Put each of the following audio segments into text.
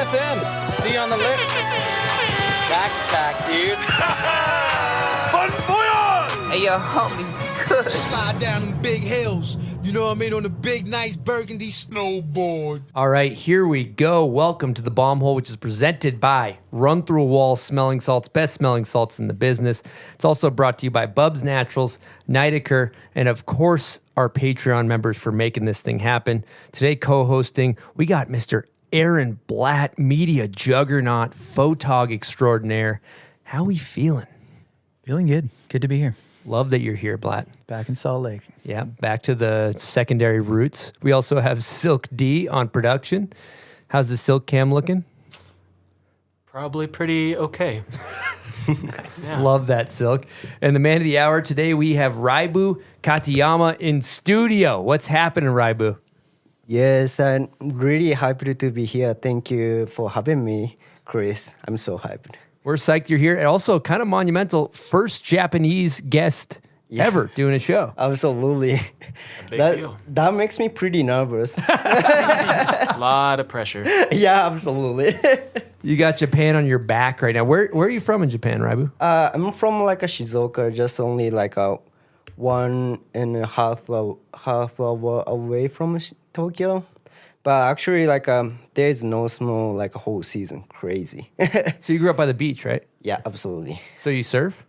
FM. See you on the lips. Back attack, dude. Bon voyage! Hey, yo, homies, good. Slide down them big hills, you know what I mean, on the big, nice burgundy snowboard. All right, here we go. Welcome to the Bomb Hole, which is presented by Run Through a Wall Smelling Salts, best smelling salts in the business. It's also brought to you by Bubs Naturals, Nideker, and of course, our Patreon members for making this thing happen. Today, co-hosting, we got Mr. Aaron Blatt, media juggernaut, photog extraordinaire. How we feeling? Feeling good. Good to be here. Love that you're here, Blatt. Back in Salt Lake. Yeah, back to the secondary roots. We also have Silk D on production. How's the Silk Cam looking? Probably pretty okay. Nice. Yeah. Love that, Silk. And the man of the hour today, we have Raibu Katayama in studio. What's happening, Raibu? Yes, I'm really happy to be here. Thank you for having me, Chris. I'm so hyped. We're psyched you're here. And also kind of monumental, first Japanese guest ever doing a show. Absolutely. That makes me pretty nervous. A lot of pressure. Yeah, absolutely. You got Japan on your back right now. Where are you from in Japan, Raibu? I'm from like a Shizuoka, just only like a 1.5 hour away from Tokyo. But actually, like, there's no snow like a whole season. Crazy. So you grew up by the beach, right? Yeah, absolutely. So you surf?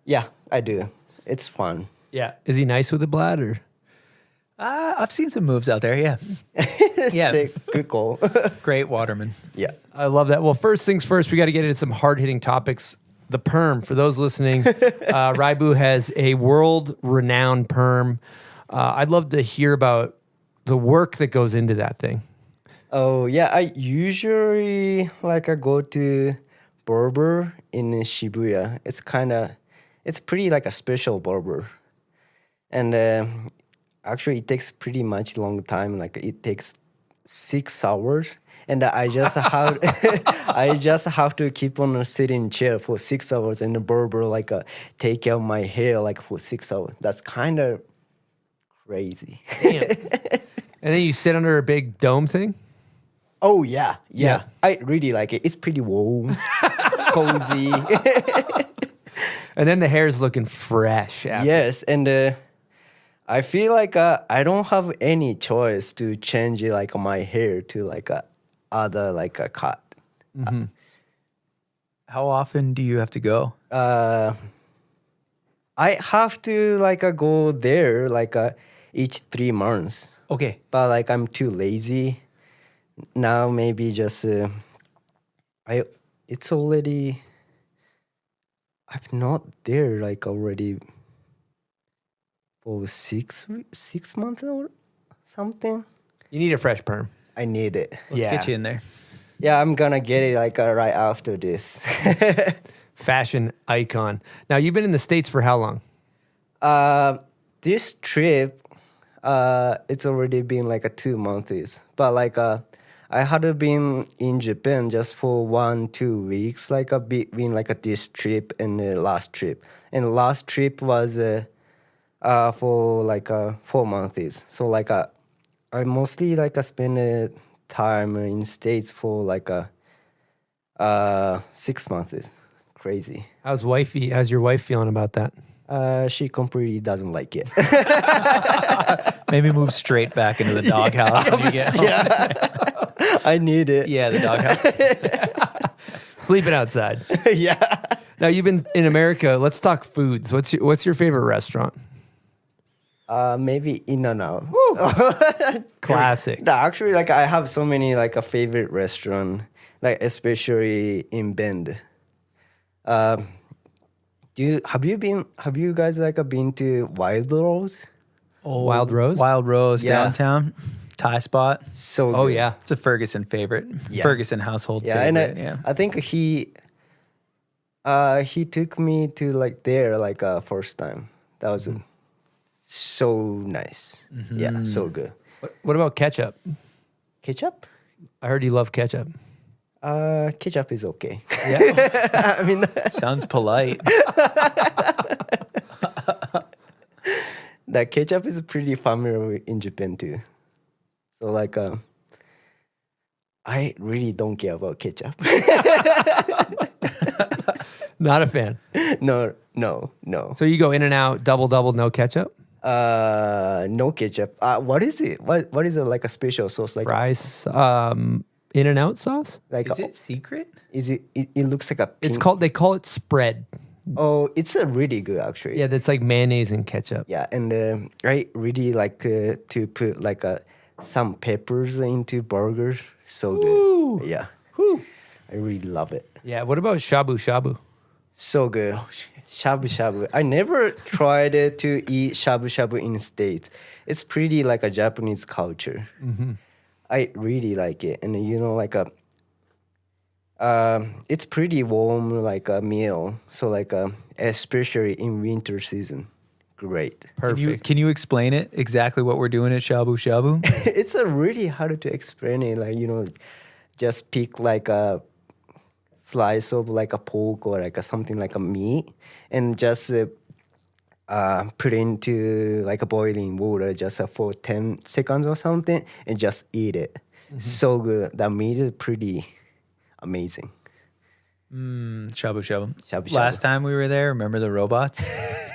Yeah, I do. It's fun. Yeah. Is he nice with the Blatt or? I've seen some moves out there, yeah. Yeah. Sick. Good call. Great waterman. Yeah. I love that. Well, first things first, we got to get into some hard-hitting topics. The perm. For those listening, Raibu has a world-renowned perm. I'd love to hear about the work that goes into that thing. Oh, yeah. I usually I go to barber in Shibuya. It's pretty like a special barber. And actually, it takes pretty much long time. Like it takes 6 hours. And I just have to keep on sitting in chair for 6 hours and the barber take out my hair for 6 hours. That's kind of crazy. Damn. And then you sit under a big dome thing? Oh, yeah. I really like it. It's pretty warm, cozy. And then the hair's looking fresh. After. Yes, and I feel like I don't have any choice to change my hair to a cut. Mm-hmm. How often do you have to go? I have to go there each 3 months. Okay. But I'm too lazy. Now maybe just it's already I'm not there already for 6 months or something. You need a fresh perm. I need it. Let's get you in there. Yeah, I'm gonna get it right after this. Fashion icon. Now, you've been in the States for how long? This trip, it's already been 2 months. But I had been in Japan just for 1-2 weeks, between this trip and the last trip. And last trip was for 4 months. So I mostly spend time in States for 6 months. Crazy. How's your wife feeling about that? She completely doesn't like it. Maybe move straight back into the doghouse when you get home. Yeah. I need it. Yeah, the doghouse. Sleeping outside. Yeah. Now, you've been in America. Let's talk foods. What's your favorite restaurant? Maybe In-N-Out. Classic. No, actually, I have so many a favorite restaurant, especially in Bend. Have you guys been to Wild Rose? Oh, Wild Rose? Wild Rose downtown. Thai spot. So oh good. yeah. It's a Ferguson favorite. Yeah. Ferguson household And favorite. I think he took me to there first time. That was so nice. Mm-hmm. Yeah, so good. What about ketchup? Ketchup? I heard you love ketchup. Ketchup is okay. Yeah. I mean, sounds polite. The ketchup is pretty familiar in Japan too. So I really don't care about ketchup. Not a fan. No. So you go in and out, double, no ketchup? No ketchup. What is it? What is it like a special sauce? Like Fries, in and out sauce? like Is it secret? is it? It looks like a. It's pink- they call it spread. Oh, it's a really good actually. Yeah, that's like mayonnaise and ketchup. Yeah, and I really like to put like some peppers into burgers. So good. Ooh. Yeah, Whew. I really love it. Yeah, what about shabu shabu? So good. Shabu shabu. I never tried to eat shabu shabu in States. It's pretty like a Japanese culture. I really like it, and like it's pretty warm like a meal. So like especially in winter season, great. Perfect. Can you explain it exactly what we're doing at Shabu Shabu? It's a really hard to explain it. Like just pick like a slice of like a pork or like something like a meat, and just put into like a boiling water just for 10 seconds or something, and just eat it. So good. That meat is pretty amazing. Shabu Shabu. Shabu Shabu. Last time we were there, remember the robots?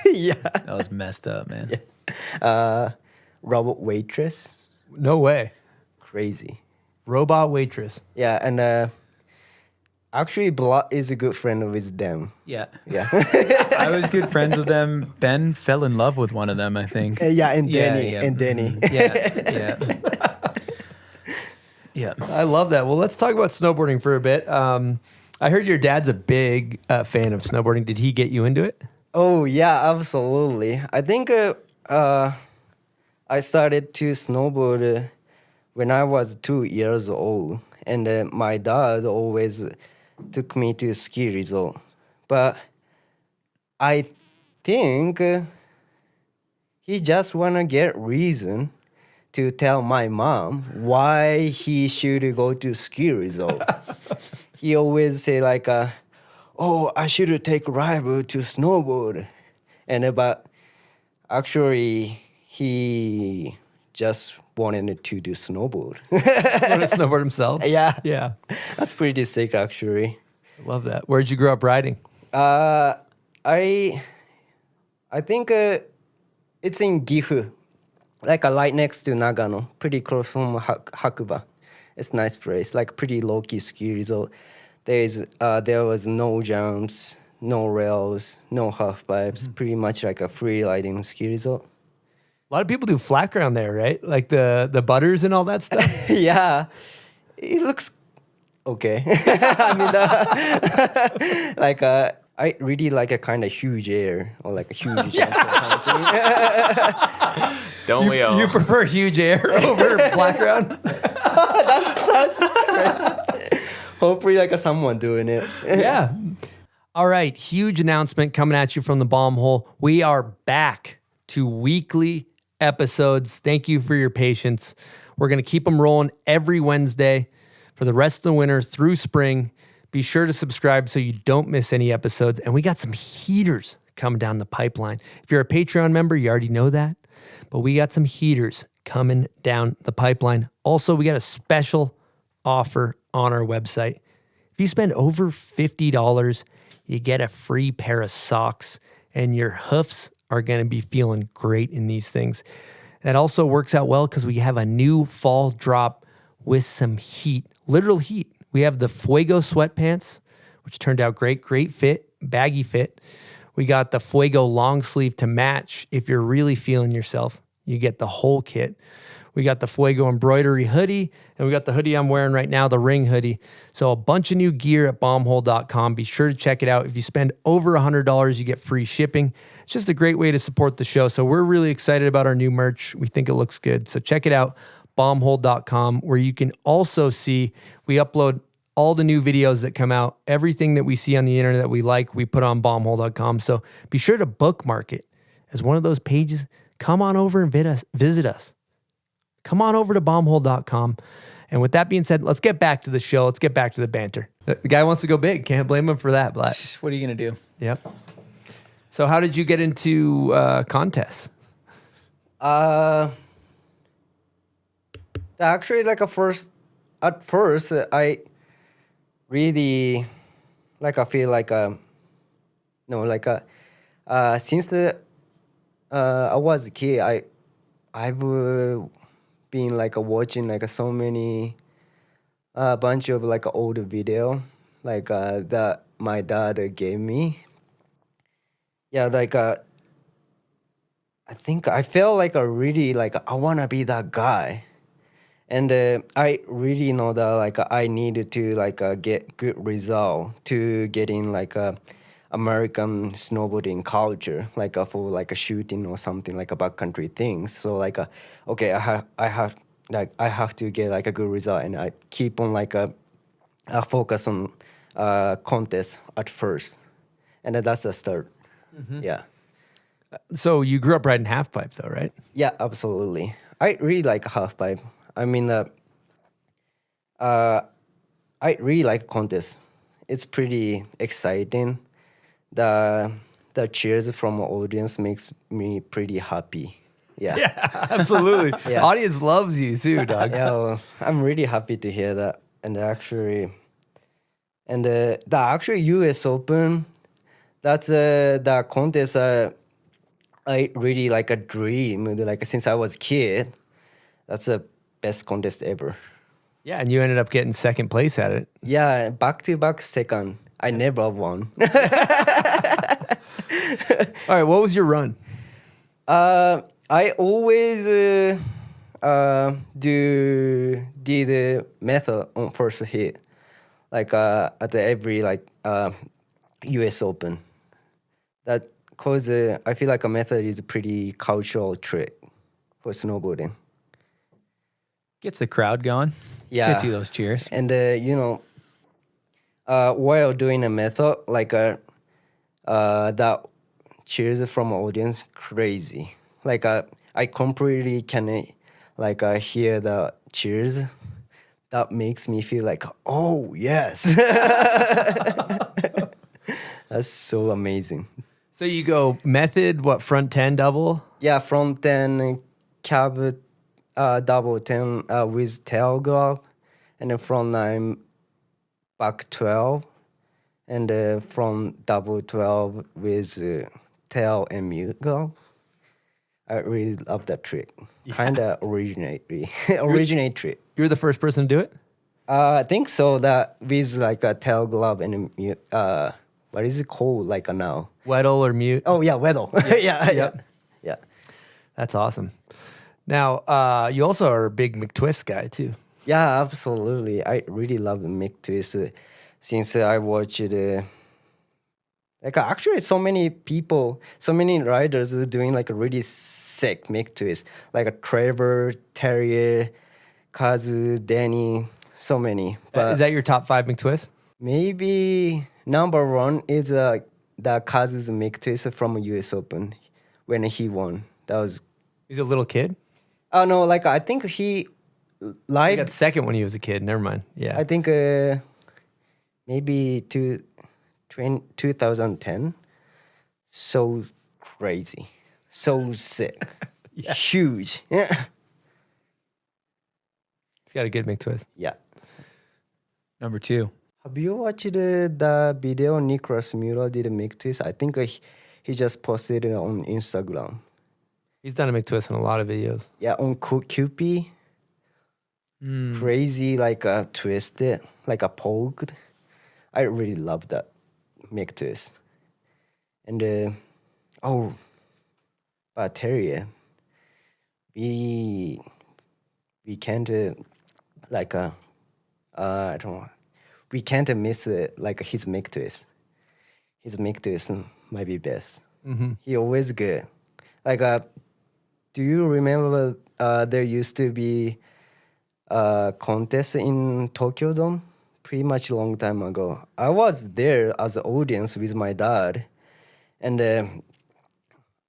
Yeah. That was messed up, man. Robot waitress, No way. crazy. Robot waitress. Yeah, and actually, Blah is a good friend with them. Yeah. Yeah. I was good friends with them. Ben fell in love with one of them, I think. Yeah, and Danny. Yeah. And Danny. Yeah. Yeah. I love that. Well, let's talk about snowboarding for a bit. I heard your dad's a big fan of snowboarding. Did he get you into it? Oh, yeah, absolutely. I think I started to snowboard when I was 2 years old. And my dad always took me to ski resort. But I think he just want to get reason to tell my mom why he should go to ski resort. He always say like, oh, I should take Raibu to snowboard. And but actually, he just wanted to do snowboard. Want to snowboard himself? Yeah. Yeah. That's pretty sick, actually. Love that. Where'd you grow up riding? I think it's in Gifu, like right next to Nagano, pretty close from Hakuba. It's a nice place, like pretty low-key ski resort. There was no jumps, no rails, no half pipes, pretty much like a free riding ski resort. A lot of people do flat ground there, right? Like the butters and all that stuff. Yeah, it looks okay. I mean, like I really like a kind of huge air or like a huge jump or something. Don't we all? You prefer huge air over flat ground? Hopefully, like someone doing it. Yeah. All right. Huge announcement coming at you from the bomb hole. We are back to weekly episodes. Thank you for your patience. We're going to keep them rolling every Wednesday for the rest of the winter through spring. Be sure to subscribe so you don't miss any episodes. And we got some heaters coming down the pipeline. If you're a Patreon member, you already know that. But we got some heaters coming down the pipeline. Also, we got a special offer on our website. If you spend over $50, you get a free pair of socks, and your hoofs are going to be feeling great in these things. That also works out well because we have a new fall drop with some heat, literal heat. We have the Fuego sweatpants, which turned out great fit, baggy fit. We got the Fuego long sleeve to match. If you're really feeling yourself, you get the whole kit. We got the Fuego embroidery hoodie, and we got the hoodie I'm wearing right now, the ring hoodie. So a bunch of new gear at bombhole.com. Be sure to check it out. If you spend over $100, you get free shipping. It's just a great way to support the show. So we're really excited about our new merch. We think it looks good. So check it out, bombhole.com, where you can also see we upload all the new videos that come out. Everything that we see on the internet that we like, we put on bombhole.com. So be sure to bookmark it as one of those pages. Come on over and visit us. Come on over to bombhole.com. And with that being said, let's get back to the show. Let's get back to the banter. The guy wants to go big. Can't blame him for that, Black. What are you going to do? Yep. So how did you get into contests? Actually, like a first at first I really like I feel like no like since I was a kid I've been like watching like so many bunch of like old video like that my dad gave me. Yeah, like I think I felt like a really like I wanna be that guy. And I really know that like I needed to like get good result to getting like American snowboarding culture, like for like a shooting or something like a backcountry things. So like okay, I have to get like a good result, and I keep on like focus on contest at first, and that's the start. Yeah. So you grew up riding half pipe though, right? Yeah, absolutely. I really like halfpipe. I mean, I really like contest. It's pretty exciting. The cheers from the audience makes me pretty happy. Yeah. Yeah, absolutely. Yeah. Audience loves you too, dog. Yeah, well, I'm really happy to hear that. And actually, the actual U.S. Open, that's the contest I really like a dream. Like since I was a kid, that's the best contest ever. Yeah, and you ended up getting second place at it. Yeah, back-to-back second. I never won. All right, what was your run? I always do the method on first hit, like at every like U.S. Open. That cause I feel like a method is a pretty cultural trick for snowboarding. Gets the crowd going. Yeah, Gets you those cheers. and you know, while doing a method like that cheers from audience crazy. Like I completely can like hear the cheers. That makes me feel like, oh yes, that's so amazing. So you go method, what, front 10 double? Yeah, front 10 cab double 10 with tail glove, and then front 9 back 12, and front double 12 with tail and mute glove. I really love that trick. Yeah. Kind of originate trick. You were the first person to do it? I think so. That with like a tail glove and a mute, what is it called like now? Weddle or mute? Oh yeah, weddle. Yeah. That's awesome. Now, you also are a big McTwists guy too. Yeah, absolutely. I really love McTwists since I watched like actually so many people, so many riders are doing like a really sick McTwist, like a Trevor, Terrier, Kazu, Danny, so many. But Is that your top 5 McTwists? maybe number 1 is the Kazu's McTwist from US Open when he won. That was. He's a little kid? Oh no, like I think he He live. got second when he was a kid. Never mind. Yeah. I think maybe 2010. So crazy, so sick, huge. Yeah, He's got a good McTwist. yeah. Number 2. Have you watched the video Nicholas Mueller did a McTwist? I think he just posted it on Instagram. He's done a McTwist in a lot of videos. Yeah, on QP. Crazy, like a twisted, like a poked. I really love that McTwist. And but Terrier, we can't like I don't know. We can't miss like his McTwist. His McTwist might be best. He always good. Like do you remember there used to be a contest in Tokyo Dome? Pretty much a long time ago. I was there as an audience with my dad, and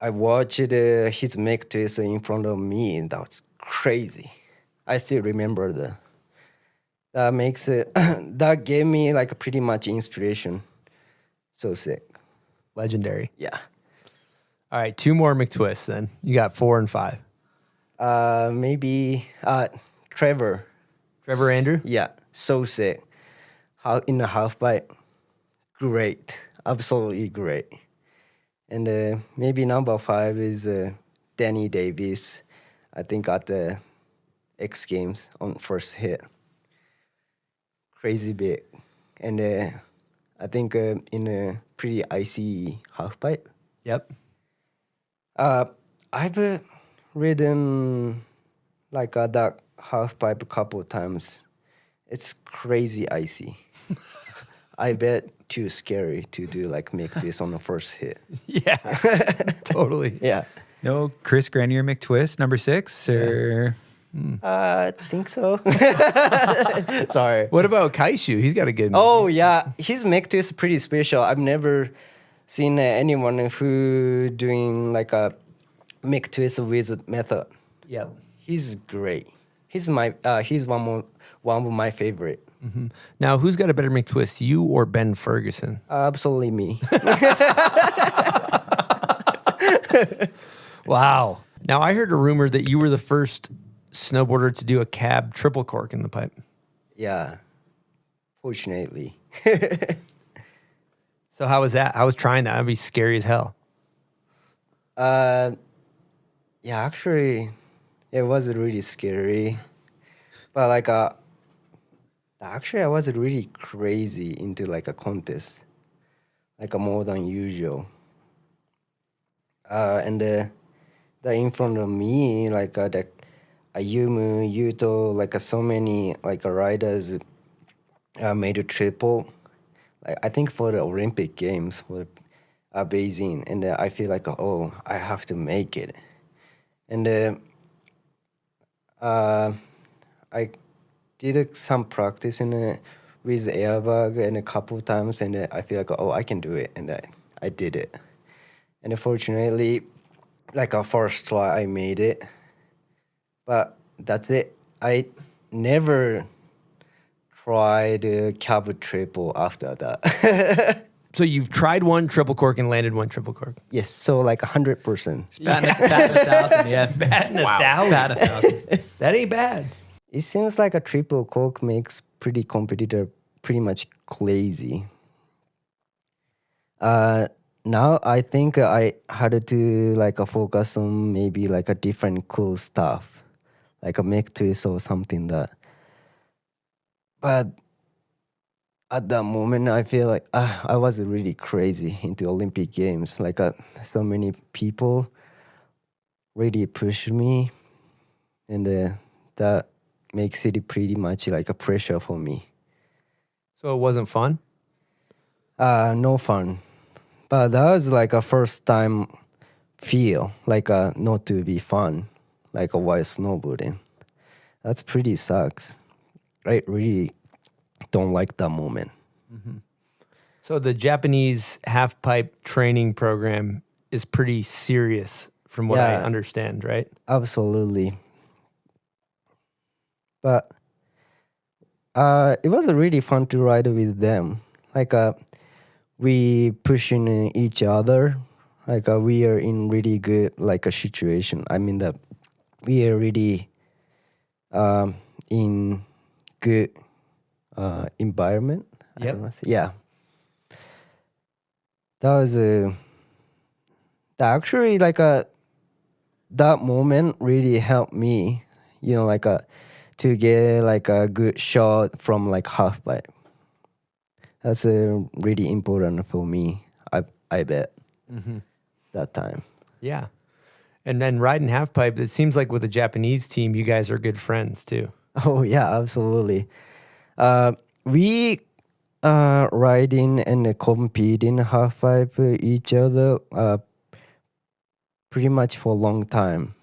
I watched his McTwist in front of me, and that was crazy. I still remember that. That makes it. That gave me like pretty much inspiration. So sick. Legendary. Yeah. All right, 2 more McTwists then. You got 4 and 5. Maybe Trevor Trevor Andrew? Yeah, so sick. How in the half pipe, great, absolutely great. And maybe number 5 is Danny Davis. I think at the X Games on first hit, crazy big. And I think in a pretty icy half pipe. Yep. I've ridden like that half pipe a couple of times. It's crazy icy. I bet too scary to do like McTwists on the first hit. Yeah. Totally. Yeah. No Chris Grenier McTwist, number 6, or I think so. Sorry. What about Kaishu? He's got a good. Oh yeah, his McTwist is pretty special. I've never seen anyone who doing like a McTwist with method. Yep. He's great. He's one of my favorite. Now, who's got a better McTwist, you or Ben Ferguson? Absolutely me. Wow. Now, I heard a rumor that you were the first snowboarder to do a cab triple cork in the pipe. Yeah. Fortunately. So how was that? How was trying that? That'd be scary as hell. Yeah, actually, it was really scary. But like, actually, I was really crazy into like a contest, like a more than usual. And the in front of me, like the Ayumu, Yuto, like so many like riders made a triple. Like I think for the Olympic Games for Beijing, and I feel like oh, I have to make it. And I did some practice with airbag and a couple times, and I feel like oh, I can do it, and I did it. And fortunately, like our first try, I made it. But that's it. I never tried a cab triple after that. So you've tried one triple cork and landed one triple cork. Yes, so like 100%. batting 1,000. Yeah, Batting Wow. 1,000. bat 1,000. That ain't bad. It seems like a triple cork makes pretty competitor pretty much crazy. Now I think I had to like focus on maybe like a different cool stuff, like a McTwist or something that. But at that moment, I feel like I was really crazy into Olympic Games. Like so many people really pushed me, and that makes it pretty much like a pressure for me. So it wasn't fun? No fun. But that was like a first time feel like not to be fun, like while snowboarding. That's pretty sucks. I really don't like that moment. So the Japanese half pipe training program is pretty serious from what I Yeah. understand, right? Absolutely. But it was really fun to ride with them. Like we pushing each other. Like we are in really good like a situation. I mean that we are really in good environment. I Yep. don't know. Yeah. That was actually like that moment really helped me. You know, like to get like a good shot from like half pipe. That's really important for me. I bet that time. Yeah. And then riding half pipe, it seems like with the Japanese team, you guys are good friends too. Oh yeah, absolutely. We riding and competing half pipe each other pretty much for a long time.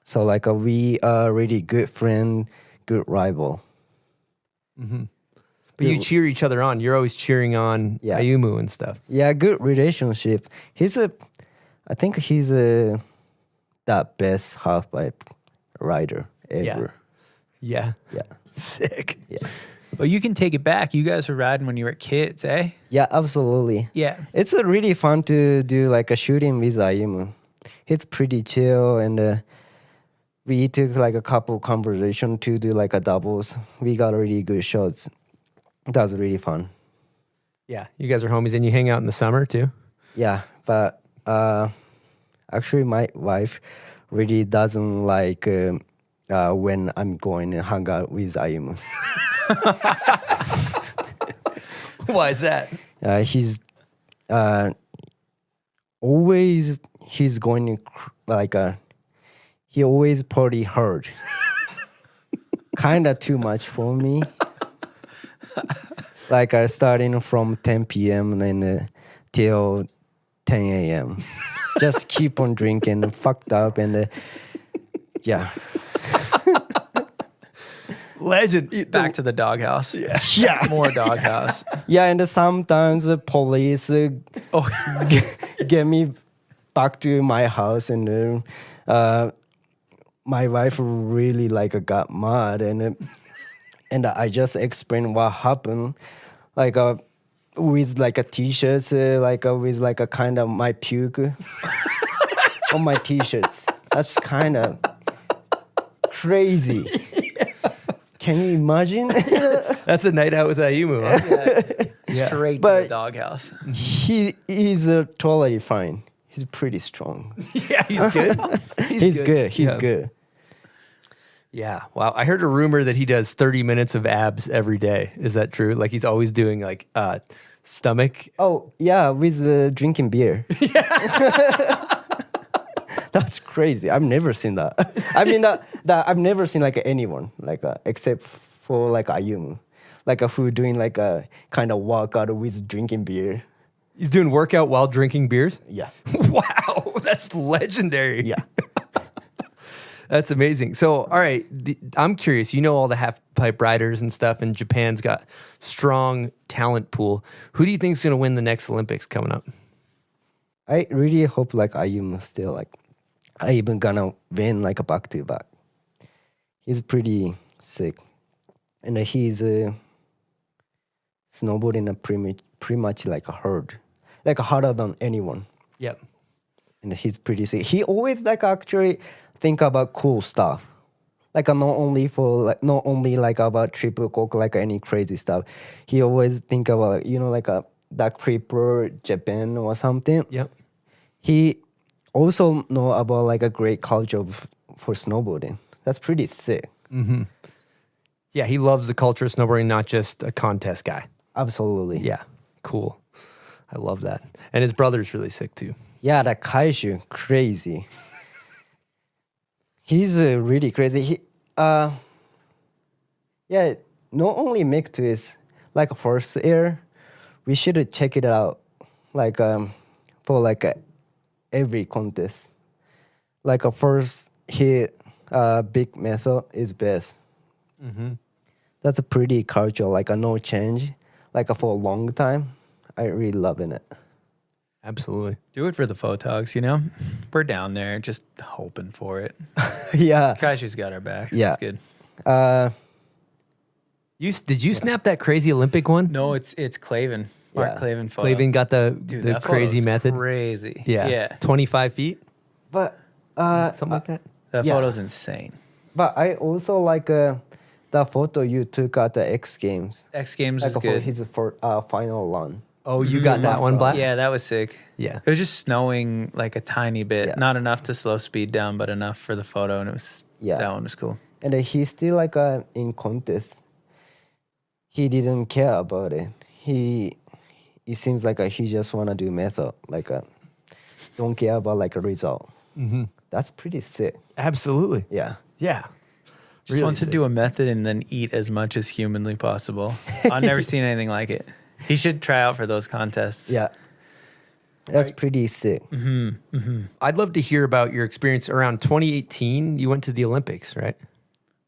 So like we are really good friend, good rival. But you cheer each other on. You're always cheering on Yeah. Ayumu and stuff. Yeah, good relationship. I think he's that best half pipe rider ever. Yeah. Yeah. Sick. Yeah. Well, you can take it back. You guys were riding when you were kids, eh? Yeah, absolutely. Yeah. It's really fun to do like a shooting with Ayumu. It's pretty chill, and we took like a couple conversation to do like a doubles. We got really good shots. That was really fun. Yeah, you guys are homies, and you hang out in the summer too. Yeah, but actually, my wife really doesn't like when I'm going and hang out with Ayumu. Why is that? He's always he's going to he always party hard. Kinda too much for me. Like starting from 10 p.m. and then till 10 a.m. Just keep on drinking, fucked up, and yeah. Legend. Back to the doghouse. Yeah. More doghouse. Yeah, and sometimes the police get me back to my house, and my wife really like got mad, and I just explained what happened, like with like a t-shirts, with like a kind of my puke on my t-shirts. That's kind of crazy. Can you imagine? That's a night out with Ayumu. Huh? Straight to But- the doghouse. He is totally fine. He's pretty strong. Yeah, he's good. He's good. He's Yeah. good. Yeah. Wow. I heard a rumor that he does 30 minutes of abs every day. Is that true? Like he's always doing like stomach. Oh yeah, with drinking beer. That's crazy. I've never seen that. I mean that I've never seen like anyone like except for like Ayumu, like who doing like a kind of workout with drinking beer. He's doing workout while drinking beers. Yeah, Wow, that's legendary. yeah. That's amazing. So, all right, I'm curious. You know all the half pipe riders and stuff, and Japan's got strong talent pool. Who do you think is going to win the next Olympics coming up? I really hope like Ayumu still like I even gonna win like a back to back. He's pretty sick, and he's snowboarding a pretty much like a hard, like harder than anyone. Yep. And he's pretty sick. He always like actually think about cool stuff, like not only like about triple cork, like any crazy stuff. He always think about like that creeper Japan or something. Yep. He also know about like a great culture for snowboarding. That's pretty sick. Yeah, he loves the culture of snowboarding, not just a contest guy. Absolutely. Yeah, cool. I love that. And his brother's really sick too. Yeah, that Kaishu, crazy. He's really crazy. Yeah, not only McTwists, like first year, we should check it out, like for like every contest. Like a first hit, big method is best. That's a pretty culture, like a no change, like for a long time. I really loving it. Absolutely. Do it for the photogs, you know? We're down there just hoping for it. Yeah. Kaishi's got our backs. Yeah. It's good. Did you snap that crazy Olympic one? No, it's Claven. Mark Yeah. Claven photo. Clavin got the Dude, the that crazy photo's method. Crazy. Yeah. Yeah. 25 feet, But something like that. That Yeah. photo's insane. But I also like the photo you took at the X Games. X Games Like was for good. his final run. Oh, you got that one, Black? Yeah, that was sick. Yeah. It was just snowing like a tiny bit. Yeah. Not enough to slow speed down, but enough for the photo. And it was, Yeah. that one was cool. And he's still like in contest. He didn't care about it. It seems like he just wanna do method, like don't care about like a result. That's pretty sick. Absolutely. Yeah. Yeah. Just wants to do a method and then eat as much as humanly possible. I've never seen anything like it. He should try out for those contests. Yeah. That's pretty sick. I'd love to hear about your experience around 2018. You went to the Olympics, right?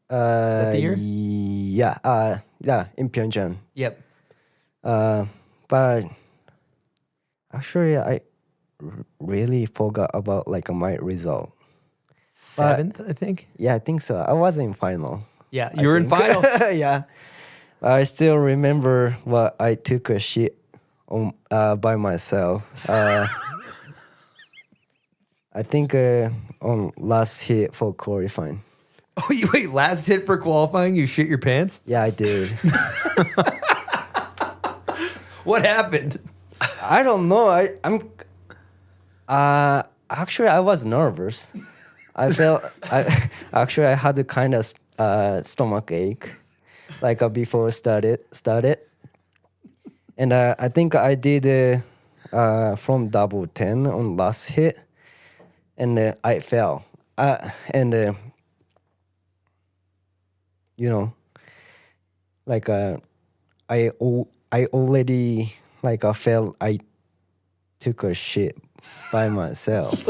That the year? Yeah, in Pyeongchang. Yep. But actually, I really forgot about like my result. Seventh, I think. Yeah, I think so. I was in final. Yeah, you were in final. Yeah, I still remember what I took a shit on by myself. I think on last hit for qualifying. Oh, you wait, last hit for qualifying, you shit your pants? Yeah, I did. What happened? I don't know. I'm actually I was nervous. I felt I had a kind of stomach ache, like before started, and I think I did from double 10 on last hit, and I fell, and you know, like I already like I felt I took a shit by myself.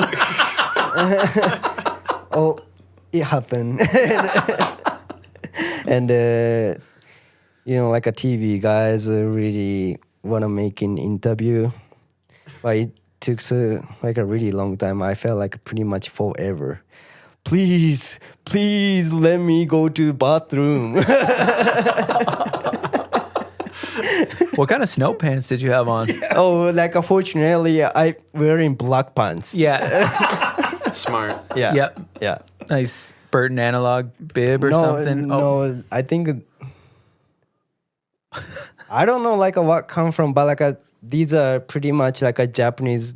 Oh, it happened. And you know, like a TV guys really want to make an interview, but it took like a really long time. I felt like pretty much forever. Please let me go to bathroom. What kind of snow pants did you have on? Oh, like fortunately I wearing black pants. Yeah. Smart. Yeah. Yep. Yeah. Nice Burton analog bib or something. No, I think I don't know like what come from, but like these are pretty much like a Japanese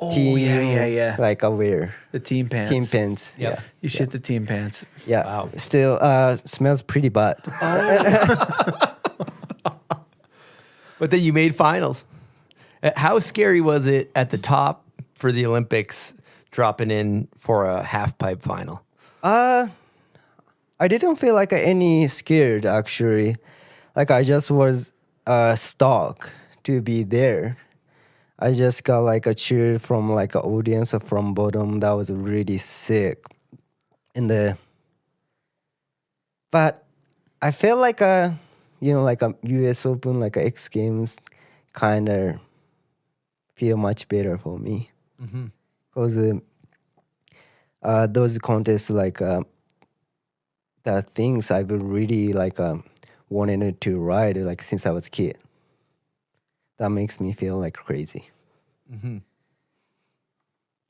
team. Yeah. Like I wear The team pants. team pants. Yep. Yeah. You shit the team pants. Yeah. Wow. Still smells pretty bad. But then you made finals. How scary was it at the top for the Olympics dropping in for a half pipe final? I didn't feel like any scared actually. Like I just was stuck to be there. I just got like a cheer from like an audience from bottom. That was really sick. And but I felt like like a US Open, like a X Games, kind of feel much better for me. Because those contests, like the things I've really like wanted to ride like since I was a kid. That makes me feel like crazy.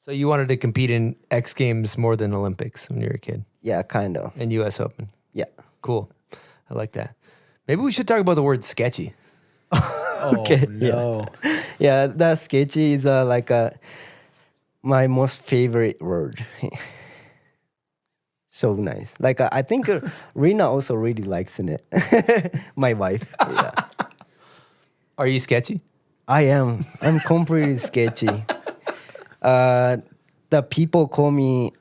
So you wanted to compete in X Games more than Olympics when you were a kid, Yeah, kind of. and US Open. Yeah. Cool. I like that. Maybe we should talk about the word sketchy. Okay. No. Yeah, that sketchy is like my most favorite word. So nice. Like I think Rina also really likes it. My wife. Yeah. Are you sketchy? I am. I'm completely sketchy. The people call me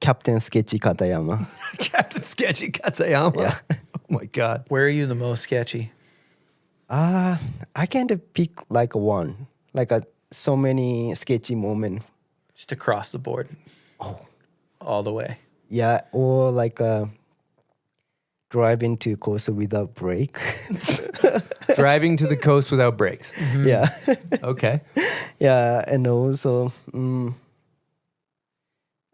Captain Sketchy Katayama. Captain Sketchy Katayama. Yeah. Oh my God. Where are you the most sketchy? I can't pick like one. Like so many sketchy moments. Just across the board. Oh. All the way. Yeah, or like driving to coast without brake. Driving to the coast without brakes. Yeah. Okay. Yeah, and also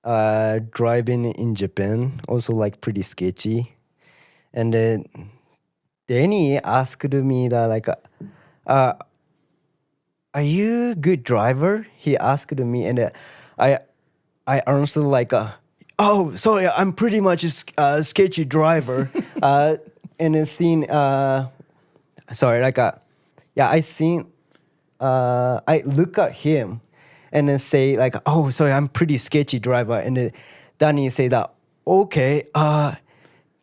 driving in Japan, also like pretty sketchy. And then Danny asked me that like, are you a good driver? He asked me, and I answered like, oh, sorry, I'm pretty much a sketchy driver. And then seen, sorry, like, yeah, I seen, I look at him and then say like, oh, sorry, I'm pretty sketchy driver. And then Danny say that, okay,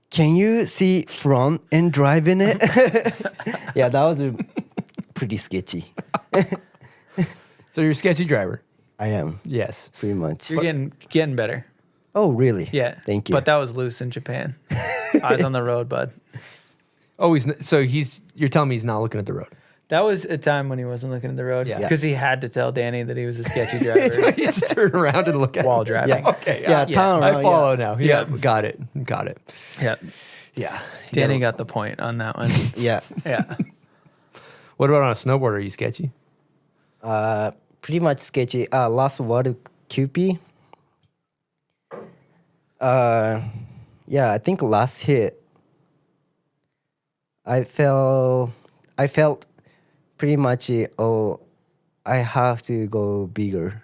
can you see front and drive in it? Yeah, that was pretty sketchy. So you're a sketchy driver? I am, Yes. pretty much. You're getting better. Oh, really? Yeah. Thank you. But that was loose in Japan. Eyes on the road, bud. Oh, you're telling me he's not looking at the road. That was a time when he wasn't looking at the road. Yeah. Because he had to tell Danny that he was a sketchy driver He had to turn around and look at while it. driving. Yeah. Okay. Yeah, turn I around, follow now. Yeah. Yeah. Got it. Yeah. Yeah. Danny got the point on that one. Yeah. Yeah. What about on a snowboard? Are you sketchy? Pretty much sketchy. Last World QP. Yeah, I think last hit. I felt pretty much. I have to go bigger,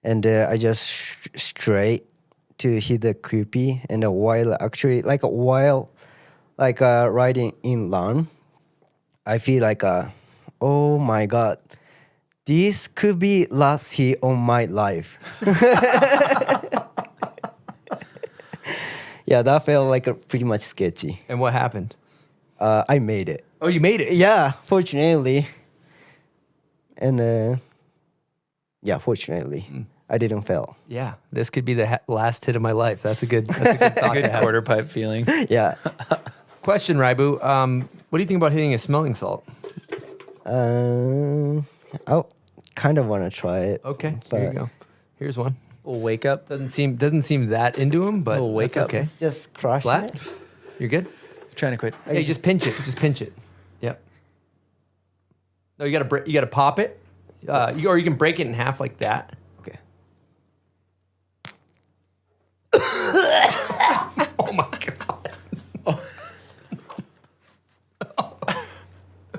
and I just straight to hit the QP and while actually while riding inland, I feel oh my god, this could be last hit on my life. Yeah, that felt pretty much sketchy. And what happened? I made it. Oh, you made it. Yeah, fortunately. And yeah, fortunately, I didn't fail. Yeah, this could be the last hit of my life. That's a good thought Good to have. quarter pipe feeling. Yeah. Question, Raibu. What do you think about hitting a smelling salt? I kind of want to try it. Okay, here but you go. Here's one. We'll wake up. Doesn't seem that into him, but We'll wake that's up. okay. Just crush Flat? it. You're good? Trying to quit. Hey, just pinch it. Just pinch it. Yep. No, you gotta pop it, or you can break it in half like that. Okay. Oh my god.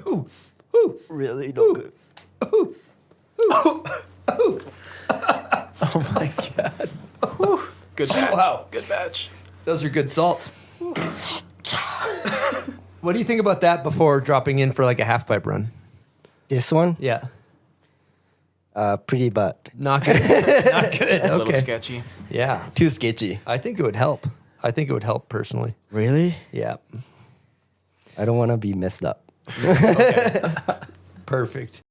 Ooh. Ooh. Really no good. Oh my god. Good batch. Wow. Good batch. Those are good salts. What do you think about that before dropping in for like a half pipe run? This one, Yeah. pretty bad. Not good. Not good. A little Okay. sketchy. Yeah. Too sketchy. I think it would help. I think it would help personally. Really? Yeah. I don't want to be messed up. Perfect.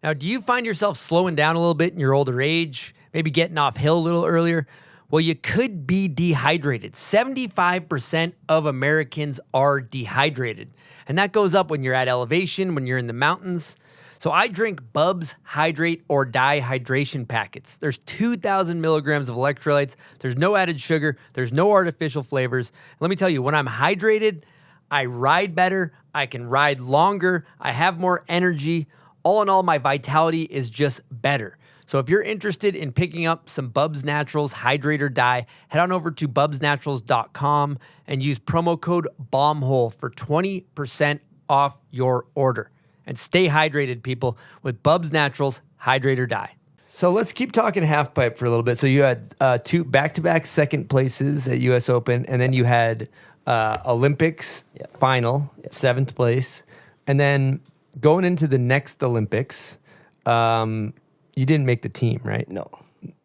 Now, do you find yourself slowing down a little bit in your older age? Maybe getting off hill a little earlier? Well, you could be dehydrated. 75% of Americans are dehydrated. And that goes up when you're at elevation, when you're in the mountains. So I drink Bubs Hydrate or Die hydration packets. There's 2,000 milligrams of electrolytes. There's no added sugar. There's no artificial flavors. Let me tell you, when I'm hydrated, I ride better. I can ride longer. I have more energy. All in all, my vitality is just better. So if you're interested in picking up some Bubs Naturals Hydrate or Die, head on over to bubsnaturals.com and use promo code BOMBHOLE for 20% off your order. And stay hydrated, people, with Bubs Naturals Hydrate or Die. So let's keep talking half pipe for a little bit. So you had two back-to-back second places at U.S. Open, and then you had Olympics final, 7th place. And then going into the next Olympics, you didn't make the team, right? No.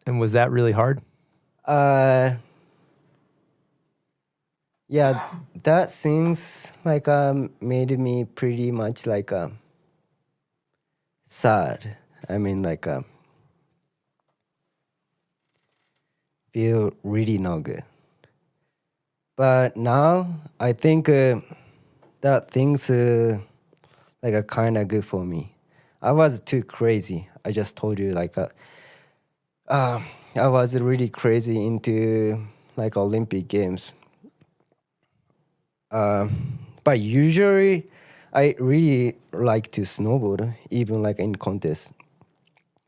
And was that really hard? Yeah, that seems made me pretty much sad. I mean, feel really no good. But now I think that things are kind of good for me. I was too crazy. I just told you I was really crazy into Olympic Games. But usually I really like to snowboard, even in contests.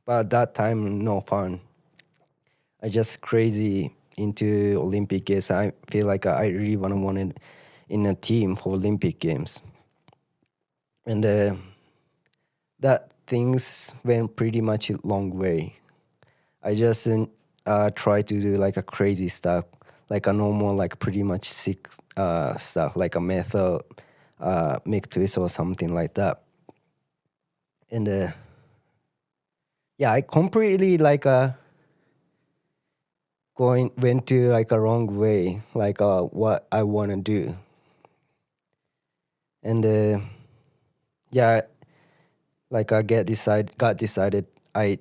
But that time, no fun. I just crazy into Olympic Games. I feel I really wanted in a team for Olympic Games. And that things went pretty much a long way. I just try to do a crazy stuff, a normal, pretty much sick stuff, a method, McTwists or something like that. And yeah, I completely went to a wrong way, what I want to do. And yeah, I got decided I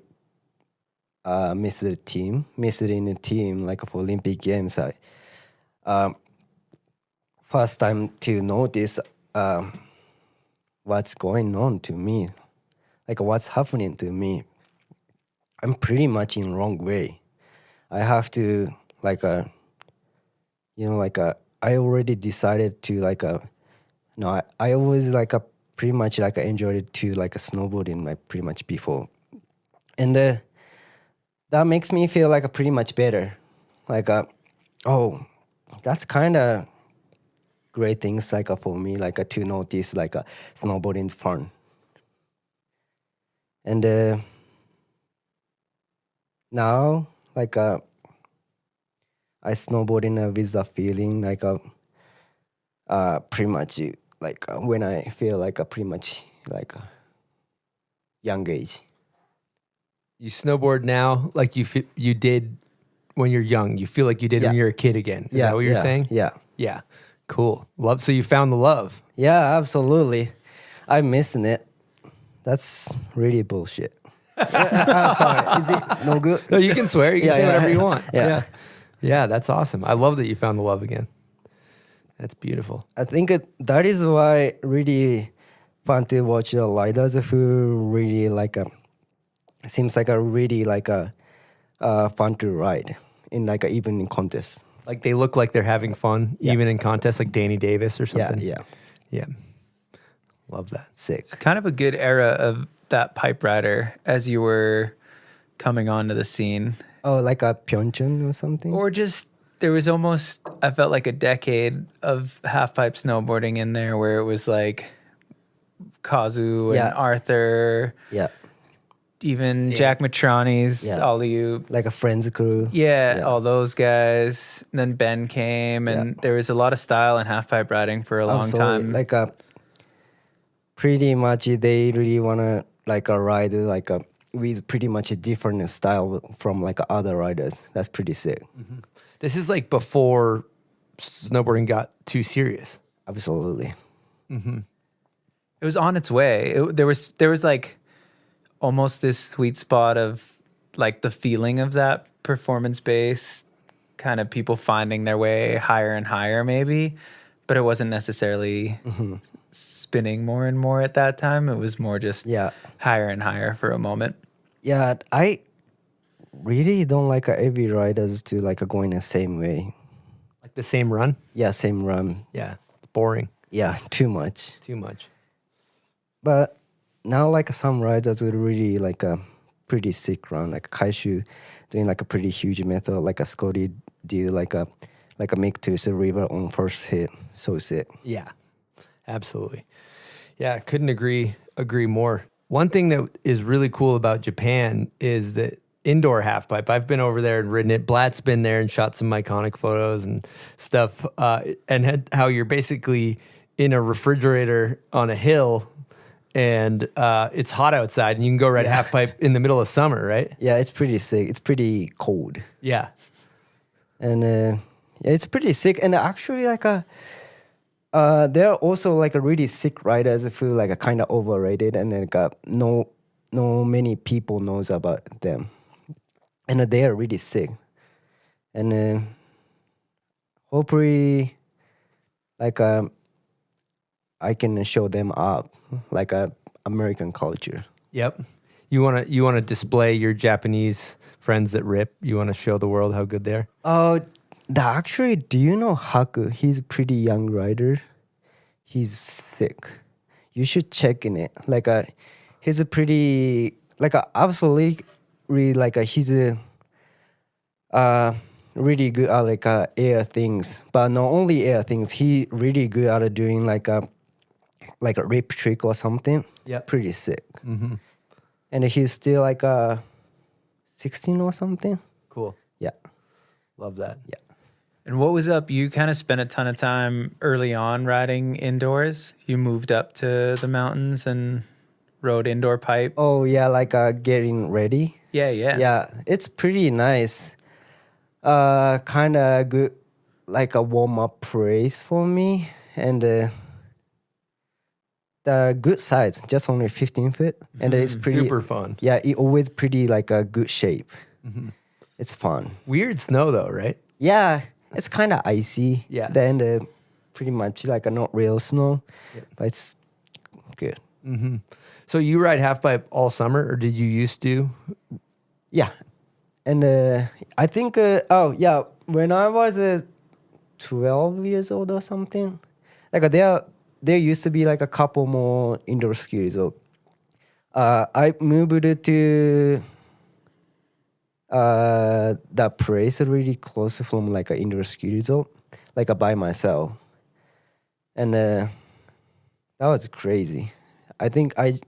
missed in the team for Olympic Games. I first time to notice what's going on to me, what's happening to me. I'm pretty much in wrong way. I have to I already decided to no, I always pretty much enjoyed it to snowboarding pretty much before, and that makes me feel pretty much better. Oh, that's kind of great things for me to notice snowboarding's fun. And now I snowboarding with the feeling like pretty much like when I feel like a pretty much like a young age. You snowboard now like you did when you're young. You feel like you did when you're a kid again. Is that what you're saying? Yeah. Yeah. Cool. Love. So you found the love. Yeah, absolutely. I'm missing it. That's really bullshit. Sorry. Is it no good? No, you can swear. You can say whatever you want. Yeah. Yeah, that's awesome. I love that you found the love again. That's beautiful. I think that is why really fun to watch the riders who really like seems like a really like a fun to ride in like even in contests. Like they look like they're having fun, even in contests like Danny Davis or something. Yeah. Love that. Sick. It's kind of a good era of that pipe rider as you were coming onto the scene. Oh, like a Pyeongchang or something? Or just, there was almost, I felt like a decade of half-pipe snowboarding in there where it was like Kazu and Arthur. Yeah. Even Jack Matroni's alley-oop. Like a Friends crew. Yeah, all those guys. And then Ben came, and there was a lot of style in half-pipe riding for a long time. Like pretty much they really want to like a ride like with pretty much a different style from like other riders. That's pretty sick. Mm-hmm. This is like before snowboarding got too serious. Absolutely. Mm-hmm. It was on its way. There was like almost this sweet spot of like the feeling of that performance-based kind of people finding their way higher and higher maybe, but it wasn't necessarily spinning more and more at that time. It was more just higher and higher for a moment. Yeah, I really don't like every riders to like going the same way. Like the same run? Yeah, same run. Yeah, boring. Yeah, too much. Too much. But now like some riders would really like a pretty sick run, like Kaishu doing like a pretty huge method, like a Scotty did like a McTwists river on first hit. So sick. Yeah, absolutely. Yeah, couldn't agree more. One thing that is really cool about Japan is that indoor halfpipe. I've been over there and ridden it. Blatt's been there and shot some iconic photos and stuff. And how you're basically in a refrigerator on a hill, and it's hot outside, and you can go ride halfpipe in the middle of summer, right? Yeah, it's pretty sick. It's pretty cold. Yeah, and it's pretty sick. And actually, like there are also like a really sick riders who like are kind of overrated, and then no many people knows about them, and they are really sick. And hopefully, like I can show them up like American culture. Yep. You wanna display your Japanese friends that rip. You wanna show the world how good they are. Oh, actually, do you know Haku? He's a pretty young rider. He's sick. You should check in it. Like he's a pretty absolutely like he's a really good at like air things, but not only air things. He really good at doing like a rip trick or something. Yeah, pretty sick. Mm-hmm. And he's still like 16 or something. Cool. Yeah, love that. Yeah. And what was up? You kind of spent a ton of time early on riding indoors. You moved up to the mountains and rode indoor pipe. Oh yeah, like getting ready. Yeah. Yeah, it's pretty nice. Kind of good, like a warm up place for me, and the good size, just only 15 feet, and it's pretty super fun. Yeah, it always pretty like a good shape. Mm-hmm. It's fun. Weird snow though, right? Yeah, it's kind of icy. Yeah. Then pretty much like a not real snow, but it's good. Mm-hmm. So you ride halfpipe all summer, or did you used to? Yeah, and I think when I was 12 years old or something, like there used to be like a couple more indoor ski resorts. I moved to that place really close from like an indoor ski resort, like by myself, and that was crazy. I think I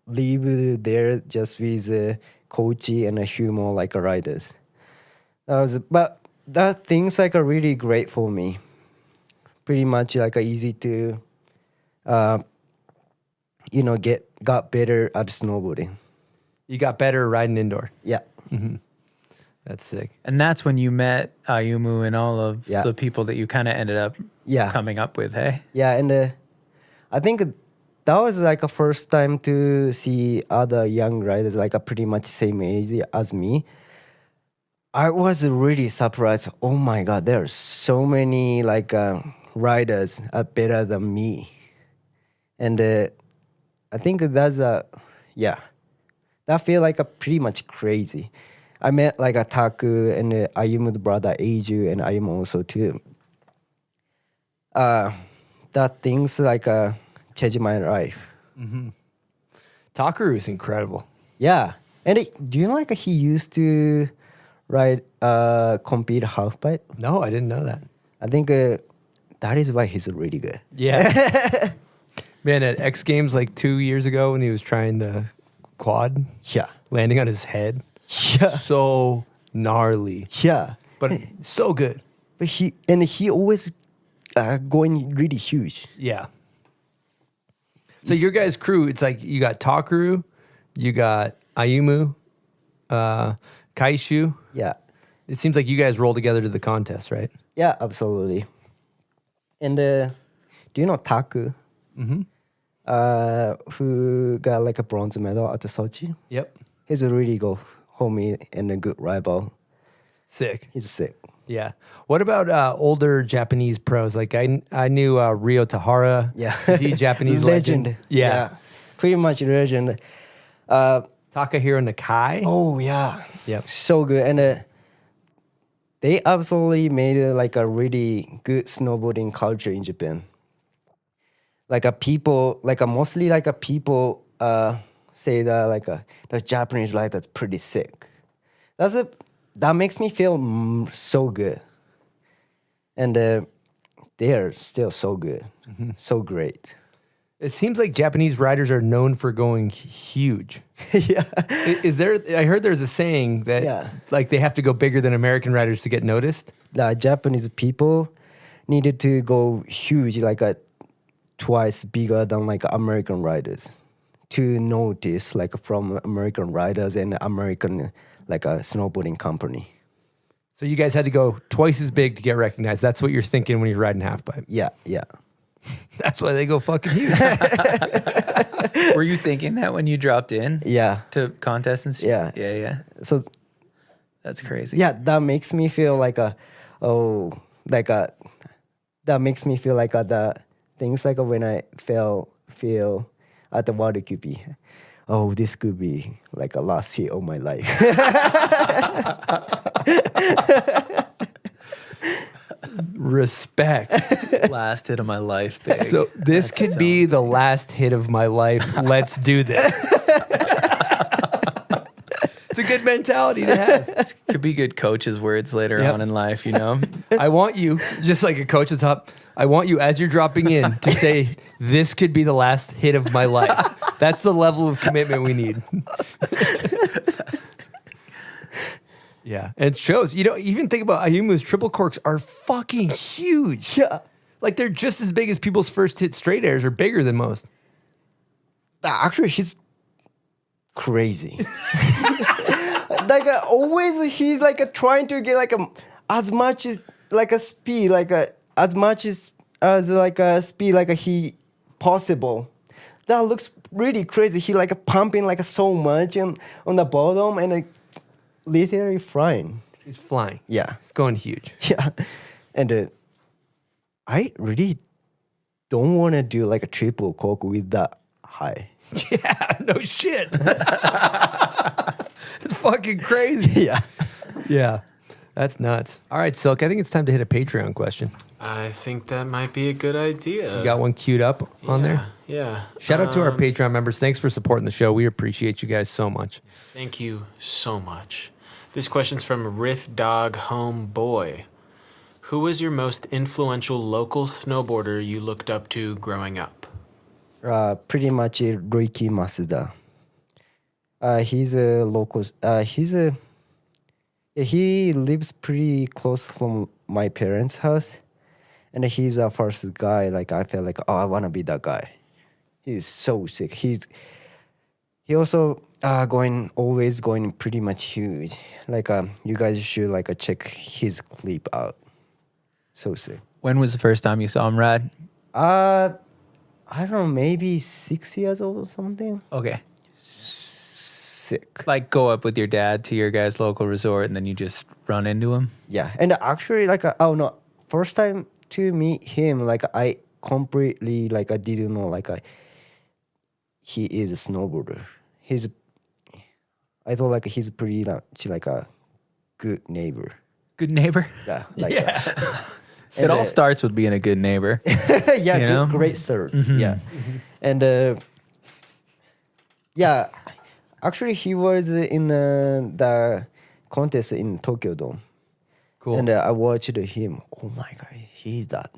lived there just with Kochi and a few more like riders. But that things like are really great for me. Pretty much like easy to, got better at snowboarding. You got better riding indoor. Yeah. That's sick. And that's when you met Ayumu and all of Yeah. the people that you kind of ended up Yeah. coming up with, hey? Yeah, and I think that was like a first time to see other young riders like a pretty much same age as me. I was really surprised. Oh my God, there are so many like riders are better than me, and I think that's that feel like a pretty much crazy. I met like a Taku and Ayumu's brother Eiju and Ayumu also too. That things like changed my life. Takaru is incredible. Yeah, and do you know like he used to ride compete halfpipe? No, I didn't know that. I think that is why he's really good. Yeah. Man, at X Games like 2 years ago when he was trying the quad, Yeah, landing on his head, yeah, so gnarly, yeah. but so good. But he always going really huge. Yeah. So your guys' crew, it's like you got Takaru, you got Ayumu, Kaishu. Yeah, It seems like you guys roll together to the contest, right? yeah, absolutely. And do you know Taku? Who got like a bronze medal at the Sochi? Yep. He's a really good homie and a good rival. Sick. He's sick. Yeah. What about older Japanese pros? Like I knew Ryo Tahara. Yeah. Is he a Japanese legend? Yeah. Pretty much legend. Takahiro Nakai. Oh yeah. Yep. So good. And they absolutely made like a really good snowboarding culture in Japan. Like mostly people say that like the Japanese rider that's pretty sick. That makes me feel so good. And they are still so good, so great. It seems like Japanese riders are known for going huge. Yeah. Is there? I heard there's a saying that like they have to go bigger than American riders to get noticed. The Japanese people needed to go huge, like twice bigger than like American riders to notice like from American riders and American like a snowboarding company. So you guys had to go twice as big to get recognized. That's what you're thinking when you're riding halfpipe. Yeah, yeah. That's why they go fucking huge. Were you thinking that when you dropped in Yeah. to contests and stuff? Yeah. Yeah. So That's crazy. yeah, that makes me feel like that makes me feel like the things like when I feel at the water QP. Oh, this could be like a last hit of my life. Respect. Last hit of my life, big. So this could be the last hit of my life. Let's do this. It's a good mentality to have. Could be good coach's words later Yep. on in life, you know? I want you, just like a coach at the top, I want you as you're dropping in to say, this could be the last hit of my life. That's the level of commitment we need. Yeah. And it shows. You know, even think about Ayumu's triple corks are fucking huge. Yeah. Like they're just as big as people's first hit straight airs, or bigger than most. Actually, he's crazy. Like always, he's like trying to get like as much as like a speed, like as much as like a speed like he possible. That looks really crazy. He like pumping like so much on the bottom and like literally flying. He's flying. Yeah, It's going huge. yeah, and I really don't want to do like a triple cork with that high. Yeah, no shit. It's fucking crazy. Yeah. Yeah. That's nuts. All right, Silk, I think it's time to hit a Patreon question. I think that might be a good idea. You got one queued up on there? Yeah. Shout out to our Patreon members. Thanks for supporting the show. We appreciate you guys so much. Thank you so much. This question's from Riff Dog Homeboy. Who was your most influential local snowboarder you looked up to growing up? Pretty much Ricky Masuda. He's a local. He lives pretty close from my parents' house, and he's the first guy. Like I felt like, oh, I wanna be that guy. He's so sick. He also always going pretty much huge. Like you guys should like check his clip out. So sick. When was the first time you saw him ride? I don't know, maybe 6 years old or something. Okay. Sick. Like go up with your dad to your guys' local resort and then you just run into him? Yeah, and actually, like, oh no, first time to meet him, like, I completely, like, I didn't know, like, he is a snowboarder. I thought, like, he's pretty much, like, a good neighbor. Good neighbor? Yeah, like, It all starts with being a good neighbor. yeah, you know? great sir. Yeah, and yeah, actually, he was in the contest in Tokyo Dome. Cool. And I watched him. Oh my god, he's that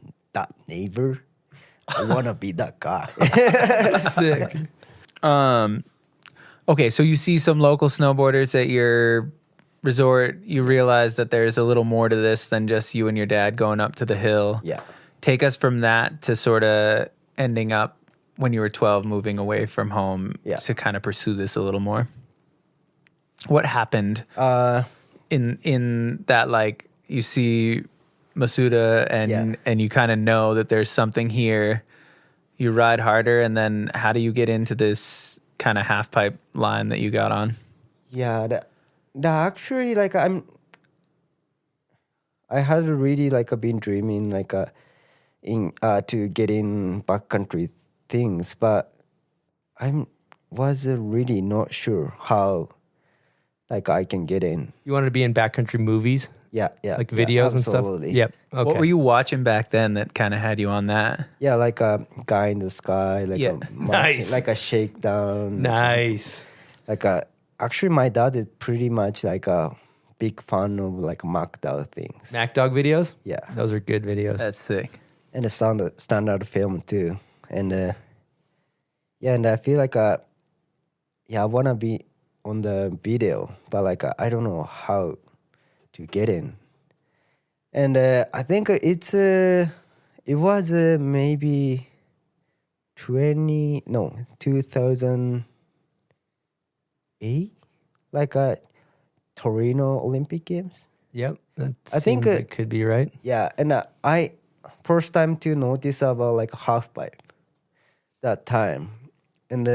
neighbor. I wanna be that guy. Sick. Okay, so you see some local snowboarders at your resort. You realize that there's a little more to this than just you and your dad going up to the hill. Yeah. Take us from that to sort of ending up when you were 12, moving away from home to kind of pursue this a little more. What happened in that, like, you see Masuda and you kind of know that there's something here. You ride harder, and then how do you get into this kind of half pipe line that you got on? Yeah, that actually, like, I had really, like, been dreaming, like, to get in backcountry things, but I was really not sure how, like, I can get in. You wanted to be in backcountry movies? Yeah, Like videos and stuff? absolutely. Yep. Okay. What were you watching back then that kind of had you on that? Yeah, like a guy in the sky, like Yeah. Nice. like a shakedown. Nice. Like actually, my dad is pretty much like a big fan of like MacDowell things. Mac Dog videos? Yeah, Those are good videos. That's sick. and the standard film too, and yeah, and I feel like I wanna be on the video, but like I don't know how to get in, and I think it was maybe 2008, like a Torino Olympic Games. Yep. That I think, seems it could be right. Yeah, and I first time to notice about like halfpipe that time, and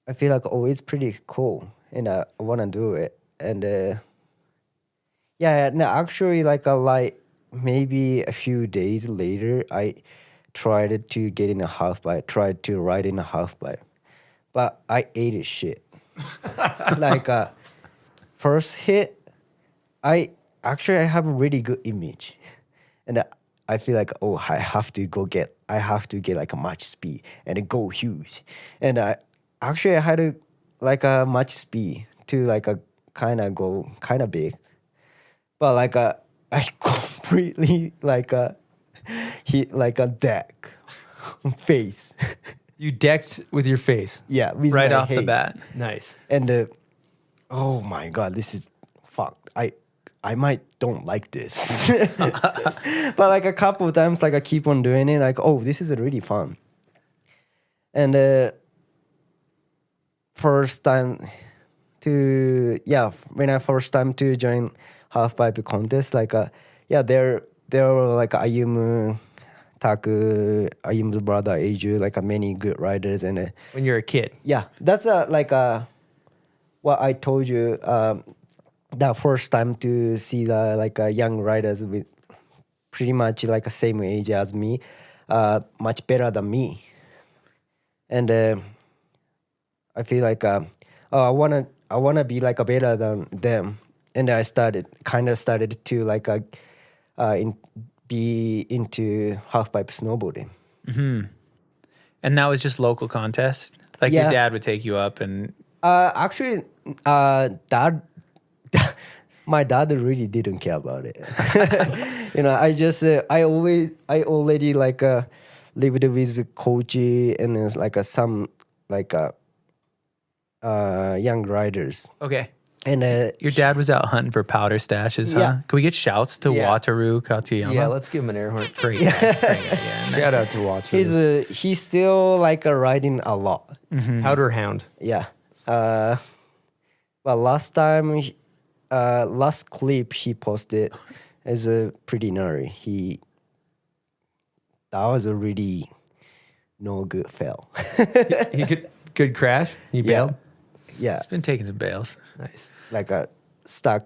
I feel like, oh, it's pretty cool, and I wanna do it, and yeah, no, actually, like maybe a few days later, I tried to get in a halfpipe, tried to ride in a halfpipe, but I ate it shit. Like first hit, I have a really good image, and I feel like, oh, I have to get like a much speed and go huge, and I had a much speed to like a go kind of big, but like I completely like hit like a deck face. You decked with your face. Yeah, with Right my off the face. bat. Nice. And oh my god, this is fucked. I might don't like this. But like a couple of times, like I keep on doing it, like, oh, this is really fun. And first time when I first time to join halfpipe contest, like there were like Ayumu, Taku, Ayumu's brother Eiju, like many good riders, and When you're a kid. yeah, that's what I told you. The first time to see the young riders with pretty much like the same age as me, much better than me, and I feel like I wanna be like better than them, and I started to like be into halfpipe snowboarding. And that was just local contest? Like your Yeah. dad would take you up and... Actually, my dad really didn't care about it. You know, I already like lived with Kochi and it's like some like young riders. Okay. And Your dad was out hunting for powder stashes, huh? Yeah. Can we get shouts to Yeah. Wataru Katayama? Yeah, let's give him an air horn. Great guy. Great guy, yeah. Shout out to Watcher. he's still like riding a lot. Powder Hound. Yeah. But last time, last clip he posted is a pretty gnarly. That was a really no good fail. He could crash. He bailed. Yeah, He's been taking some bails. Nice. like a stuck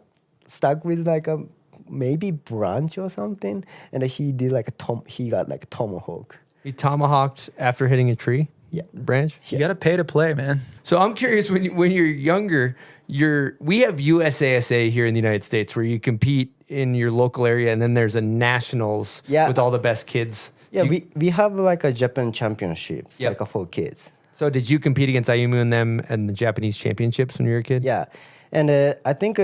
with like a maybe branch or something, and he did like he got like a tomahawk. He tomahawked after hitting a tree. Yeah. Branch. You got to pay to play, man. So I'm curious when you're younger, we have USASA here in the United States where you compete in your local area, and then there's a nationals with all the best kids. Yeah, we have like a Japan championships Yep. like for kids. So did you compete against Ayumu and them and the Japanese championships when you were a kid? Yeah, and I think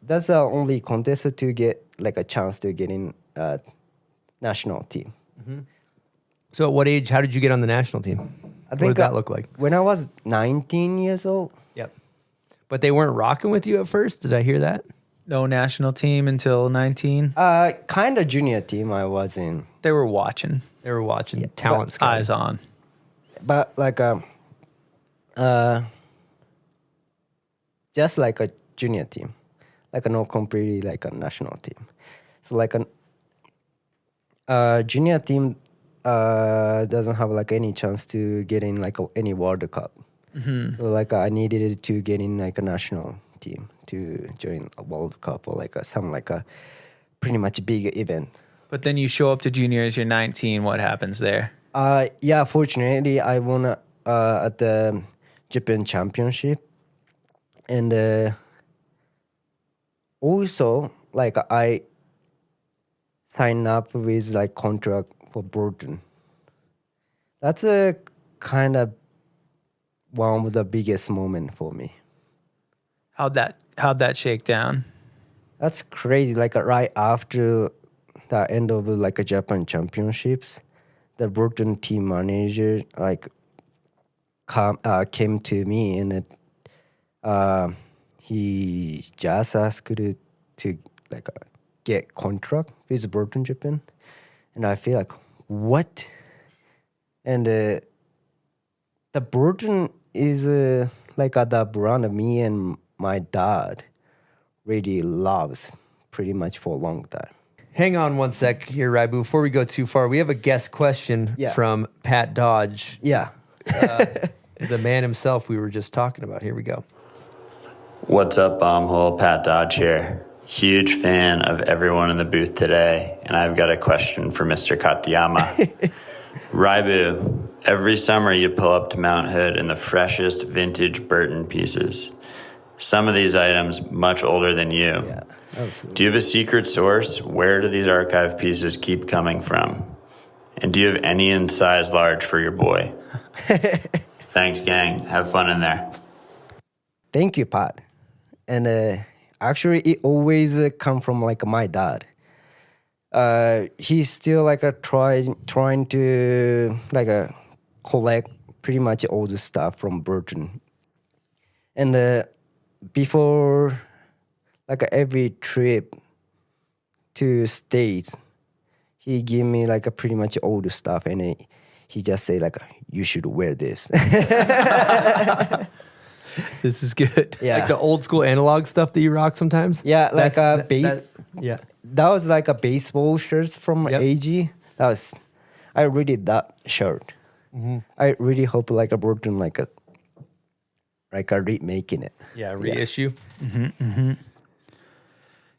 that's the only contest to get like a chance to get in national team. So at what age? How did you get on the national team? I What think did that look like? when I was 19 years old. Yep. But they weren't rocking with you at first. Did I hear that? No national team until 19. Kind of junior team I was in, They were watching. They were watching talent scouting. Eyes on. but like just like a junior team, like not completely like a national team. So like a junior team doesn't have like any chance to get in like any World Cup. So like I needed to get in like a national team to join a World Cup or like some like a pretty much big event. But then you show up to juniors, you're 19. What happens there? Yeah, fortunately I won at the Japan Championship, and also like I signed up with like contract for Burton. That's a kind of one of the biggest moment for me. How'd that shake down? That's crazy. Like right after the end of like a Japan championships, the Burton team manager like came to me, and he just asked to like get contract with Burton Japan, and I feel like what? And the Burton is like the brand me and my dad really loves pretty much for a long time. Hang on one sec here, Raibu. Before we go too far, we have a guest question from Pat Dodge, Yeah. the man himself we were just talking about. Here we go. What's up, Bombhole? Pat Dodge here. Huge fan of everyone in the booth today, and I've got a question for Mr. Katayama. Raibu, every summer you pull up to Mount Hood in the freshest vintage Burton pieces. Some of these items much older than you. Yeah, absolutely. Do you have a secret source? Where do these archive pieces keep coming from? And do you have any in size large for your boy? Thanks, gang. Have fun in there. Thank you, Pat. And actually, it always come from like my dad. He's still like trying to like collect pretty much all the stuff from Burton. And before like every trip to States, he give me like a pretty much all the stuff, and he just say like, you should wear this. This is good. Yeah. Like the old school analog stuff that you rock sometimes? Yeah, like yeah. that was like a baseball shirts from Yep. AG. I really that shirt. I really hope like a Burton like a remaking it. Yeah, reissue.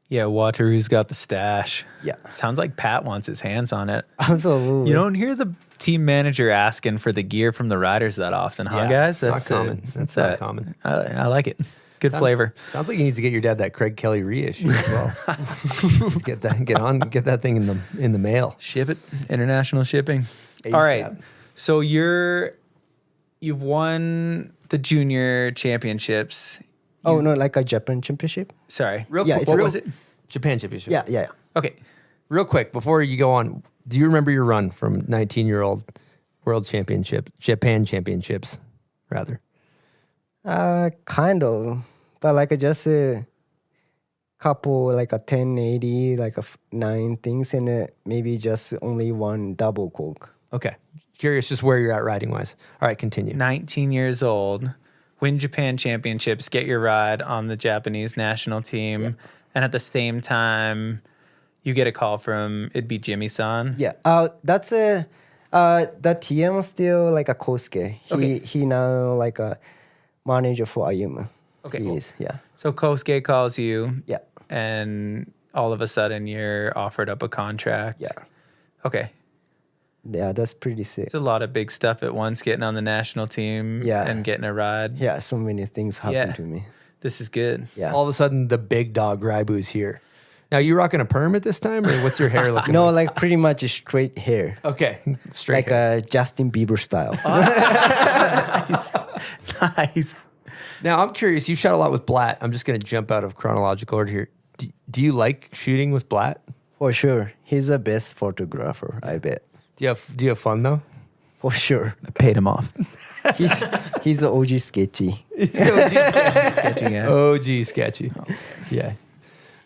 Yeah, Wataru's got the stash. Yeah. Sounds like Pat wants his hands on it. Absolutely. You don't hear the team manager asking for the gear from the riders that often, huh, Yeah, guys? not common. That's not common. I like it. Good flavor. Sounds like he needs to get your dad that Craig Kelly reissue as well. Let's get that thing in the mail. Ship it. International shipping. ASAP. All right. So you've won the junior championships. Oh no, like a Japan championship. Sorry. Real Yeah, quick, it's what real- was it? Japan championship. Yeah. Okay. Real quick, before you go on, do you remember your run from 19-year-old world championship, Japan championships, rather? Kind of, but like just a couple like a 1080, like a 9 things, and maybe just only one double cork. Okay. Curious just where you're at riding wise. All right, continue. 19 years old, win Japan championships, get your ride on the Japanese national team, and at the same time, you get a call from, it'd be Jimmy-san. Yeah. That's a the TM still like a Kosuke. He now like a manager for Ayumu. Okay, he cool. is. Yeah. So Kosuke calls you, Yeah. and all of a sudden you're offered up a contract. Yeah. Okay. Yeah, that's pretty sick. It's a lot of big stuff at once, getting on the national team Yeah. and getting a ride. Yeah, so many things happen Yeah. to me. This is good. Yeah. All of a sudden, the big dog Raibu's here. Now, you rocking a perm at this time, or what's your hair looking No, like? like pretty much straight hair. Okay, straight Like hair. Justin Bieber style. Nice. Now, I'm curious. You shot a lot with Blatt. I'm just going to jump out of chronological order here. Do you like shooting with Blatt? For sure. He's the best photographer, I bet. Do you have fun though? For sure. I paid him off. He's the OG Sketchy. Sketchy guy. OG sketchy. Yeah.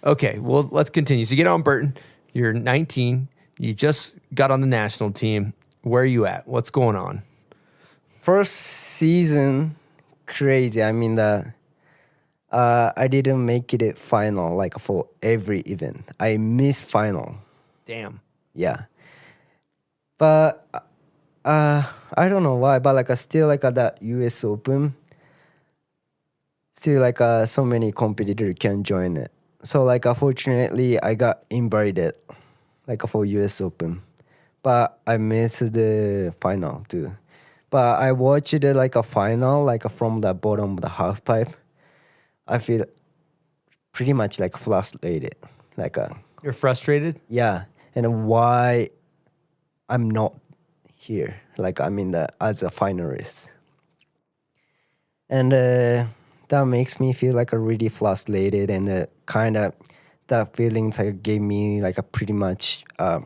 Okay, well, let's continue. So you get on Burton. You're 19. You just got on the national team. Where are you at? What's going on? First season, crazy. I mean, I didn't make it final like for every event. I missed final. Damn. Yeah. But I don't know why, but like still like that US Open, still like so many competitors can join it. So like fortunately I got invited like for US Open, but I missed the final too. But I watched it like a final like from the bottom of the half pipe. I feel pretty much like frustrated, like You're frustrated? yeah, and why I'm not here, like I'm in the as a finalist, and that makes me feel like a really frustrated, and kind of that feelings like gave me like a pretty much a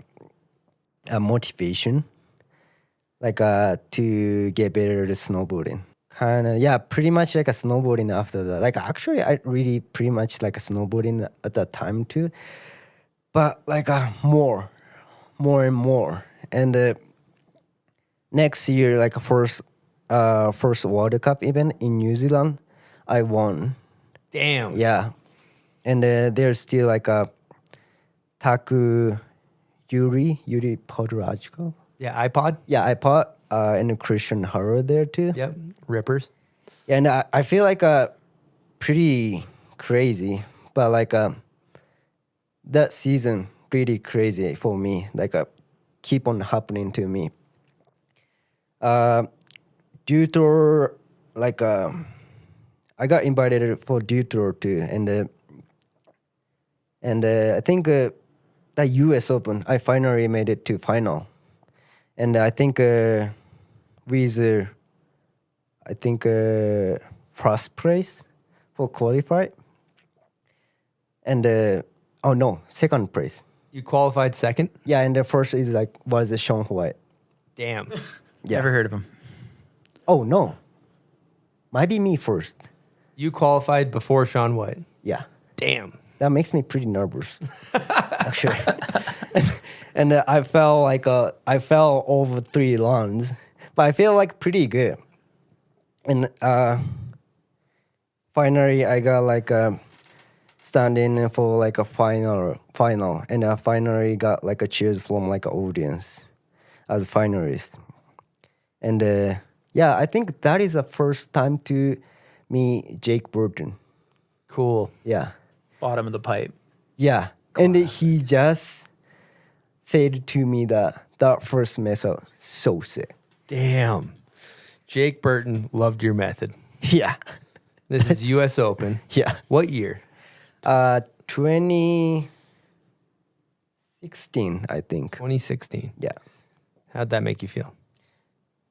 motivation, like to get better at snowboarding. Kind of yeah, pretty much like a snowboarding after that. Like actually, I really pretty much like a snowboarding at that time too, but like more and more. And next year, like first World Cup event in New Zealand, I won. Damn. Yeah, and there's still like a Taku Yuri Podrajko. Yeah, iPod? Yeah, iPod and Christian Harrow there too. Yep. Rippers. Yeah, and I feel like pretty crazy, but like that season pretty crazy for me. Like keep on happening to me. Due to like I got invited for Due Tour too, and I think the US Open I finally made it to final, and I think with I think first place for qualified, and oh no, second place. You qualified second? Yeah, and the first is like was Sean White. Damn. Yeah. Never heard of him. Oh no, might be me first. You qualified before Sean White. Yeah, Damn. that makes me pretty nervous, actually. and I fell over 3 rounds, but I feel like pretty good. And finally, I got like standing for like a final, and I finally got like a cheers from like an audience as a finalist. And yeah, I think that is the first time to meet Jake Burton. Cool. Yeah. Bottom of the pipe. Yeah. And he just said to me that first method so sick. Damn. Jake Burton loved your method. Yeah. This is US Open. Yeah. What year? 2016, I think. 2016. Yeah. How'd that make you feel?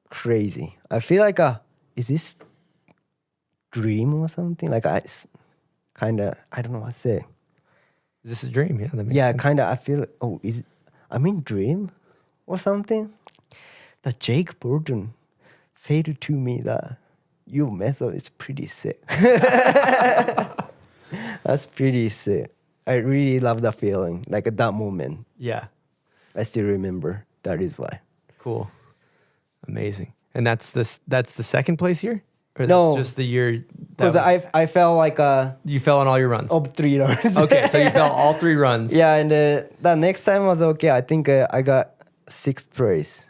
Crazy. I feel like is this dream or something? Like I don't know what to say. Is this a dream? Yeah. That makes Yeah, sense. kind of. I feel I'm in dream or something. That Jake Burton said to me that your method is pretty sick. That's pretty sick. I really love the feeling, like at that moment. Yeah. I still remember. That is why. Cool. Amazing. And that's the second place year? Or No. that's just the year Because I felt like you fell on all your runs. 3 runs. Okay, so you fell all 3 runs. Yeah, and the next time was okay. I think I got 6th place.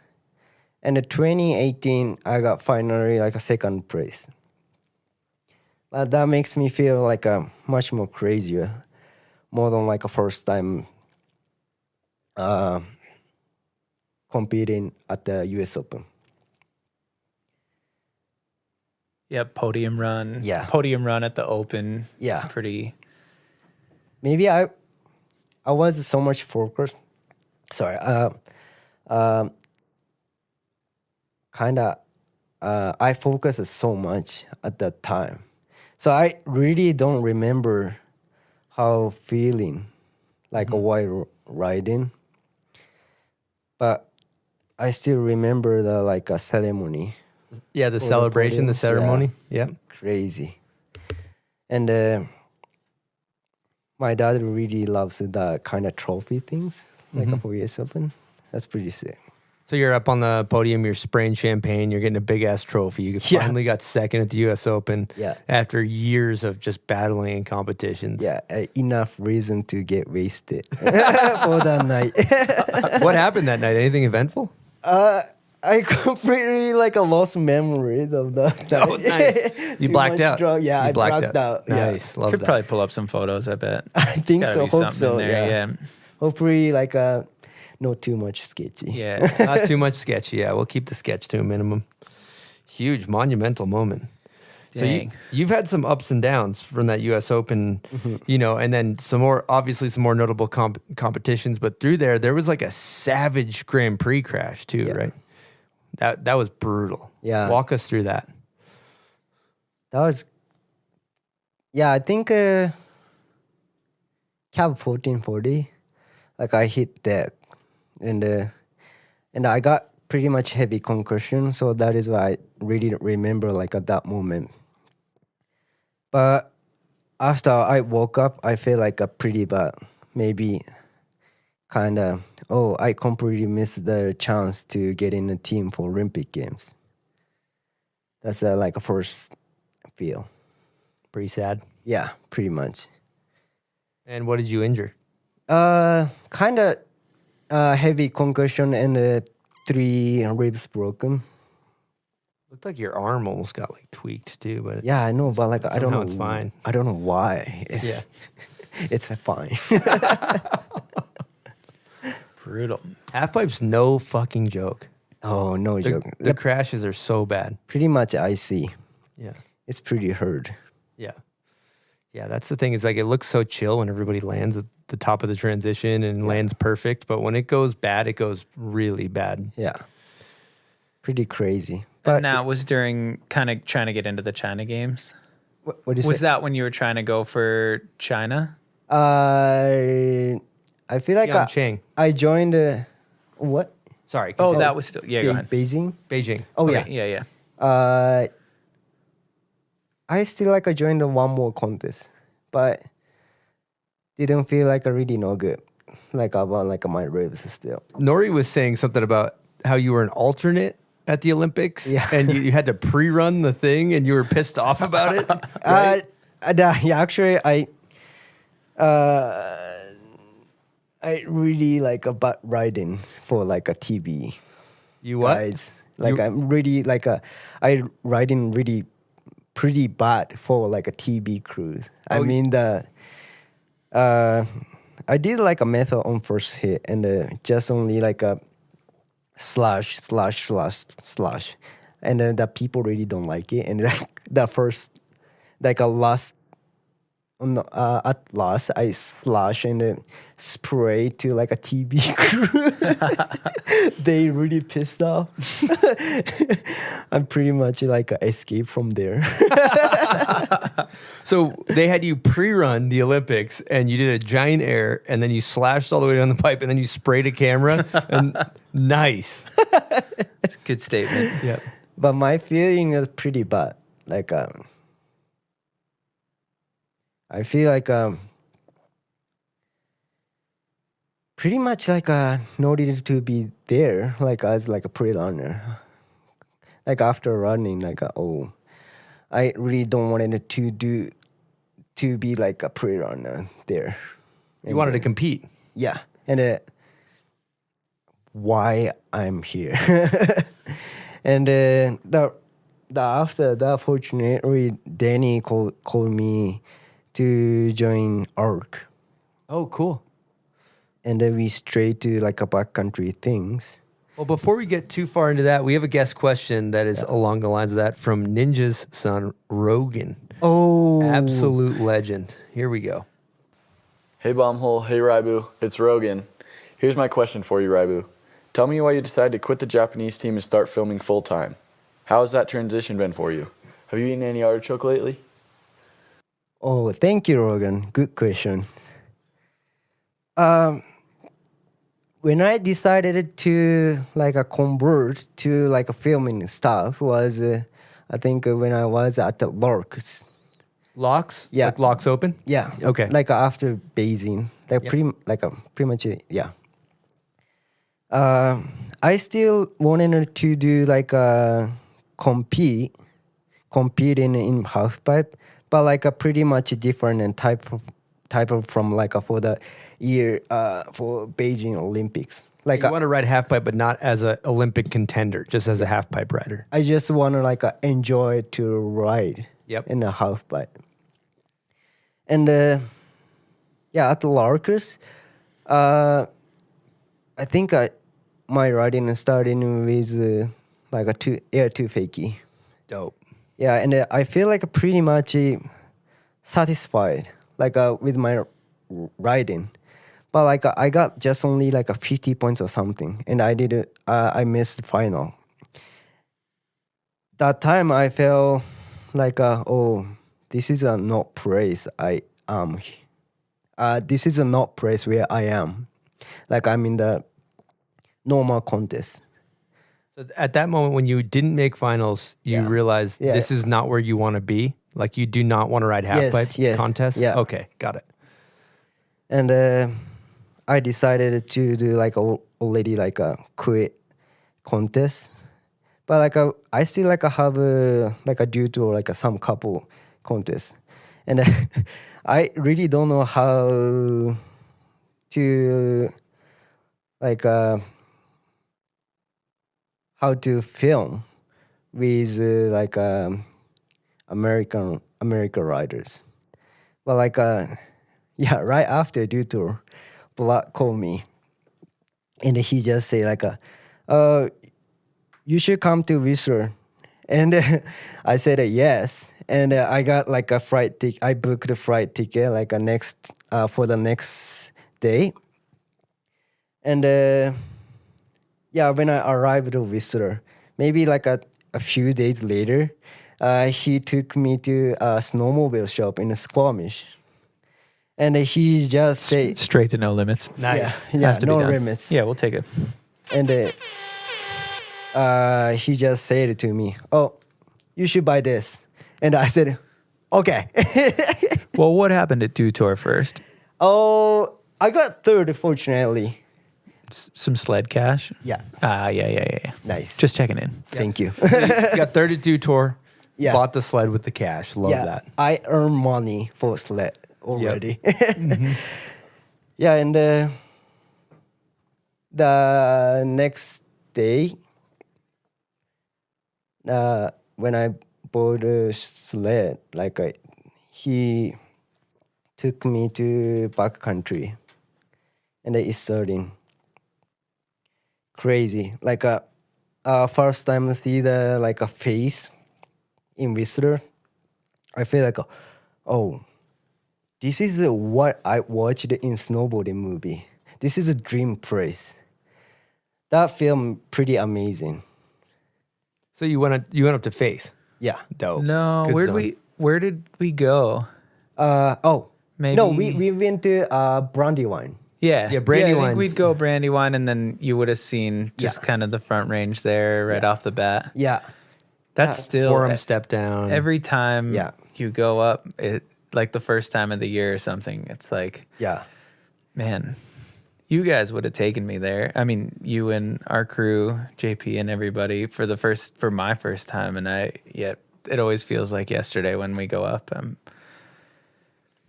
And the 2018, I got finally like a 2nd place. But that makes me feel like much more crazier, more than like a first time competing at the US Open. Yeah, podium run. Yeah. Podium run at the Open. Yeah. It's pretty. Maybe I was so much focused. Sorry. I focused so much at that time. So I really don't remember how feeling like while riding. But I still remember the like a ceremony. Yeah, the celebration, the podiums, ceremony. Yeah. Crazy. And my dad really loves the kind of trophy things, like for US Open. That's pretty sick. So you're up on the podium, you're spraying champagne, you're getting a big ass trophy. You finally got 2nd at the US Open after years of just battling in competitions. Yeah, enough reason to get wasted for that night. What happened that night? Anything eventful? I completely like lost memories of that night. Oh, nice. You Too blacked much out. drug. Yeah, You I blacked out. Yeah. Nice. Love Could that. probably pull up some photos, I bet. I think Gotta so. be Hope something so. in there, Yeah. Hopefully, like not too much sketchy. Yeah. Not too much sketch. Yeah, we'll keep the sketch to a minimum. Huge, monumental moment. So Dang. you've had some ups and downs from that U.S. Open, you know, and then some more notable competitions. But through there was like a savage Grand Prix crash too, right? That was brutal. Yeah. Walk us through that. That was. Yeah, I think cab 1440, like I hit that, and I got pretty much heavy concussion, so that is why I really remember like at that moment. But after I woke up, I feel like a pretty bad, maybe kind of, I completely missed the chance to get in the team for Olympic Games. That's like a first feel. Pretty sad. Yeah, pretty much. And what did you injure? Kind of heavy concussion and 3 ribs broken. Looked like your arm almost got like tweaked too, but Yeah, I know, but like I don't know. it's fine. I don't know why. Yeah. It's fine. Brutal. Halfpipe's no fucking joke. Oh, no joke. The crashes are so bad. Pretty much I see. Yeah. It's pretty hard. Yeah. Yeah, that's the thing is like it looks so chill when everybody lands at the top of the transition and lands perfect, but when it goes bad, it goes really bad. Yeah. Pretty crazy. And that was during kind of trying to get into the China games. What do you Was say? that when you were trying to go for China? I feel like Pyeongchang. I joined what? Sorry. Oh, continue. that was still, yeah, go ahead. Beijing? Beijing. Oh, Okay, yeah. yeah. I still like I joined one more contest, but didn't feel like I really know good, like about like my ribs still. Nori was saying something about how you were an alternate at the Olympics, Yeah. and you had to pre-run the thing, and you were pissed off about it. Right? Yeah, actually, I really like about riding for like a TV You what? guides. Like You- I'm really like I riding really pretty bad for like a TV cruise. I Oh, mean I did like a method on first hit and just only like a slash, and then the people really don't like it. And like the first, like a last, at last I slash and then spray to like a TV crew. They really pissed off. I'm pretty much like a escape from there. So they had you pre-run the Olympics, and you did a giant air, and then you slashed all the way down the pipe, and then you sprayed a camera. And nice. It's a good statement. Yeah. But my feeling is pretty bad. like I feel like pretty much like needed to be there like as like a pre-runner. Like after running, like oh, I really don't want it to be like a pre-runner there. You wanted to compete. Yeah, and why I'm here, and the after that, fortunately, Danny called me to join ARC, Oh, cool. and then we straight to like a backcountry things. Well, before we get too far into that, we have a guest question that is along the lines of that from Ninja's son, Rogan. Oh, Absolute legend. Here we go. Hey Bombhole, hey Raibu, it's Rogan. Here's my question for you, Raibu. Tell me why you decided to quit the Japanese team and start filming full time. How has that transition been for you? Have you eaten any artichoke lately? Oh, thank you, Rogan. Good question. When I decided to like convert to like a filming stuff was I think when I was at the Lorks. Locks? Yeah. Like locks open? Yeah. Okay. Like after Beijing, like Yep. pretty much yeah. I still wanted to do like competing in halfpipe, but like a pretty much different and type of from like for the year for Beijing Olympics. Like You want to ride halfpipe, but not as an Olympic contender, just as a halfpipe rider. I just want to like enjoy to ride Yep. in a halfpipe. And yeah, at the Larkers, I think my riding starting with like a air 2 fakie. Dope. Yeah, and I feel like pretty much satisfied like with my riding. But like I got just only like a 50 points or something, and I missed the final. That time I felt like oh, this is a not place I am. This is a not place where I am. Like I'm in the normal contest. So at that moment when you didn't make finals, you realized this is not where you want to be? Like you do not want to ride halfpipe contests? Yeah. Okay, got it. And I decided to do like already like a quit contest, but like I still like have like a due to like some couple contests, and I really don't know how to like how to film with like American riders, but like yeah, right after due tour, Black called me, and he just say like you should come to Whistler, and I said yes, and I got like a flight ticket. I booked a flight ticket like for the next day, and yeah, when I arrived at Whistler, maybe like a few days later, he took me to a snowmobile shop in Squamish. And he just say Straight to no limits. Nice. yeah, Has to be no done. limits. Yeah, we'll take it. And he just said to me, "Oh, you should buy this." And I said, "Okay." Well, what happened at Dew Tour first? Oh, I got third, fortunately. Some sled cash? Yeah, Yeah. nice. Just checking in. Thank you. You got 32 tour, Yeah. bought the sled with the cash. Love yeah, that. I earn money for sled already. Mm-hmm. Yeah, and the next day, when I bought a sled, like he took me to backcountry, and it's starting crazy. Like first time to see the like a face in Whistler, I feel like, oh, this is what I watched in snowboarding movie. This is a dream place. That film pretty amazing. So you went up to face. Yeah. Dope. No, Good where did we go? Maybe No, we went to Brandywine. Yeah, Yeah, Brandywine. I think we'd go Brandywine, and then you would have seen just kind of the front range there right off the bat. Yeah. That's still forum step down. every time Yeah. you go up, it like the first time of the year or something. It's like, Yeah. man, you guys would have taken me there. I mean, you and our crew, JP and everybody, for my first time, and it always feels like yesterday when we go up.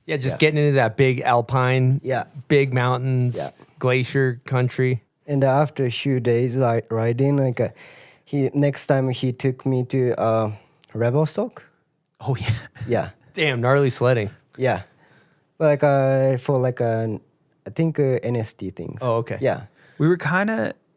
Yeah, just getting into that big alpine, Yeah. big mountains, Yeah. glacier country. And after a few days like riding, like next time he took me to Revelstoke. Oh yeah, Yeah. Damn, gnarly sledding. Yeah. Like for like I think NSD things. Oh, okay. Yeah. we were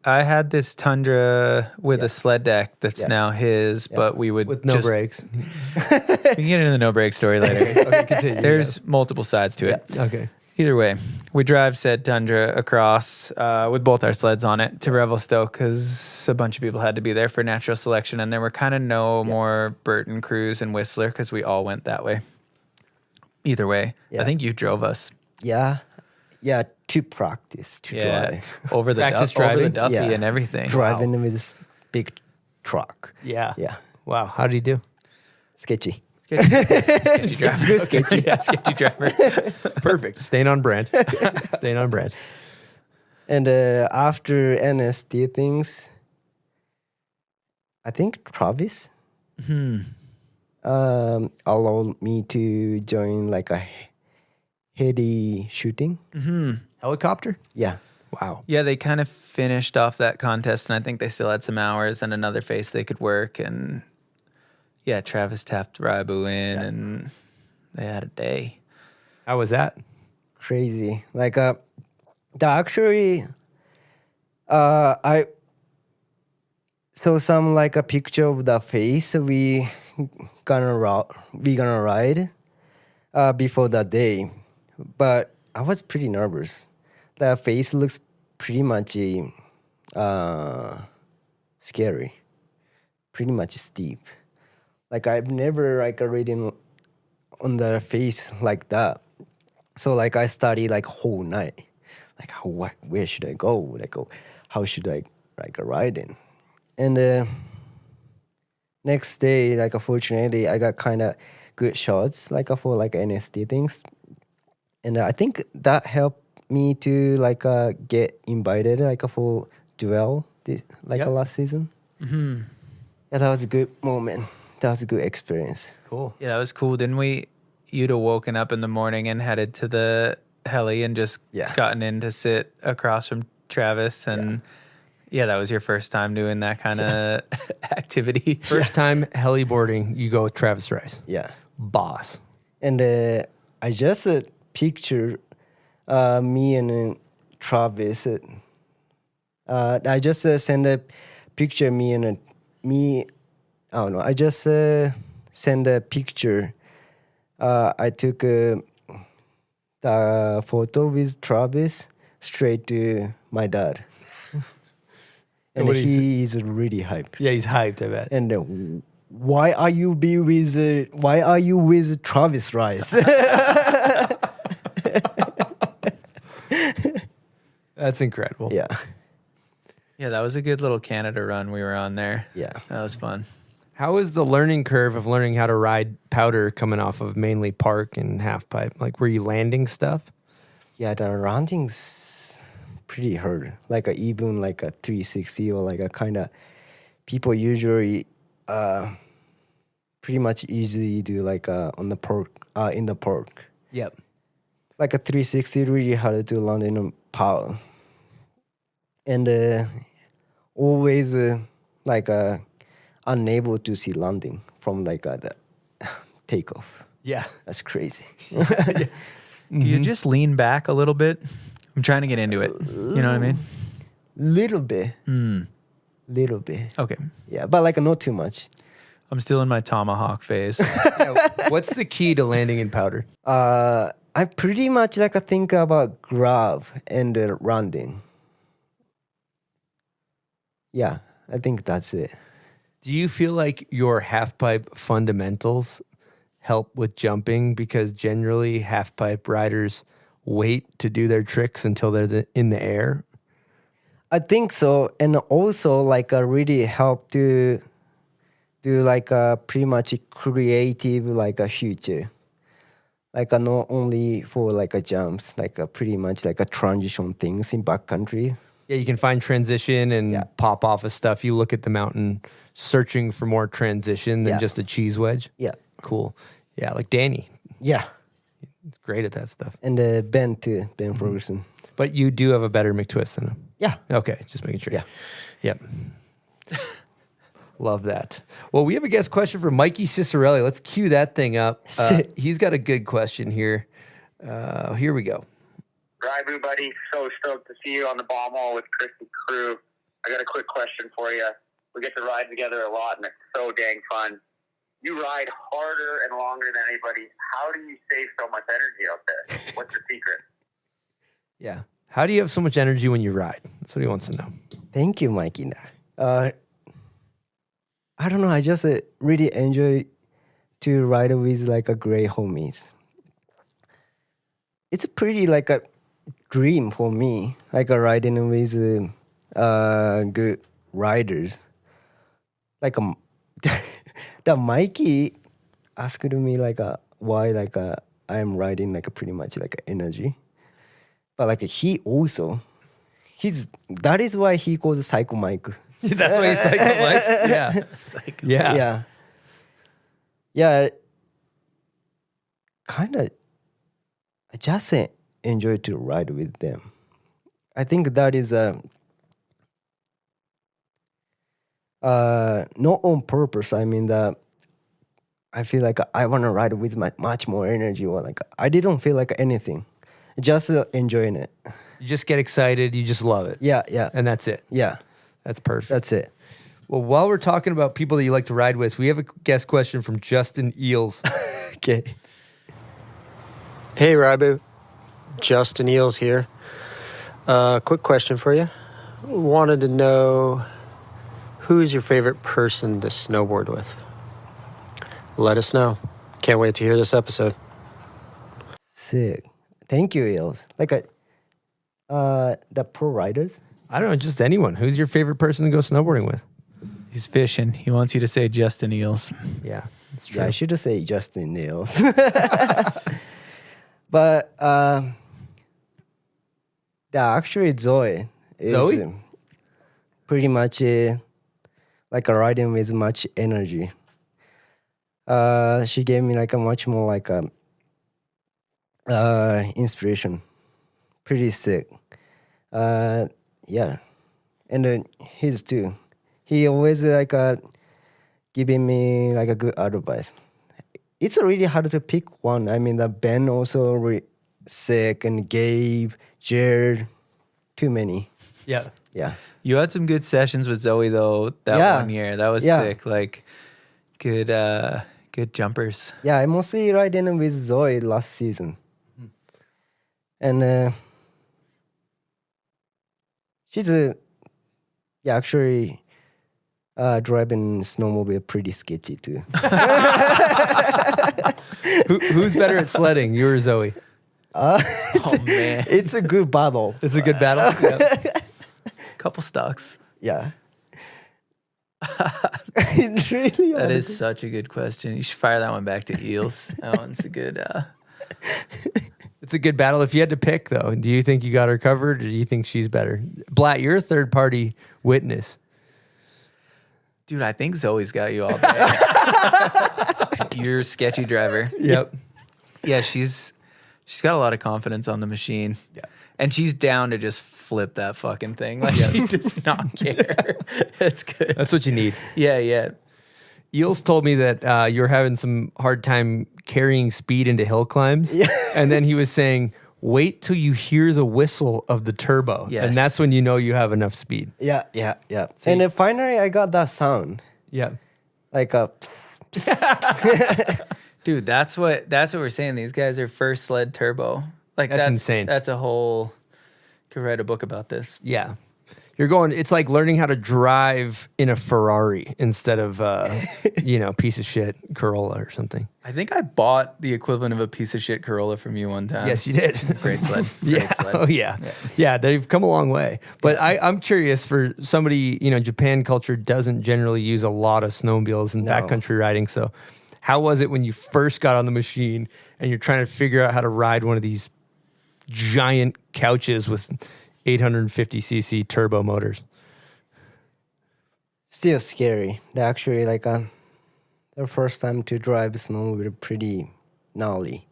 I had this Tundra with a sled deck that's Yeah. now his, but we would With no just, brakes. We can get into the no brake story later. Okay, continue. There's multiple sides to it. Okay. Either way, we drive said Tundra across with both our sleds on it to Revelstoke because a bunch of people had to be there for natural selection, and there were kind of no more Burton, Cruise, and Whistler because we all went that way. Either way, Yeah. I think you drove us. Yeah. Yeah. To practice to drive. over the Practice over the driving? Duffy Yeah. and everything. Driving with this big truck. Yeah. Yeah. Wow. How did you do? Sketchy. Sketchy driver. Good sketchy. Yeah, sketchy driver. Perfect. Staying on brand. Staying on brand. And after NSD things, I think Travis allowed me to join like a heli shooting. Helicopter? Yeah. Wow. Yeah, they kind of finished off that contest, and I think they still had some hours and another face they could work. And yeah, Travis tapped Raibu in, and they had a day. How was that? Crazy. Like the actually I saw some like a picture of the face we gonna ride before that day, but I was pretty nervous. The face looks pretty much scary, pretty much steep. Like I've never like ridden on the face like that. So like I studied like whole night, like where should I go? Like how should I like ride in? And next day, like fortunately, I got kind of good shots like for like NSD things, and I think that helped me to like get invited like for duel last season. Mm-hmm. Yeah, that was a good moment. That was a good experience. Cool. Yeah, that was cool. Didn't we? You'd have woken up in the morning and headed to the heli and just gotten in to sit across from Travis. And yeah, that was your first time doing that kind of activity. First time heli boarding, you go with Travis Rice. Yeah. Boss. And I just picture me and Travis. I just send a picture I just send a picture. I took the photo with Travis straight to my dad. And he is really hyped. Yeah, he's hyped, I bet. And why are you with Travis Rice? That's incredible. Yeah. Yeah, that was a good little Canada run we were on there. Yeah. That was fun. How is the learning curve of learning how to ride powder coming off of mainly park and half pipe? Like, were you landing stuff? Yeah, the landing's pretty hard. Like even like a 360 or like a kind of people usually pretty much easily do like on the park in the park. Yep. Like a 360 really hard to land in a power. And always like unable to see landing from like the takeoff. Yeah. That's crazy. Can you just lean back a little bit? I'm trying to get into it. You know what I mean? Little bit. Little bit. Okay. Yeah, but like not too much. I'm still in my tomahawk phase. What's the key to landing in powder? I pretty much like think about grab and landing. Yeah, I think that's it. Do you feel like your half pipe fundamentals help with jumping? Because generally half pipe riders wait to do their tricks until they're in the air. I think so, and also like really help to do like a pretty much creative like a future. Like not only for like a jumps, like a pretty much like a transition things in backcountry. Yeah, you can find transition and Yeah. pop off of stuff. You look at the mountain searching for more transition than Yeah. just a cheese wedge. Yeah. Cool. Yeah, like Danny. Yeah. He's great at that stuff. And Ben too, Ben Ferguson. But you do have a better McTwist than him. Yeah. Okay, just making sure. Yeah. Yep. Love that. Well, we have a guest question from Mikey Cicerelli. Let's cue that thing up. He's got a good question here. Here we go. Raibu, buddy, so stoked to see you on the bomb hole with Chris and crew. I got a quick question for you. We get to ride together a lot, and it's so dang fun. You ride harder and longer than anybody. How do you save so much energy out there? What's the secret? Yeah. How do you have so much energy when you ride? That's what he wants to know. Thank you, Mikey. I don't know. I just really enjoy to ride with like a great homies. It's pretty like a dream for me, like a riding with good riders. Like the Mikey asked me like why like I am riding like a pretty much like a energy, but like he also that is why he calls Psycho Mike. That's why he's like, yeah. Yeah. Yeah. Kind of, I just enjoy to ride with them. I think that is not on purpose. I mean that I feel like I want to ride with much more energy, or like I didn't feel like anything, just enjoying it. You just get excited. You just love it. Yeah. And that's it. Yeah. That's perfect. That's it. Well, while we're talking about people that you like to ride with, we have a guest question from Justin Eels. Okay. Hey, Raibu. Justin Eels here. Quick question for you. Wanted to know, who's your favorite person to snowboard with? Let us know. Can't wait to hear this episode. Sick. Thank you, Eels. Like the pro riders. I don't know, just anyone. Who's your favorite person to go snowboarding with? He's fishing. He wants you to say Justin Eels. Yeah, that's true. Yeah, I should say Justin Eels. But actually Zoe is pretty much like a riding with much energy. She gave me like a much more like inspiration. Pretty sick. Yeah, and then his too. He always like giving me like a good advice. It's really hard to pick one. I mean, the Ben also sick, and Gabe, Jared, too many. Yeah. Yeah. You had some good sessions with Zoe though that 1 year. That was sick. Like good jumpers. Yeah, I mostly riding with Zoe last season. And she's actually driving snowmobile pretty sketchy too. Who's better at sledding, you or Zoe? Oh man, it's a good battle. It's a good battle. Yeah. Couple stocks. Yeah. It really That is such a good question. You should fire that one back to Eels. That one's a good. It's a good battle. If you had to pick, though, do you think you got her covered, or do you think she's better? Blatt, you're a third-party witness. Dude, I think Zoe's got you all day. You're a sketchy driver. Yep. Yeah, she's got a lot of confidence on the machine. Yeah. And she's down to just flip that fucking thing. Like, she does not care. It's good. That's what you need. Yeah. Eels told me that you're having some hard time carrying speed into hill climbs. Yeah. And then he was saying, wait till you hear the whistle of the turbo. Yes. And that's when you know you have enough speed. Yeah. And then finally I got that sound. Yeah. Like a psst, psst. Dude, that's what we're saying. These guys are first sled turbo. Like That's insane. That's a whole, could write a book about this. Yeah. It's like learning how to drive in a Ferrari instead of, piece of shit Corolla or something. I think I bought the equivalent of a piece of shit Corolla from you one time. Yes, you did. Great sled. Yeah. Sled. Oh, yeah. Yeah, they've come a long way. But I'm curious for somebody, Japan culture doesn't generally use a lot of snowmobiles and backcountry riding. So how was it when you first got on the machine and you're trying to figure out how to ride one of these giant couches with 850cc turbo motors? Still scary. They're actually the first time to drive snowmobile pretty gnarly.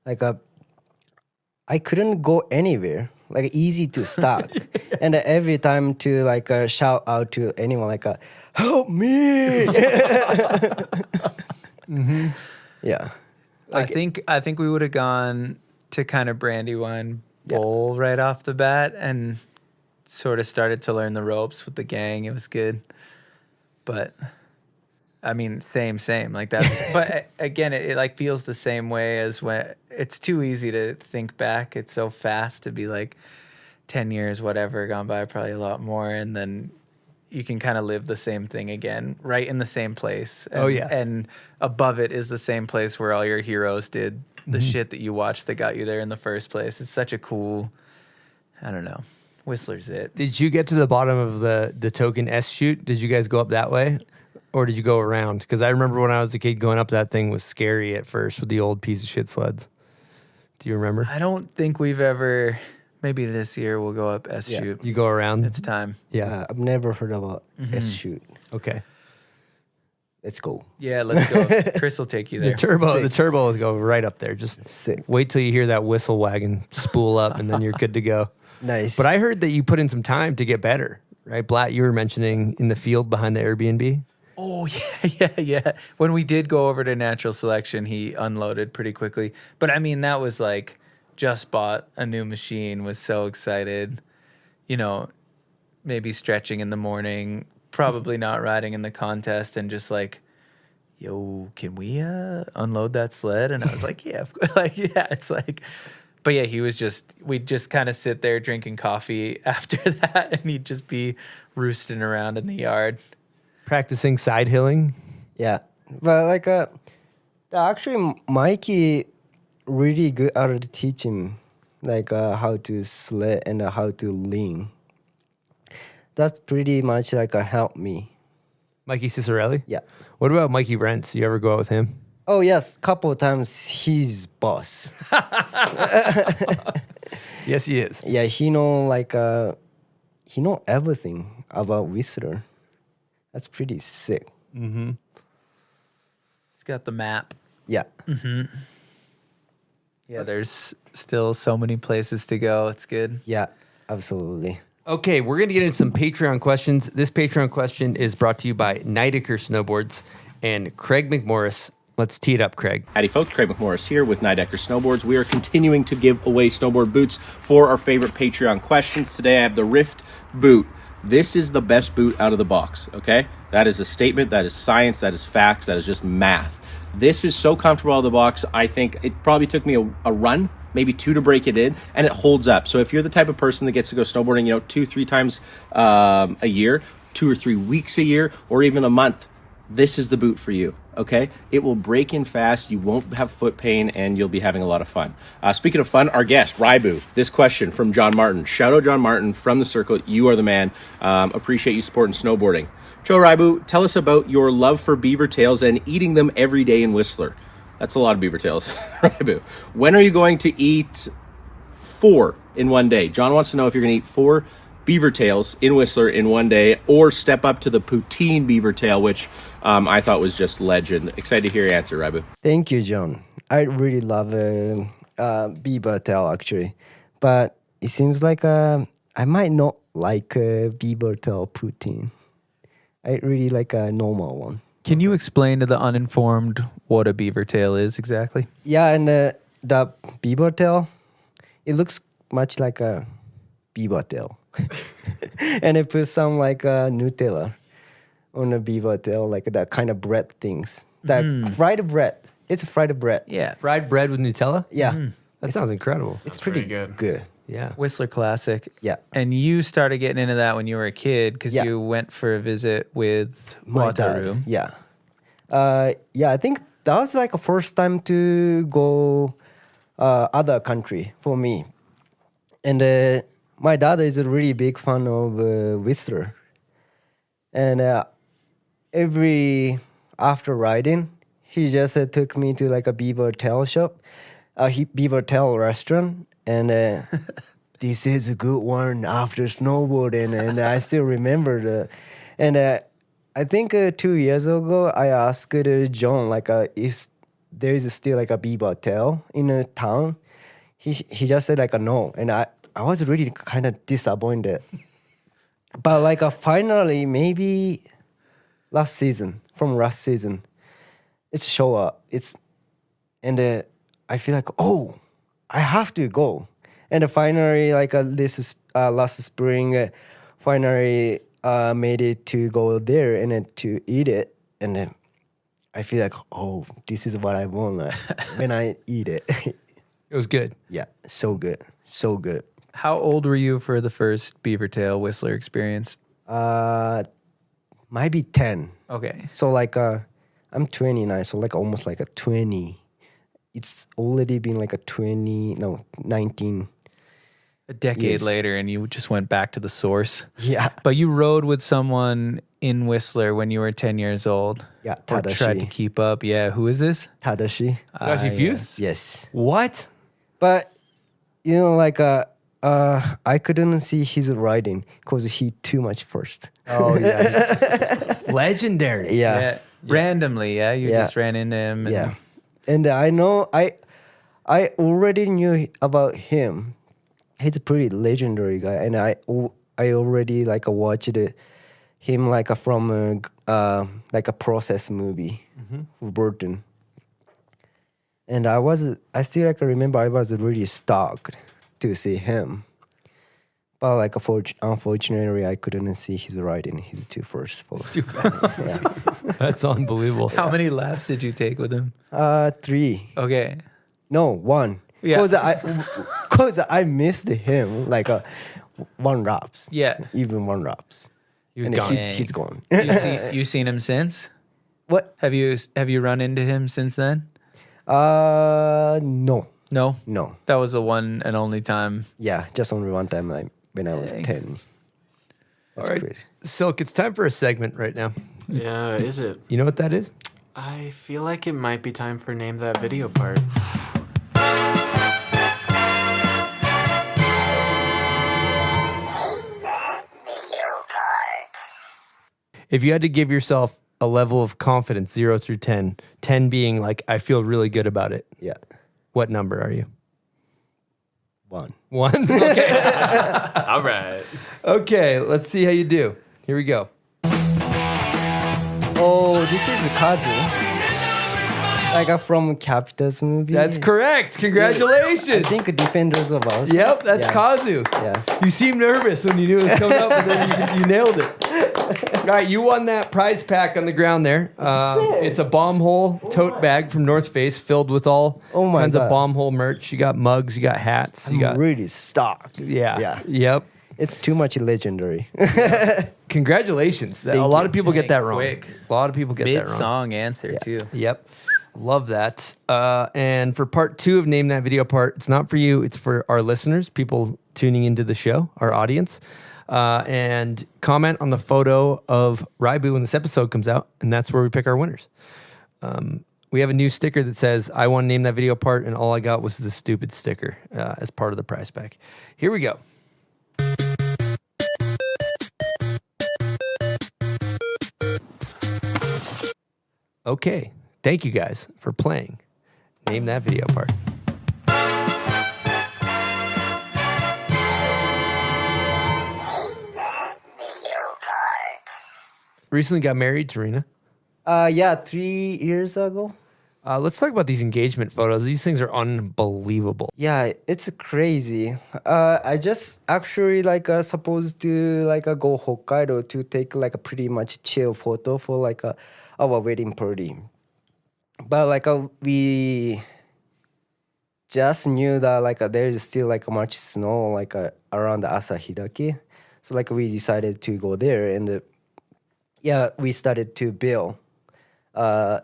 I couldn't go anywhere. Easy to start. And every time to shout out to anyone help me. Mm-hmm. Yeah. I think we would have gone to kind of Brandywine Bowl right off the bat and sort of started to learn the ropes with the gang. It was good. But I mean, same. That's but again, it feels the same way as when it's too easy to think back. It's so fast to be 10 years, whatever, gone by, probably a lot more. And then you can kind of live the same thing again, right in the same place. And, and above it is the same place where all your heroes did the shit that you watched that got you there in the first place. It's such a cool, I don't know, Whistler's it. Did you get to the bottom of the token S chute? Did you guys go up that way? Or did you go around? Because I remember when I was a kid, going up that thing was scary at first with the old piece of shit sleds. Do you remember? I don't think we've ever... Maybe this year we'll go up S chute. You go around? It's time. Yeah. I've never heard about S chute. Okay. Let's go. Yeah, let's go. Chris will take you there. The turbo will go right up there. Just wait till you hear that whistle wagon spool up, and then you're good to go. Nice. But I heard that you put in some time to get better, right? Blatt, you were mentioning in the field behind the Airbnb. Oh, yeah. When we did go over to Natural Selection, he unloaded pretty quickly. But I mean, that was just bought a new machine, was so excited, maybe stretching in the morning, probably not riding in the contest, and just yo, can we unload that sled? And I was yeah, it's but yeah, we'd just kind of sit there drinking coffee after that, and he'd just be roosting around in the yard. Practicing side hilling? Yeah. But actually Mikey really good at teaching how to sled and how to lean. That's pretty much help me. Mikey Cicerelli? Yeah. What about Mikey Rentz? You ever go out with him? Oh yes, couple of times. He's boss. Yes, he is. Yeah, he know he know everything about Whistler. That's pretty sick. Mm-hmm. He's got the map. Yeah. Mm-hmm. Yeah, there's still so many places to go. It's good. Yeah, absolutely. Okay, we're going to get into some Patreon questions. This Patreon question is brought to you by Nidaker Snowboards and Craig McMorris. Let's tee it up, Craig. Howdy, folks. Craig McMorris here with Nidaker Snowboards. We are continuing to give away snowboard boots for our favorite Patreon questions. Today I have the Rift boot. This is the best boot out of the box, okay? That is a statement. That is science. That is facts. That is just math. This is so comfortable out of the box. I think it probably took me a run, maybe 2 to break it in, and it holds up. So if you're the type of person that gets to go snowboarding, 2-3 times a year, 2 or 3 weeks a year, or even a month, this is the boot for you, okay? It will break in fast, you won't have foot pain, and you'll be having a lot of fun. Speaking of fun, our guest, Raibu, this question from John Martin. Shout out John Martin from the circle. You are the man. Appreciate you supporting snowboarding. Joe Raibu, tell us about your love for beaver tails and eating them every day in Whistler. That's a lot of beaver tails, Raibu. When are you going to eat 4 in one day? John wants to know if you're going to eat 4 beaver tails in Whistler in one day, or step up to the poutine beaver tail, which I thought was just legend. Excited to hear your answer, Raibu. Thank you, John. I really love beaver tail, actually. But it seems like I might not like beaver tail poutine. I really like a normal one. Can you explain to the uninformed what a beaver tail is exactly? Yeah, and the beaver tail, it looks much like a beaver tail. And I put some Nutella on the beaver tail, that kind of bread things. That fried bread. It's fried bread. Yeah. Fried bread with Nutella? Yeah. That sounds incredible. It's pretty good. Yeah. Whistler Classic. Yeah. And you started getting into that when you were a kid because Yeah. you went for a visit with My dad. Wataru. Yeah. I think that was like a first time to go other country for me. And my dad is a really big fan of Whistler. And after riding, he just took me to like a beaver tail shop, beaver tail restaurant. And this is a good one after snowboarding. And I still remember I think 2 years ago, I asked John like if there is still like a beaver tail in a town. He just said like no, and I was really kind of disappointed. But like finally, maybe last season, it's show up. And I feel like I have to go. And finally, like this is last spring, finally made it to go there and then to eat it. And then I feel like, this is what I want when I eat it. It was good. Yeah, so good. So good. How old were you for the first beaver tail Whistler experience? Might be 10. Okay. So like I'm 29, so like almost like a 20. It's already been like 19. A decade years. later, and you just went back to the source. Yeah. But you rode with someone in Whistler when you were 10 years old. Yeah, Or tried to Tadashi. keep up. Yeah, who is this? Tadashi. Tadashi Fuse? Yes. What? But like I couldn't see his riding because he too much first. Oh yeah. Legendary. Yeah. Randomly, yeah? You Yeah. just ran into him. And Yeah. And I know I already knew about him. He's a pretty legendary guy, and I already like watched him like from like a process movie with Burton. And I still like remember I was really stoked to see him. But like unfortunately I couldn't see his riding. He's too first. Too fast. Yeah. That's unbelievable. How many laps did you take with him? 3. Okay. No, 1. Yeah. Cause I missed him like 1 laps. Yeah. Even 1 laps. He was And gone. he's gone. You seen him since? What? Have you run into him since then? No. No? No. That was the one and only time. Yeah, just only one time like when I was Dang. 10. That's All right. crazy. Silk, it's time for a segment right now. Yeah, is it? You know what that is? I feel like it might be time for Name That Video part. If you had to give yourself a level of confidence, 0 through 10, 10 being like, I feel really good about it, Yeah. what number are you? 1. 1? Okay. All right. Okay, let's see how you do. Here we go. Oh, this is Kazu. Like from Capita's movie. That's correct. Congratulations. I think Defenders of Us. Yep, that's Yeah. Kazu. Yeah. You seemed nervous when you knew it was coming up, but then you nailed it. All right, you won that prize pack on the ground there. It's a bomb hole tote bag from North Face filled with all my kinds of God. bomb hole merch. You got mugs, you got hats, you I'm got really stoked. yeah, Yeah. yep. It's too much legendary. Congratulations. A Thank lot you. of people get that Dang, wrong. quick. A lot of people get that wrong. Mid-song answer, too. Yep. Love that. And for part 2 of Name That Video part, it's not for you, it's for our listeners, people tuning into the show, our audience. And comment on the photo of Raibu when this episode comes out, and that's where we pick our winners. We have a new sticker that says, I want to name that video part, and all I got was the stupid sticker as part of the prize pack. Here we go. Okay. Thank you guys for playing. Name that video part. Recently got married, Tarina. Yeah, 3 years ago. Let's talk about these engagement photos. These things are unbelievable. Yeah, it's crazy. I just actually supposed to go Hokkaido to take like a pretty much chill photo for our wedding party. But we just knew that like there's still like much snow like around Asahidaki, so like we decided to go there, and we started to build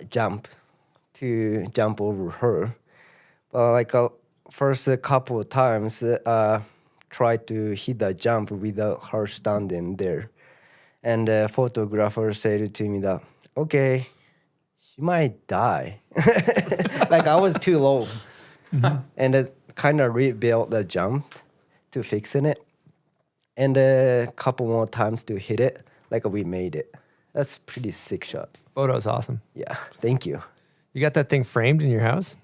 jump over her, but like first couple of times tried to hit the jump without her standing there, and the photographer said to me that okay, she might die. Like I was too low. And kind of rebuilt the jump to fixing it, and a couple more times to hit it. Like we made it. That's pretty sick shot. Photo's awesome. Yeah, thank you. You got that thing framed in your house?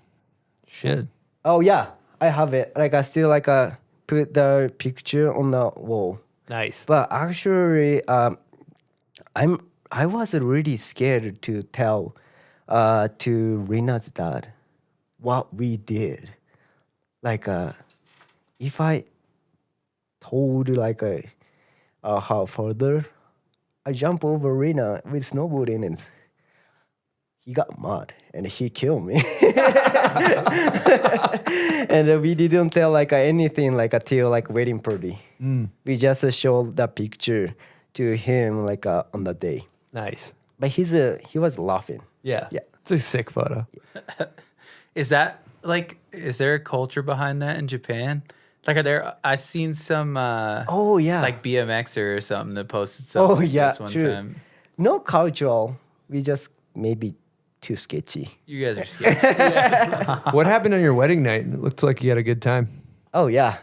Should. Oh yeah, I have it. Like I still like put the picture on the wall. Nice. But actually, I was really scared to tell to Rina's dad what we did. Like, if I told like how further, I jump over Rina with snowboarding, and he got mad and he killed me. And we didn't tell like anything like until like wedding party. We just showed the picture to him like on the day. Nice. But he was laughing. Yeah. Yeah. It's a sick photo. Is that like, is there a culture behind that in Japan? Like, I've seen some, oh yeah, like BMXer or something that posted something. Oh yeah, this one true. time. No cultural. We just maybe too sketchy. You guys are scared. What happened on your wedding night? It looked like you had a good time. Oh yeah.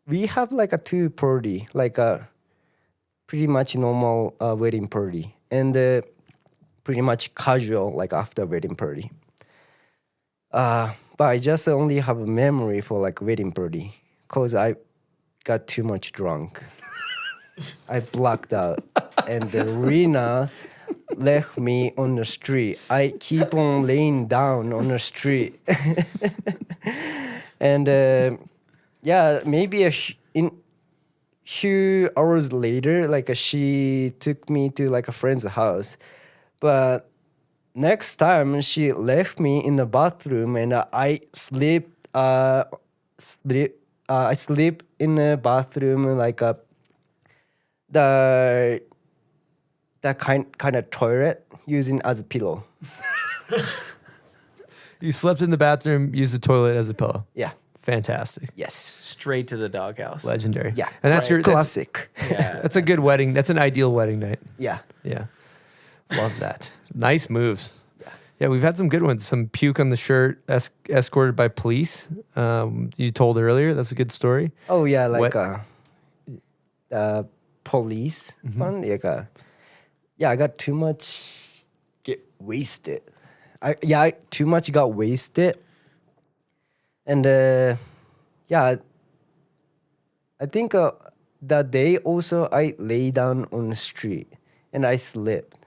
We have like a 2 party, like a pretty much normal wedding party, and pretty much casual like after wedding party. But I just only have a memory for like wedding party because I got too much drunk. I blacked out, and Rina left me on the street. I keep on laying down on the street, and maybe in few hours later, like she took me to like a friend's house, but next time she left me in the bathroom, and I sleep in the bathroom like the kind of toilet using as a pillow. You slept in the bathroom, used the toilet as a pillow. Yeah. Fantastic. Yes. Straight to the doghouse. Legendary. Yeah. And that's your classic. That's a good wedding. That's an ideal wedding night. Yeah. Yeah. Love that. Nice moves. Yeah, we've had some good ones. Some puke on the shirt, escorted by police. You told earlier. That's a good story. Oh yeah, like police one. Like I got too much get wasted. I too much got wasted, and I think that day also I lay down on the street and I slept.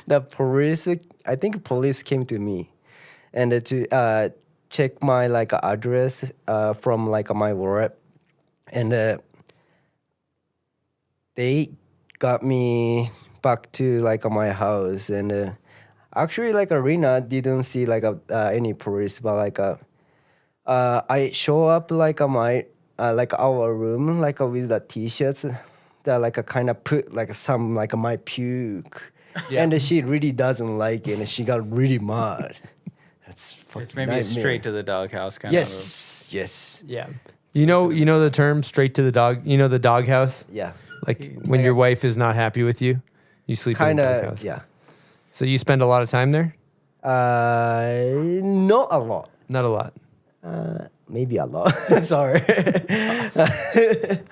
The police, I think police came to me, and to check my like address from like my wallet, and they got me back to like my house, and actually like Arena didn't see like any police, but like I show up like my like our room like with the t-shirts that like kind of put like some like my puke. Yeah. And she really doesn't like it, and she got really mad. That's fucking It's maybe nightmare. a straight to the doghouse kind of. Yes. Yeah. You know the term straight to the dog. You know the doghouse. Yeah. Like when your wife is not happy with you, you sleep in the doghouse. Yeah. So you spend a lot of time there? Not a lot. Not a lot. Maybe a lot. Sorry.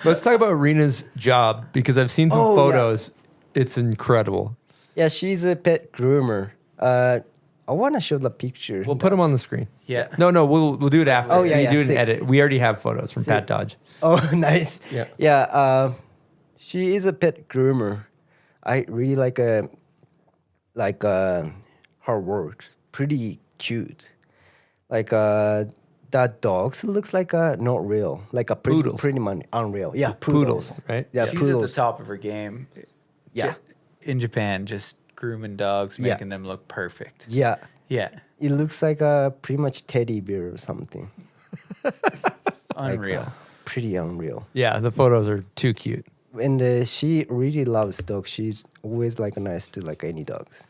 Let's talk about Rena's job, because I've seen some photos. Yeah. It's incredible. Yeah, she's a pet groomer. I want to show the picture. We'll put them on the screen. Yeah. No, we'll do it after. Oh, yeah, You yeah, do an sick. edit. We already have photos from Pat Dodge. Oh, nice. Yeah. Yeah. She is a pet groomer. I really like her work. Pretty cute. Like that dogs looks like not real. Like a pretty much unreal. Yeah, Poodles, right? Yeah, She's poodles. at the top of her game. Yeah. In Japan, just grooming dogs, making them look perfect. Yeah. Yeah. It looks like a pretty much teddy bear or something. Unreal. Pretty unreal. Yeah, the photos are too cute. And she really loves dogs. She's always like nice to like any dogs.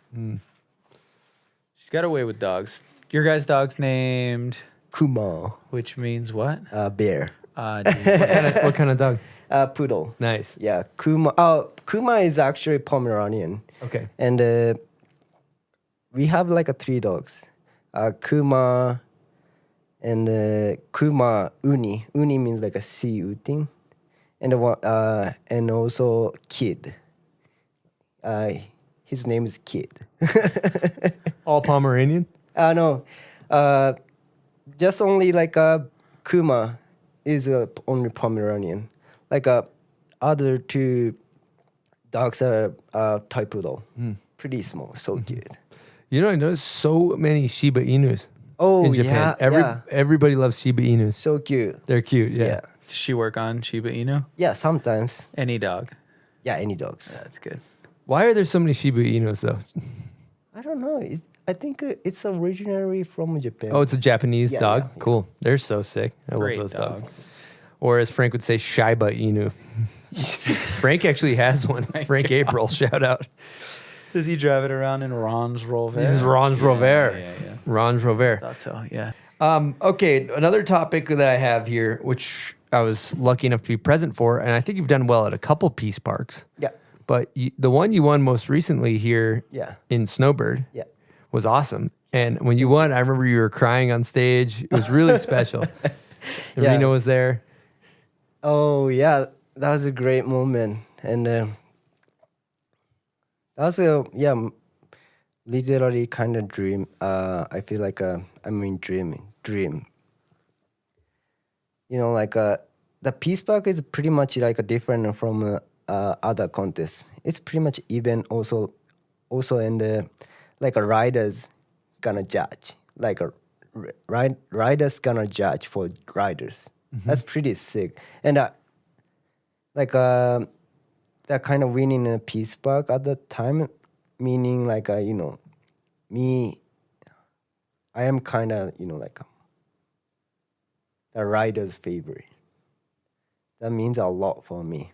She's got away with dogs. Your guys' dog's named Kuma, which means what? bear. What kind of dog? Poodle. Nice. Yeah, Kuma. Kuma is actually Pomeranian. Okay. And we have like 3 dogs. Kuma and Kuma Uni. Uni means like a sea thing. And also Kid. His name is Kid. All Pomeranian? No. Just only like Kuma is only Pomeranian. Like other 2 dogs are Toy Poodle. Pretty small, so cute. You know, I noticed so many Shiba Inus in Japan. yeah. Everybody loves Shiba Inus. So cute. They're cute, yeah. Does she work on Shiba Inu? Yeah, sometimes. Any dog. Yeah, any dogs. That's good. Why are there so many Shiba Inus, though? I don't know. I think it's originally from Japan. Oh, it's a Japanese Yeah, dog? yeah, yeah. Cool. They're so sick. I Great love those dog. dogs. Or as Frank would say, Shiba Inu. Frank actually has one. Frank April, shout out. Does he drive it around in Range Rover? This is Range Rover. Yeah. Range Rover. Thought so, yeah. Okay, another topic that I have here, which I was lucky enough to be present for, and I think you've done well at a couple Peace Parks. Yeah. But the one you won most recently here Yeah. in Snowbird Yeah. was awesome. And when you won, I remember you were crying on stage. It was really special. And Yeah. Reno was there. Oh, yeah. That was a great moment. And that was literally kind of dream. I feel like dream. You know, like the Peace Park is pretty much like different from other contests. It's pretty much even also in the like a riders gonna judge, like a riders gonna judge for riders. That's pretty sick. And like that kind of winning a Peace Park at the time, meaning like me, I am kind of like the rider's favorite. That means a lot for me.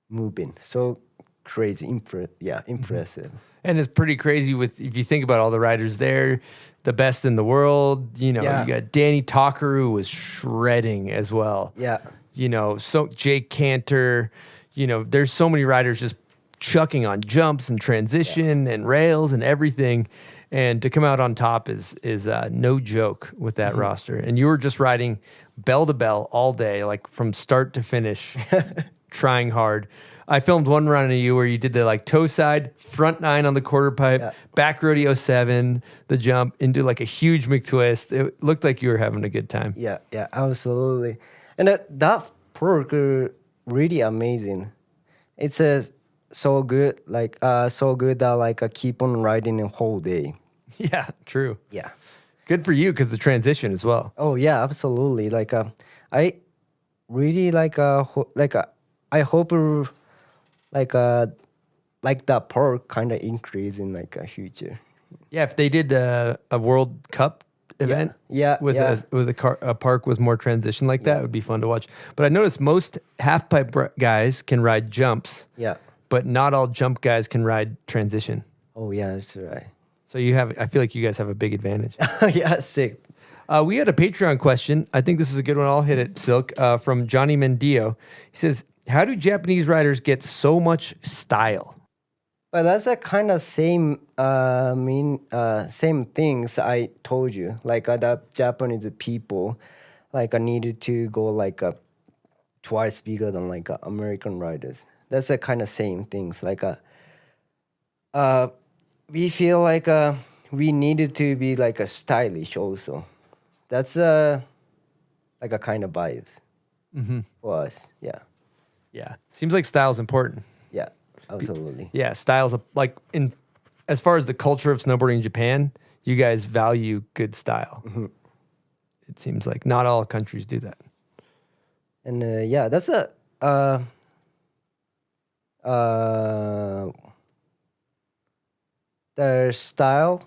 Moving so crazy, impressive. And it's pretty crazy if you think about all the riders there, the best in the world. You know, Yeah. you got Danny Takaru was shredding as well. Yeah. You know, so Jake Cantor, there's so many riders just chucking on jumps and transition and rails and everything. And to come out on top is no joke with that roster. And you were just riding bell to bell all day, like from start to finish, trying hard. I filmed one run of you where you did the like toe side, front 9 on the quarter pipe, back rodeo 7, the jump into like a huge McTwist. It looked like you were having a good time. Yeah, absolutely. And that perk really amazing. It's so good, like so good that like I keep on riding the whole day. Yeah, true. Yeah. Good for you because the transition as well. Oh yeah, absolutely. Like I really I hope like that perk kind of increase in like a future. Yeah, if they did a World Cup event with a park with more transition like that, it would be fun to watch. But I noticed most half-pipe guys can ride jumps. Yeah. But not all jump guys can ride transition. Oh yeah, that's right. So I feel like you guys have a big advantage. Yeah, sick. We had a Patreon question. I think this is a good one. I'll hit it, Silk, from Johnny Mendio. He says, how do Japanese riders get so much style? But that's a kind of same things I told you. Like the Japanese people, like needed to go like twice bigger than like American riders. That's the kind of same things. Like we feel like we needed to be like a stylish also. That's like a kind of vibe for us. Yeah. Yeah. Seems like style's important. Yeah, absolutely. Yeah, style's as far as the culture of snowboarding in Japan, you guys value good style. It seems like not all countries do that. And that's their style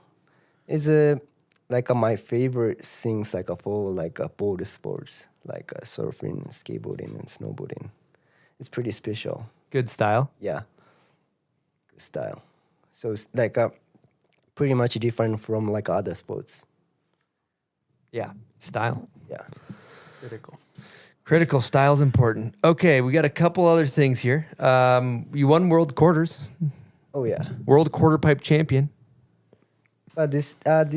Is like my favorite things like for like board sports, like surfing, skateboarding, and snowboarding. It's pretty special. Good style. Yeah, good style. So it's like pretty much different from like other sports. Yeah, style. Yeah. Critical style is important. Okay, we got a couple other things here. You won world quarters. Oh yeah. World quarter pipe champion. But this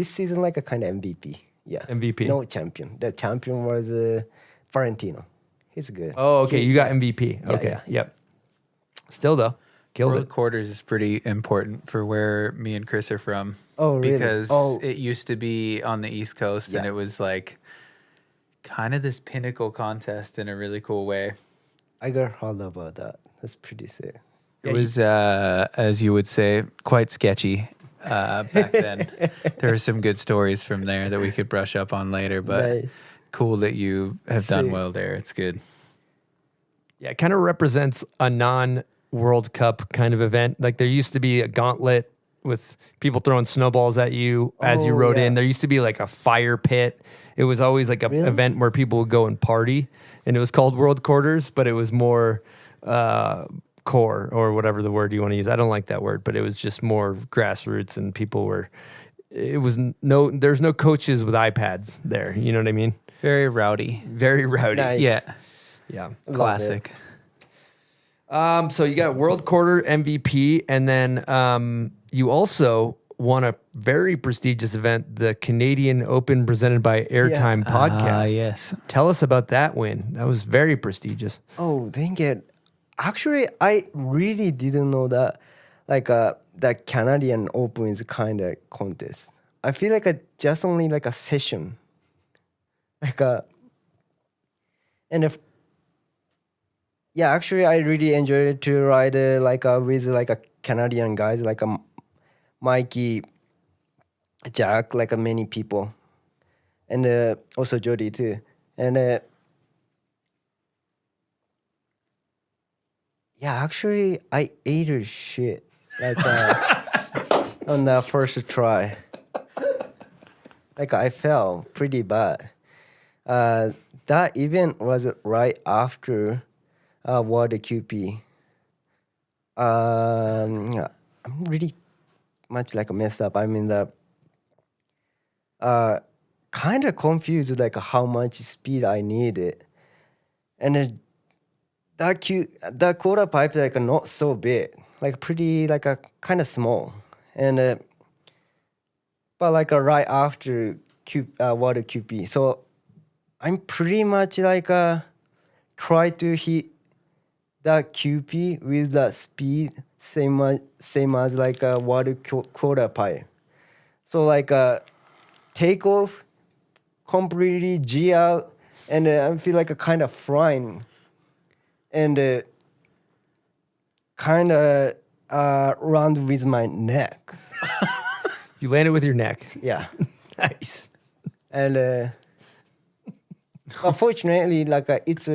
season like a kind of MVP. Yeah. MVP. No champion. The champion was Valentino. He's good. Oh, okay. You got MVP. Yeah, Okay. yeah. Yep. Still though, killed World it. quarters is pretty important for where me and Chris are from. Oh, really? Because Oh. it used to be on the East Coast, and Yeah. it was like kind of this pinnacle contest in a really cool way. I got heard about that. That's pretty sick. It was, as you would say, quite sketchy back then. There were some good stories from there that we could brush up on later, but Nice. cool that you have done Sick. well there. It's good. Yeah, it kind of represents a non-World Cup kind of event. Like there used to be a gauntlet with people throwing snowballs at you as you Oh, rode yeah. in. There used to be like a fire pit. It was always like an Really? event where people would go and party, and it was called World Quarters, but it was more core or whatever the word you want to use. I don't like that word, but it was just more grassroots, and people were. It was there's no coaches with iPads there. You know what I mean? Very rowdy. Very rowdy. Nice. Yeah. Yeah. Love Classic. So you got World Quarter MVP, and then you also won a very prestigious event, the Canadian Open presented by Airtime Podcast. Yes. Tell us about that win. That was very prestigious. Oh, dang it. Actually, I really didn't know that like that Canadian Open is kind of contest. I feel like just only like a session. Like and if yeah, actually I really enjoyed to ride like with like a Canadian guys like Mikey, Jack, like many people, and also Jody too, and yeah, actually I ate her shit like on the first try. Like I fell pretty bad. That event was right after World QP. Yeah, I'm really much like messed up. I mean the kind of confused like how much speed I needed, and that quarter pipe like not so big, like pretty like a kind of small, and but like right after World QP, so I'm pretty much like try to hit that QP with that speed same as like a water quarter pipe. So like take off, completely G out, and I feel like a kind of flying, and kind of round with my neck. You landed with your neck. Yeah, Nice. and unfortunately, like it's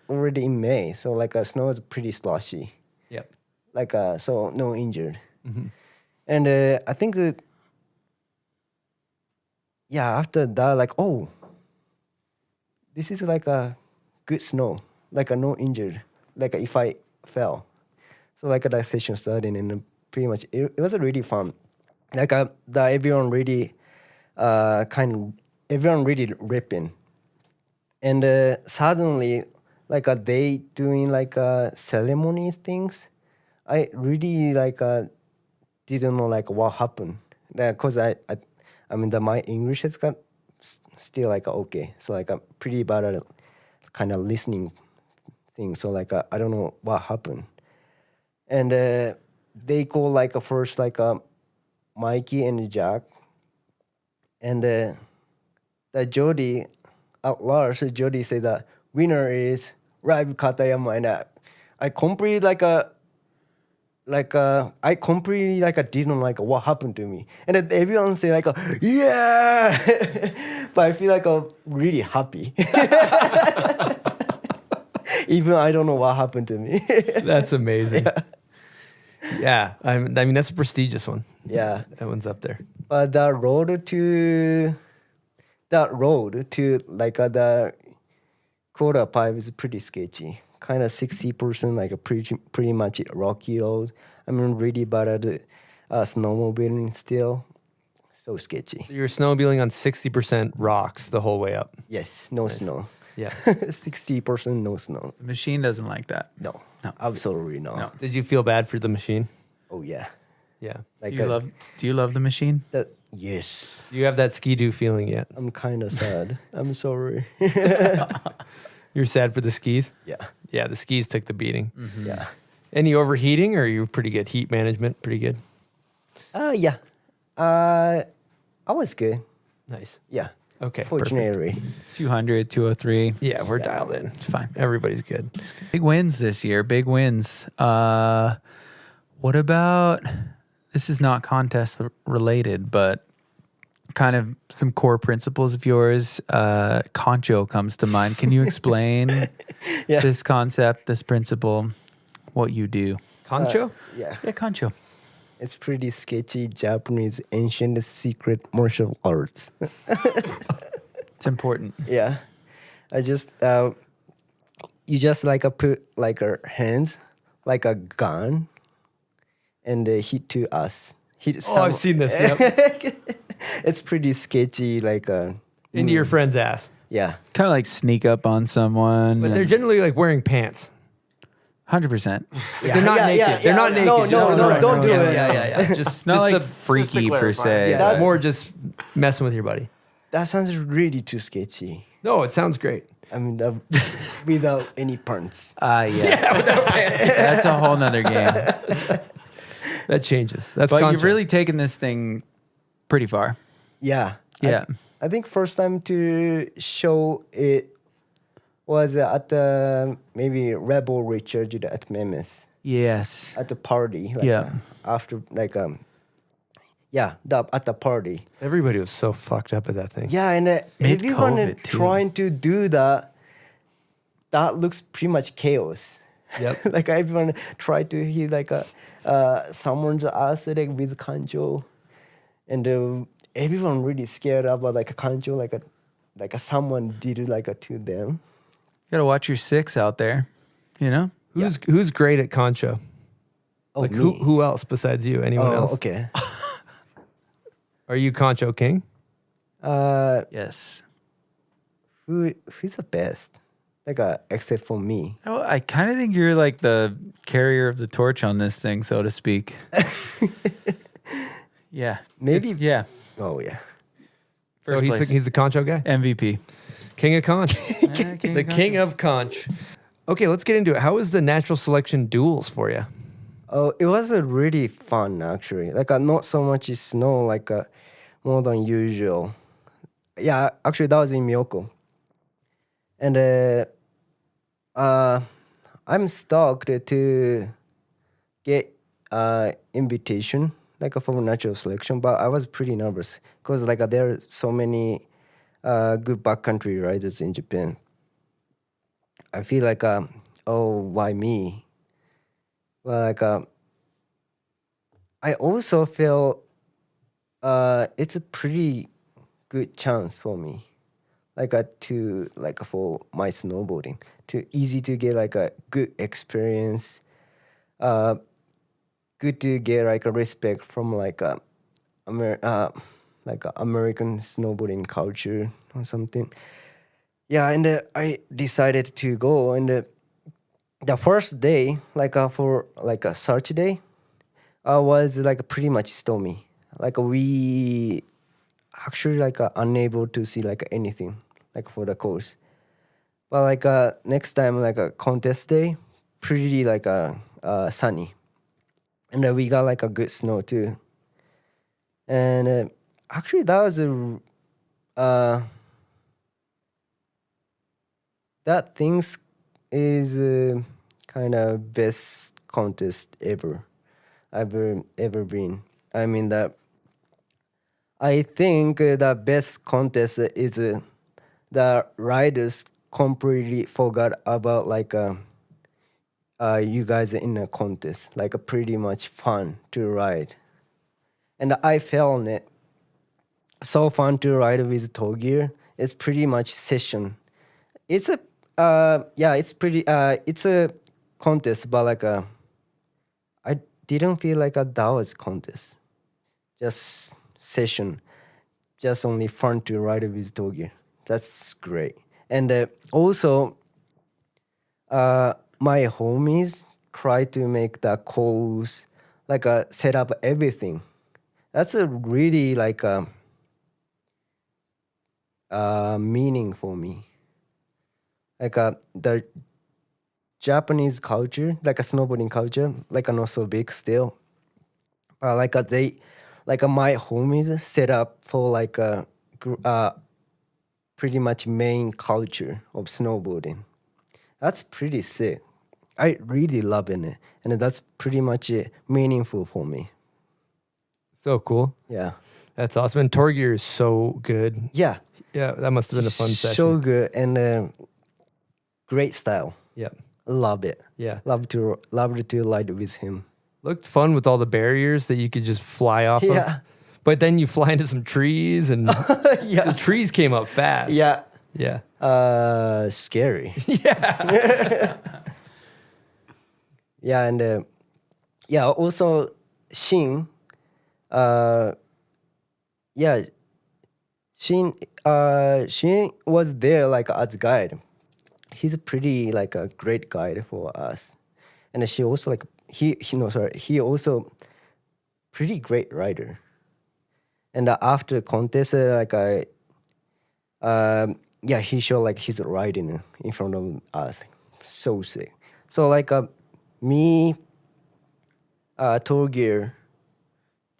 already in May, so like snow is pretty slushy. Yep. Like so no injured, and I think yeah, after that like oh, this is like a good snow, like a no injured, like if I fell, so like that session started, and pretty much it was really fun, like that everyone really everyone really ripping, and suddenly like they doing like ceremony things. I really like didn't know like what happened, because I mean that my English is got still like okay, so like I'm pretty bad at kind of listening thing, so like I don't know what happened, and they go like first like Mikey and Jack, and the Jody at large, Jody said that winner is Raibu Katayama, and I completely I completely didn't like what happened to me, and then everyone say like yeah, but I feel like really happy, even I don't know what happened to me. That's amazing. Yeah. I mean, that's a prestigious one. Yeah. That one's up there. But the road to like the quarter pipe is pretty sketchy. Kind of 60% like a pretty much rocky road. I mean, really bad at snowmobiling still. So sketchy. You're snowmobiling on 60% rocks the whole way up. Yes, no snow. Yeah. 60% no snow. The machine doesn't like that. No, absolutely no. No. Did you feel bad for the machine? Oh yeah. Yeah. Like Do you love the machine? yes. Do you have that ski-doo feeling yet? I'm kind of sad. I'm sorry. You're sad for the skis? Yeah. Yeah, the skis took the beating. Yeah. Any overheating, or are you pretty good? Heat management, pretty good? Yeah. I was good. Nice. Yeah. Okay. Fortunately. 200, 203. Yeah, we're dialed in. It's fine. Everybody's good. Big wins this year. Big wins. What about, this is not contest related, but kind of some core principles of yours. Concho comes to mind. Can you explain this concept, this principle, what you do? Concho? Yeah. Yeah, concho. It's pretty sketchy Japanese ancient secret martial arts. It's important. Yeah. I just you just like put like our hands like a gun and hit to us. Hit I've seen this. Yep. It's pretty sketchy like Into your friend's ass. yeah. Kind of like sneak up on someone. But they're generally like wearing pants. 100%. Yeah, They're not yeah, naked. yeah, They're not yeah. naked. No, just for no, the no, record. don't do Yeah, it. Yeah. Just Not just like the, freaky per clarify. se. yeah, it's more just messing with your buddy. That sounds really too sketchy. No, it sounds great. I mean, without any pants. Yeah. That's a whole nother game. That changes. That's But concho. you've really taken this thing pretty far. Yeah. Yeah. I think first time to show it was at the maybe Rebel Recharged at Mammoth Yes. at the party. Like, Yeah. After like at the party. Everybody was so fucked up at that thing. Yeah, and everyone Mid-COVID too. trying to do that. That looks pretty much chaos. Yep. Like everyone tried to hit like someone's ass like with kanjo, and everyone really scared about like a kanjo like someone did it like to them. You gotta watch your six out there. You know? Who's great at concho? Oh, Like me. who else besides you? Anyone Oh, else? okay. Are you concho king? Yes. Who's the best? Like except for me. Oh, I kind of think you're like the carrier of the torch on this thing, so to speak. Yeah. Maybe. Yeah. Oh yeah. So First place. he's the concho guy? MVP. King of conch. The king of conch. Okay, let's get into it. How was the natural selection duels for you? Oh, it was really fun actually. Like not so much snow, like more than usual. Yeah, actually that was in Miyoko, and I'm stoked to get invitation like for natural selection, but I was pretty nervous because like there are so many good backcountry riders in Japan. I feel like oh, why me? Well, like I also feel it's a pretty good chance for me, like to like for my snowboarding, to easy to get like a good experience, good to get like a respect from like American snowboarding culture or something. Yeah, and I decided to go, and the first day, like for like a search day, was like pretty much stormy. Like we actually like unable to see like anything like for the course. But like next time like a contest day, pretty like sunny, and we got like a good snow too. And actually that was that things is kind of best contest ever been. I mean that I think the best contest is the riders completely forgot about like you guys in a contest, like pretty much fun to ride, and I felt it so fun to ride with toe gear. It's pretty much session. It's a it's a contest, but like I didn't feel like that was contest. Just session, just only fun to ride with toe gear. That's great. And also, my homies try to make the calls, like set up everything. That's a really like meaning for me. Like the Japanese culture, like a snowboarding culture, like not so big still. Like my homies set up for like a pretty much main culture of snowboarding. That's pretty sick. I really love it, and that's pretty much meaningful for me. So cool. Yeah, that's awesome. And tour gear is so good. Yeah, that must have been a fun session. So good and great style. Yeah, love it. Yeah, love to ride with him. Looked fun with all the barriers that you could just fly off of. But then you fly into some trees and the trees came up fast. Yeah. Scary. Yeah. Yeah, and also Shin. Shin was there like as guide. He's a pretty like a great guide for us, and she also like he also pretty great rider. And after contest, he showed like his riding in front of us, so sick. So like me, tour gear,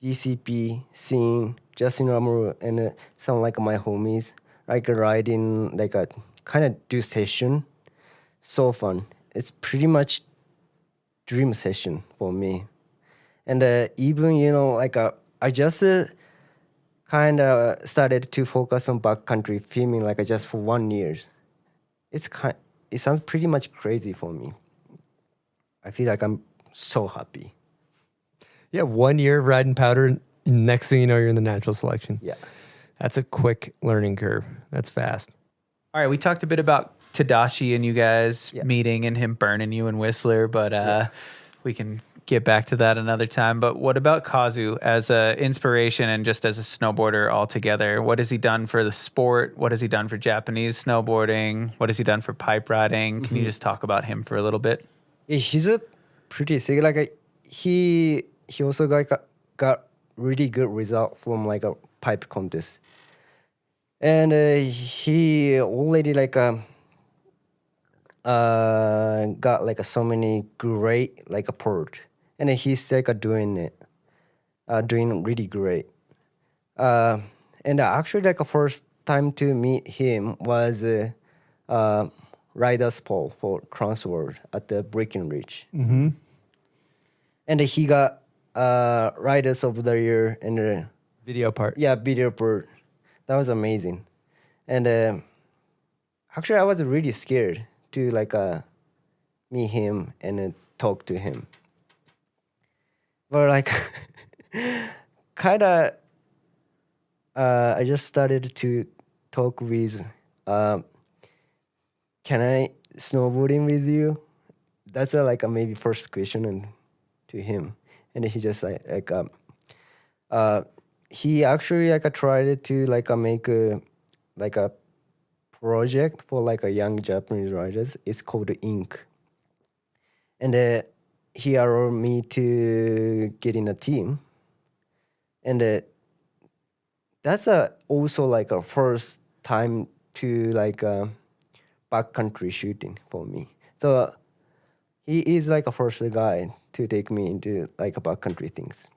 DCP, Scene, Justin Ramuru, and some like my homies, like riding like a kind of do session. So fun. It's pretty much dream session for me. And even I just kind of started to focus on backcountry filming like just for 1 year. It sounds pretty much crazy for me. I feel like I'm so happy. Yeah, 1 year of riding powder. Next thing you know, you're in the natural selection. Yeah. That's a quick learning curve. That's fast. All right, we talked a bit about Tadashi and you guys meeting and him burning you in Whistler, but we can get back to that another time. But what about Kazu as an inspiration and just as a snowboarder altogether? What has he done for the sport? What has he done for Japanese snowboarding? What has he done for pipe riding? Can you just talk about him for a little bit? Yeah, he's a pretty sick. Like he also got really good result from like a pipe contest, and he already got like so many great like a port, and he's like doing really great. And actually like first time to meet him was Riders Poll for Transworld at the Breckenridge. Mm-hmm. And he got Riders of the Year and video part. Yeah, video part. That was amazing. And actually, I was really scared to like meet him and talk to him. But like, kind of, I just started to talk with. Can I snowboarding with you? That's like a maybe first question and to him, and he just he actually like tried to like make a project for like a young Japanese riders. It's called Ink, and he allowed me to get in a team, and that's also like a first time to like backcountry shooting for me. So he is like a first guy to take me into like a backcountry things.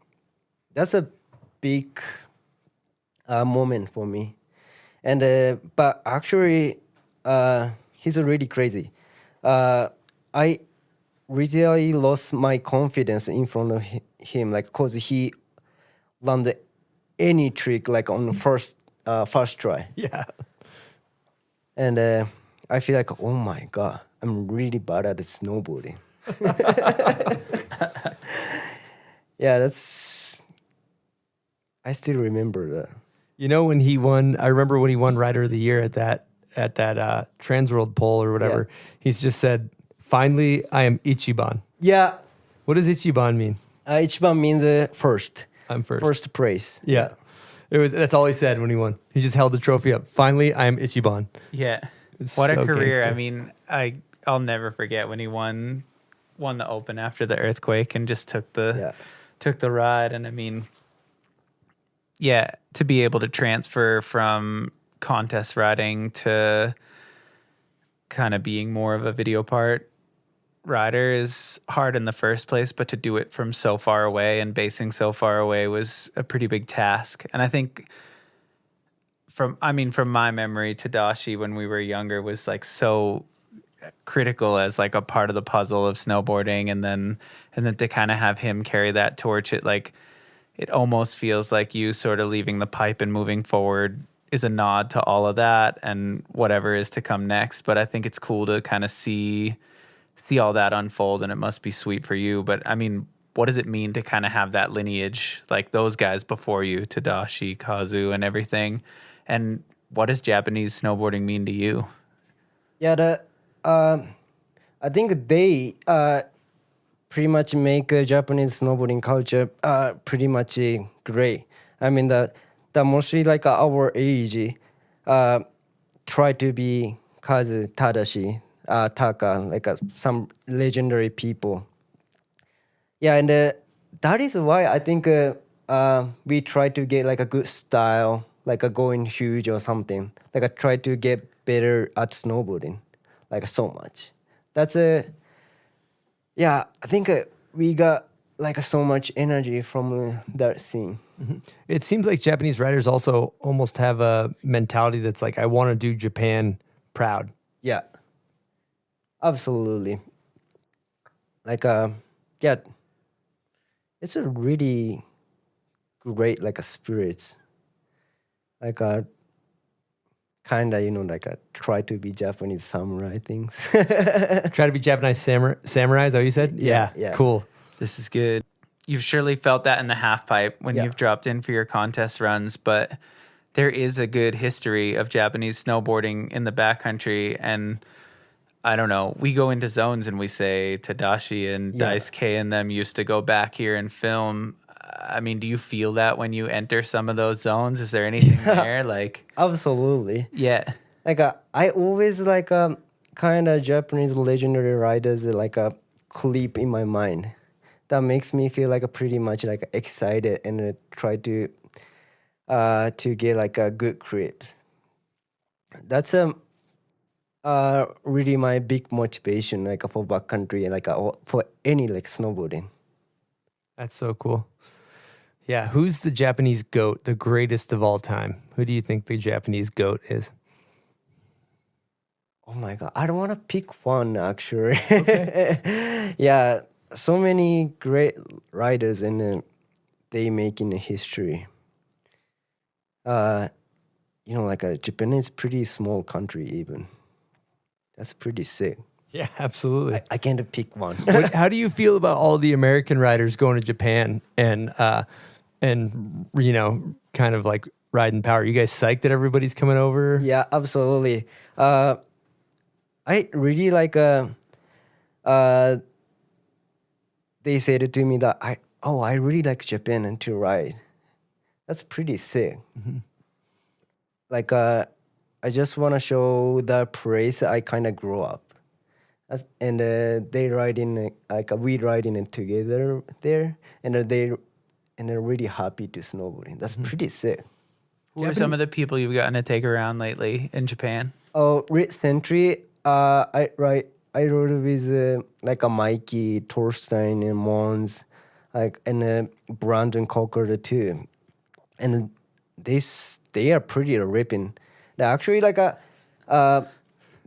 That's a big moment for me. And but actually, he's really crazy. I really lost my confidence in front of him, like cause he learned any trick like on the first try. Yeah. And I feel like, oh my god, I'm really bad at snowboarding. Yeah, I still remember that. You know, when he won, I remember when he won Rider of the Year at that Transworld poll or whatever, he's just said, finally, I am Ichiban. Yeah. What does Ichiban mean? Ichiban means first. I'm first. First praise. Yeah. That's all he said when he won. He just held the trophy up. Finally, I am Ichiban. Yeah. It's What a so career. gangster. I mean, I'll never forget when he won the Open after the earthquake and just took the ride. And I mean, yeah, to be able to transfer from contest riding to kind of being more of a video part rider is hard in the first place, but to do it from so far away and basing so far away was a pretty big task. And I think from my memory, Tadashi when we were younger was like so critical as like a part of the puzzle of snowboarding, and then to kind of have him carry that torch, it almost feels like you sort of leaving the pipe and moving forward is a nod to all of that and whatever is to come next. But I think it's cool to kind of see all that unfold, and it must be sweet for you. But I mean, what does it mean to kind of have that lineage, like those guys before you, Tadashi, Kazu, and everything? And what does Japanese snowboarding mean to you? Yeah, I think they pretty much make Japanese snowboarding culture pretty much great. I mean, the mostly like our age try to be Kazu, Tadashi, Taka, like some legendary people. Yeah, and that is why I think we try to get like a good style, like going huge or something. Like I try to get better at snowboarding, like so much. That's yeah, I think we got like so much energy from that scene. Mm-hmm. It seems like Japanese riders also almost have a mentality that's like, I want to do Japan proud. Yeah, absolutely. Like, yeah, it's a really great, like, a spirits. Like, kind of, like, try to be Japanese samurai things. Try to be Japanese samurai, is that what you said? Yeah. Cool. This is good. You've surely felt that in the half pipe when you've dropped in for your contest runs, but there is a good history of Japanese snowboarding in the backcountry. And I don't know, we go into zones and we say Tadashi and Dice K and them used to go back here and film. I mean, do you feel that when you enter some of those zones? Is there anything there? Like, absolutely. Yeah. Like, I always like kind of Japanese legendary riders like a clip in my mind. That makes me feel like pretty much like excited and try to get like a good clips. That's really my big motivation, like for backcountry and like for any like snowboarding. That's so cool. Yeah, who's the Japanese GOAT, the greatest of all time? Who do you think the Japanese GOAT is? Oh my God, I don't want to pick one actually. Okay. Yeah, so many great riders and they making history. Like Japan is pretty small country even. That's pretty sick. Yeah, absolutely. I can't pick one. How do you feel about all the American riders going to Japan and kind of like riding power? You guys psyched that everybody's coming over? Yeah, absolutely. I really like they said to me that I really like Japan and to ride. That's pretty sick. Mm-hmm. Like I just want to show the place I kind of grew up. And they riding like we riding it together there, and they're really happy to snowboarding. That's pretty sick. Who are some of the people you've gotten to take around lately in Japan? Oh, recently, I rode with like a Mikey, Torstein, and Mons, like and Brandon Cocker too, and they are pretty ripping. They're actually like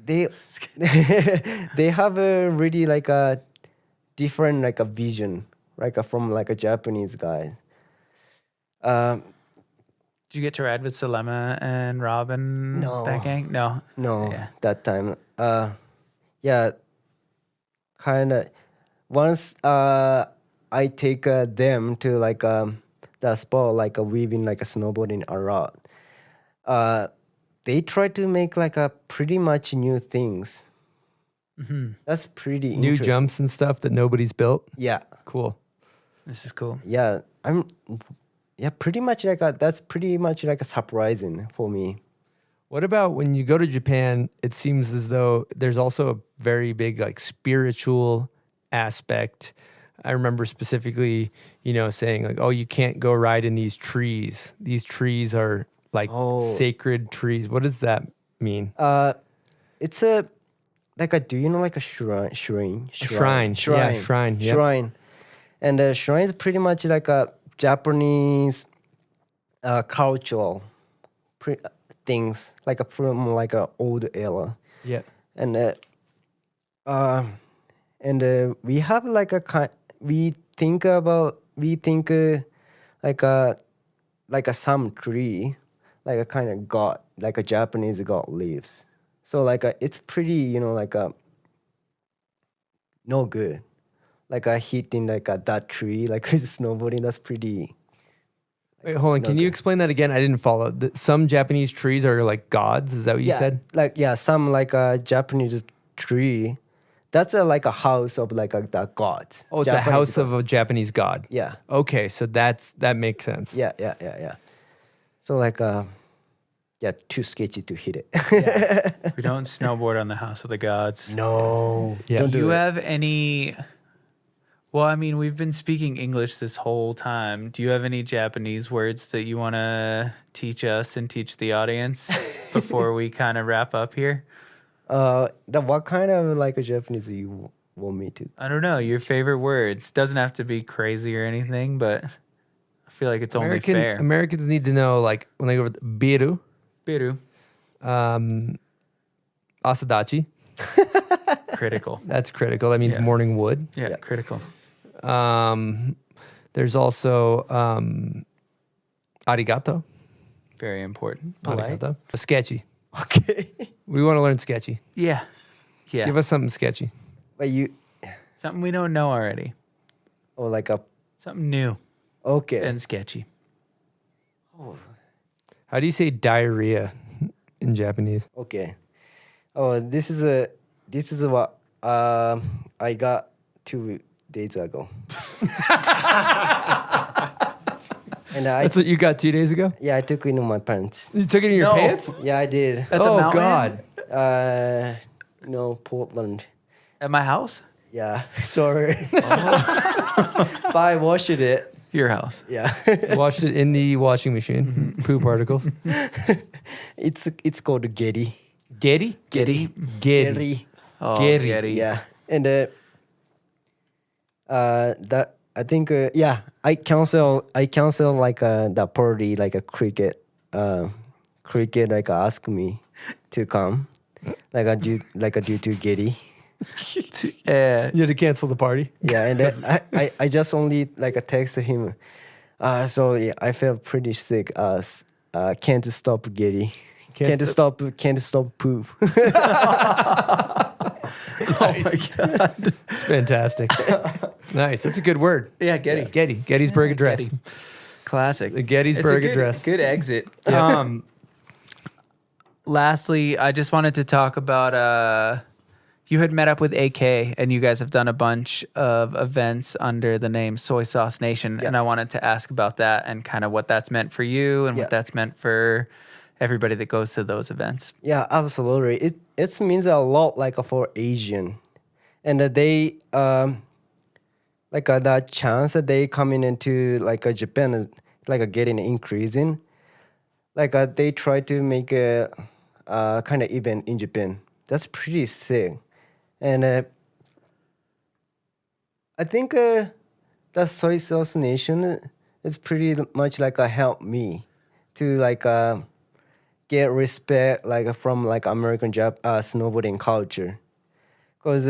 they have a really like a different like a vision, like from like a Japanese guy. Did you get to ride with Salema and Robin? No. That gang? No. No, that time. Yeah, kind of. Once I take them to like the spot, like we've been like snowboarding a lot, they try to make like a pretty much new things. That's pretty New interesting. jumps and stuff that nobody's built. Yeah, Cool. This is cool. yeah. Pretty much like that's pretty much like a surprising for me. What about when you go to Japan? It seems as though there's also a very big like spiritual aspect. I remember specifically, saying like, "Oh, you can't go ride in these trees. These trees are like sacred trees." What does that mean? It's a do you know like a shrine? Shrine. Yeah, shrine. Yep. Shrine. And the shrine is pretty much like a Japanese cultural things, like from like a old era. Yeah. And we have like we think like a some tree, like a kind of god, like a Japanese god lives. So like it's pretty, no good. Like hitting like that tree, like with snowboarding, that's pretty. Wait, hold on. Can you explain that again? I didn't follow. Some Japanese trees are like gods. Is that what you said? Some like a Japanese tree. That's like a house of like the gods. Oh, it's Japanese a house god. of a Japanese god. Yeah. Okay, so that makes sense. Yeah. So like too sketchy to hit it. We don't snowboard on the House of the Gods. No. Yeah. Don't Do do you it. have any? Well, I mean, we've been speaking English this whole time. Do you have any Japanese words that you want to teach us and teach the audience before we kind of wrap up here? What kind of like a Japanese you want me to? I don't know. Your favorite words. Doesn't have to be crazy or anything, but I feel like it's only fair. Americans need to know, like, when they go with biru, Biru. asadachi. Critical. That's critical. That means Yeah. morning wood. Yeah, critical. There's also arigato. Very important. Polite. Arigato. Sketchy. Okay. We want to learn sketchy. Yeah. Yeah. Give us something sketchy. But you, Something we don't know already. or like a Something new okay. and sketchy. How do you say diarrhea in Japanese? Okay. Oh, this is what I got 2 days ago. And That's what you got 2 days ago? I took it in my pants. You took it in your pants? Yeah, I did. At the Oh, mountain? God. No, Portland. At my house? Yeah, sorry. But I washed it. Your house. Yeah. Washed it in the washing machine. Poo particles. It's called Getty. Getty? Getty. Getty. Oh, Getty. Getty. Yeah, and that I think I cancel like the party like a cricket like ask me to come like due to Getty. You had to cancel the party? Yeah, and then I just only like texted him. So yeah, I felt pretty sick. Can't stop Getty. Can't stop poop. Oh my God. It's fantastic. Nice. That's a good word. Yeah, Getty. Getty. Gettysburg Address. Getty. Classic. The Gettysburg It's a Address. Good exit. Lastly, I just wanted to talk about you had met up with AK and you guys have done a bunch of events under the name Soy Sauce Nation. And I wanted to ask about that and kind of what that's meant for you and what that's meant for everybody that goes to those events. Yeah, absolutely. It means a lot like for Asian, and they like that chance that they coming into like Japan is like getting increasing. Like they try to make a kind of event in Japan. That's pretty sick, and I think the Soy Sauce Nation is pretty much like help me to like. Get respect like from like American snowboarding culture, cause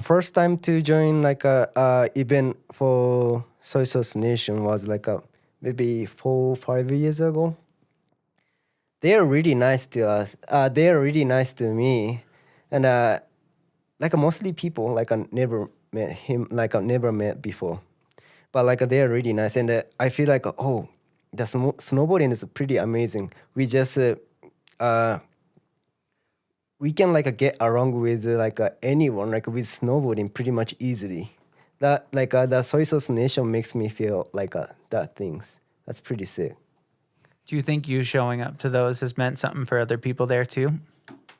first time to join like a event for Soy Sauce Nation was like maybe 4 or 5 years ago. They are really nice to us. They are really nice to me, and like mostly people like I never met him, like I never met before, but like they are really nice, and I feel like the snowboarding is pretty amazing. We just we can like get along with like anyone like with snowboarding pretty much easily. That like the Soy Sauce Nation makes me feel like that things. That's pretty sick. Do you think you showing up to those has meant something for other people there too?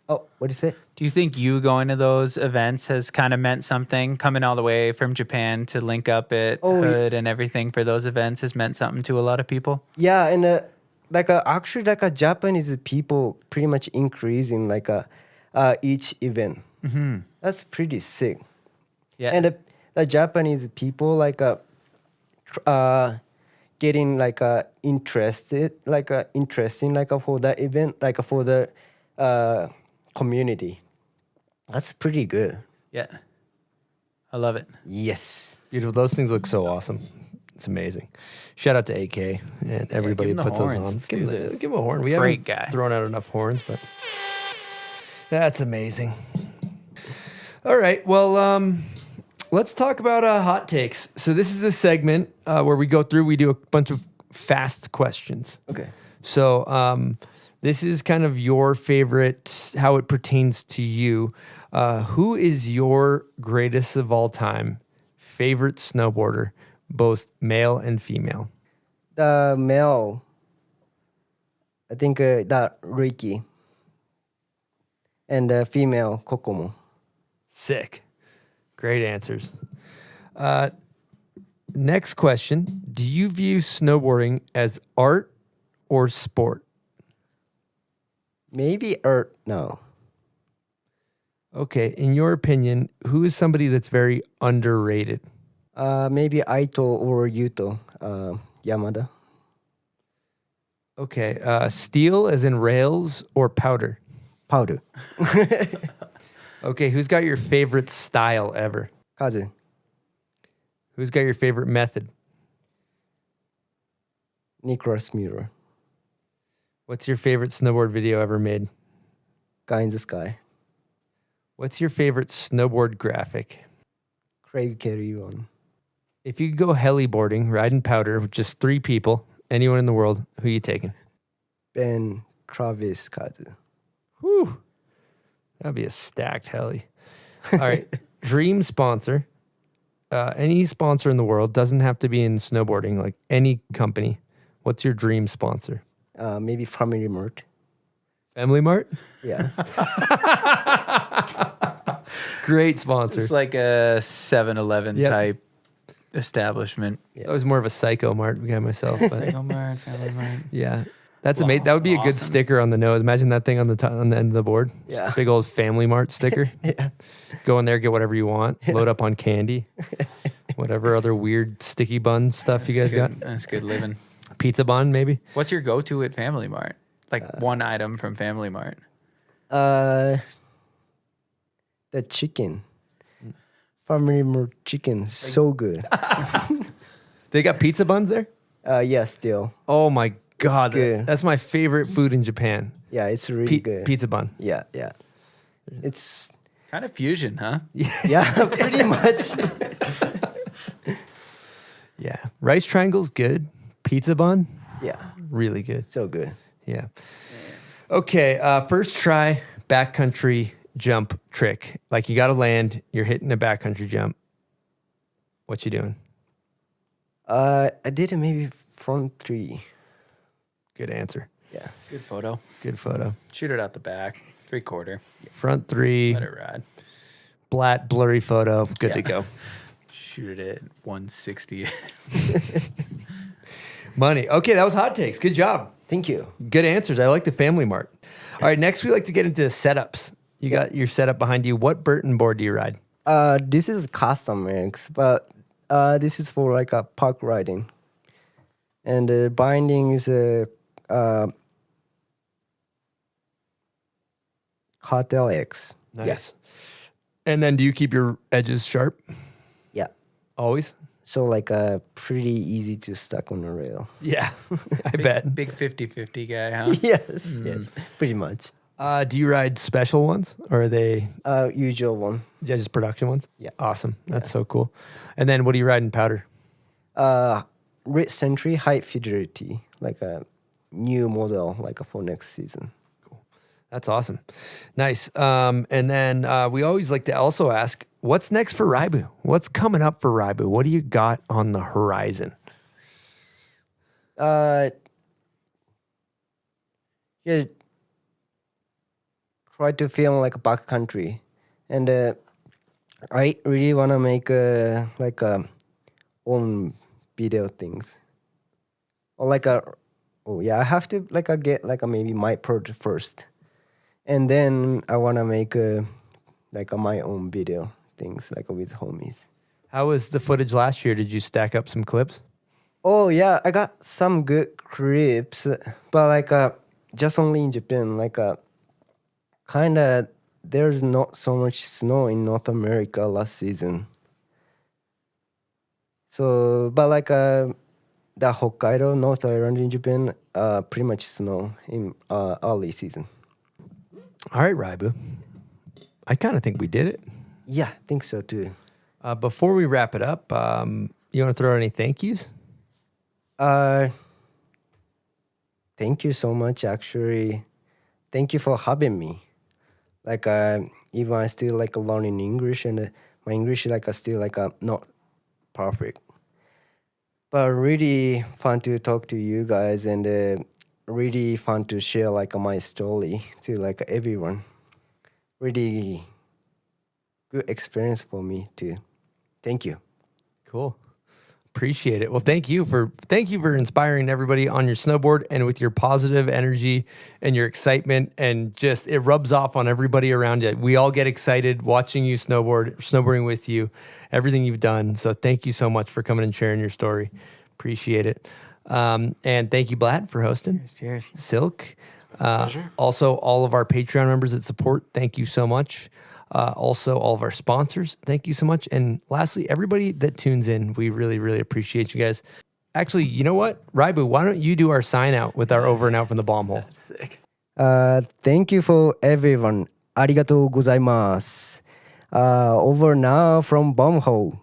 Oh, what do you say? Do you think you going to those events has kind of meant something? Coming all the way from Japan to link up at Hood and everything for those events has meant something to a lot of people? Yeah, and like actually like Japanese people pretty much increasing like each event. Mm-hmm. That's pretty sick. Yeah. And the Japanese people like getting like interested like interesting like for that event like for the community. That's pretty good. Yeah. I love it. Yes. Beautiful. Those things look so awesome. It's amazing. Shout out to AK and everybody give him that the puts those horns. on. Let's Give do him, this. give him a horn. We Great haven't guy. thrown out enough horns, but that's amazing. All right. Well, let's talk about hot takes. So this is a segment where we go through, we do a bunch of fast questions. Okay. So this is kind of your favorite, how it pertains to you. Who is your greatest of all time favorite snowboarder, both male and female? The male, I think that Ricky. And the female, Kokomo. Sick. Great answers. Next question. Do you view snowboarding as art or sport? Maybe art, no. Okay. In your opinion, who is somebody that's very underrated? Maybe Aito or Yuto, Yamada. Okay. Steel as in rails or powder? Powder. Okay. Who's got your favorite style ever? Kazu. Who's got your favorite method? Nicholas Muir. What's your favorite snowboard video ever made? Guy in the Sky. What's your favorite snowboard graphic? Craig Kelly one. If you could go heliboarding, riding powder with just 3 people, anyone in the world, who you taking? Ben Travis Kazu. Whew. That'd be a stacked heli. All right. Dream sponsor. Any sponsor in the world, doesn't have to be in snowboarding, like any company. What's your dream sponsor? Maybe Family Mart. Family Mart? Yeah. Great sponsor. It's like a 7-Eleven Yep. type establishment. I was more of a Psycho Mart guy myself. But Psycho Mart, Family Mart. yeah. That's amazing. That would be a good sticker on the nose. Imagine that thing on the on the end of the board. Yeah. Big old Family Mart sticker. Yeah. Go in there, get whatever you want. Load up on candy. Whatever other weird sticky bun stuff you guys got. That's good living. Pizza bun, maybe. What's your go-to at Family Mart? Like one item from Family Mart. The chicken. Family Mart chicken. So good. They got pizza buns there? Yeah, still. Oh my God. good. That's my favorite food in Japan. Yeah, it's really good. Pizza bun. Yeah, yeah. It's Kind of fusion, huh? yeah, pretty much. Yeah. Rice triangle's good. Pizza bun, Yeah, really good. so good. Yeah. Okay. First try backcountry jump trick. Like you got to land, you're hitting a backcountry jump. What you doing? I did it maybe front 3. Good answer. Yeah. Good photo. Good photo. Shoot it out the back. 3/4. Front 3. Let it ride. Black, blurry photo. Good to go. Shoot it at 160. Money. Okay, that was hot takes. Good job. Thank you. Good answers. I like the Family Mart. All right, next we like to get into setups. You got your setup behind you. What Burton board do you ride? This is custom X, but this is for like a park riding. And the binding is Cartel X. Nice. Yes. And then do you keep your edges sharp? Yeah. Always? So like pretty easy to stuck on the rail. Yeah, I bet. Big 50-50 guy, huh? Yes, yes, pretty much. Do you ride special ones or are they Usual one. just production ones? Yeah. Awesome. That's so cool. And then what do you ride in powder? recently high fidelity, like a new model, like for next season. That's awesome. Nice. And then we always like to also ask, what's next for Raibu? What's coming up for Raibu? What do you got on the horizon? Yeah, try to film like a backcountry, and I really wanna make like own video things, or like I have to like get like maybe my project first, and then I wanna make like my own video things like with homies. How was the footage last year? Did you stack up some clips? Oh yeah, I got some good clips, but like just only in Japan. Like kind of there's not so much snow in North America last season. So, but like the Hokkaido, North Island in Japan, pretty much snow in early season. All right, Raibu. I kind of think we did it. Yeah, I think so too. Before we wrap it up, you want to throw out any thank yous? Thank you so much, actually. Thank you for having me. Like, even I still like learning English, and my English like still like not perfect. But really fun to talk to you guys, and really fun to share like my story to like everyone. Really good experience for me too. Thank you. Cool. Appreciate it. Well, thank you for inspiring everybody on your snowboard and with your positive energy and your excitement, and just it rubs off on everybody around you. We all get excited watching you snowboarding with you, everything you've done. So thank you so much for coming and sharing your story. Appreciate it. And thank you, Blatt, for hosting. Cheers. Silk. Pleasure. Also, all of our Patreon members that support, thank you so much. Also, all of our sponsors, thank you so much. And lastly, everybody that tunes in, we really, really appreciate you guys. Actually, you know what? Raibu, why don't you do our sign out with our over and out from the bomb hole? That's sick. Thank you for everyone. Arigatou gozaimasu. Over now from bomb hole.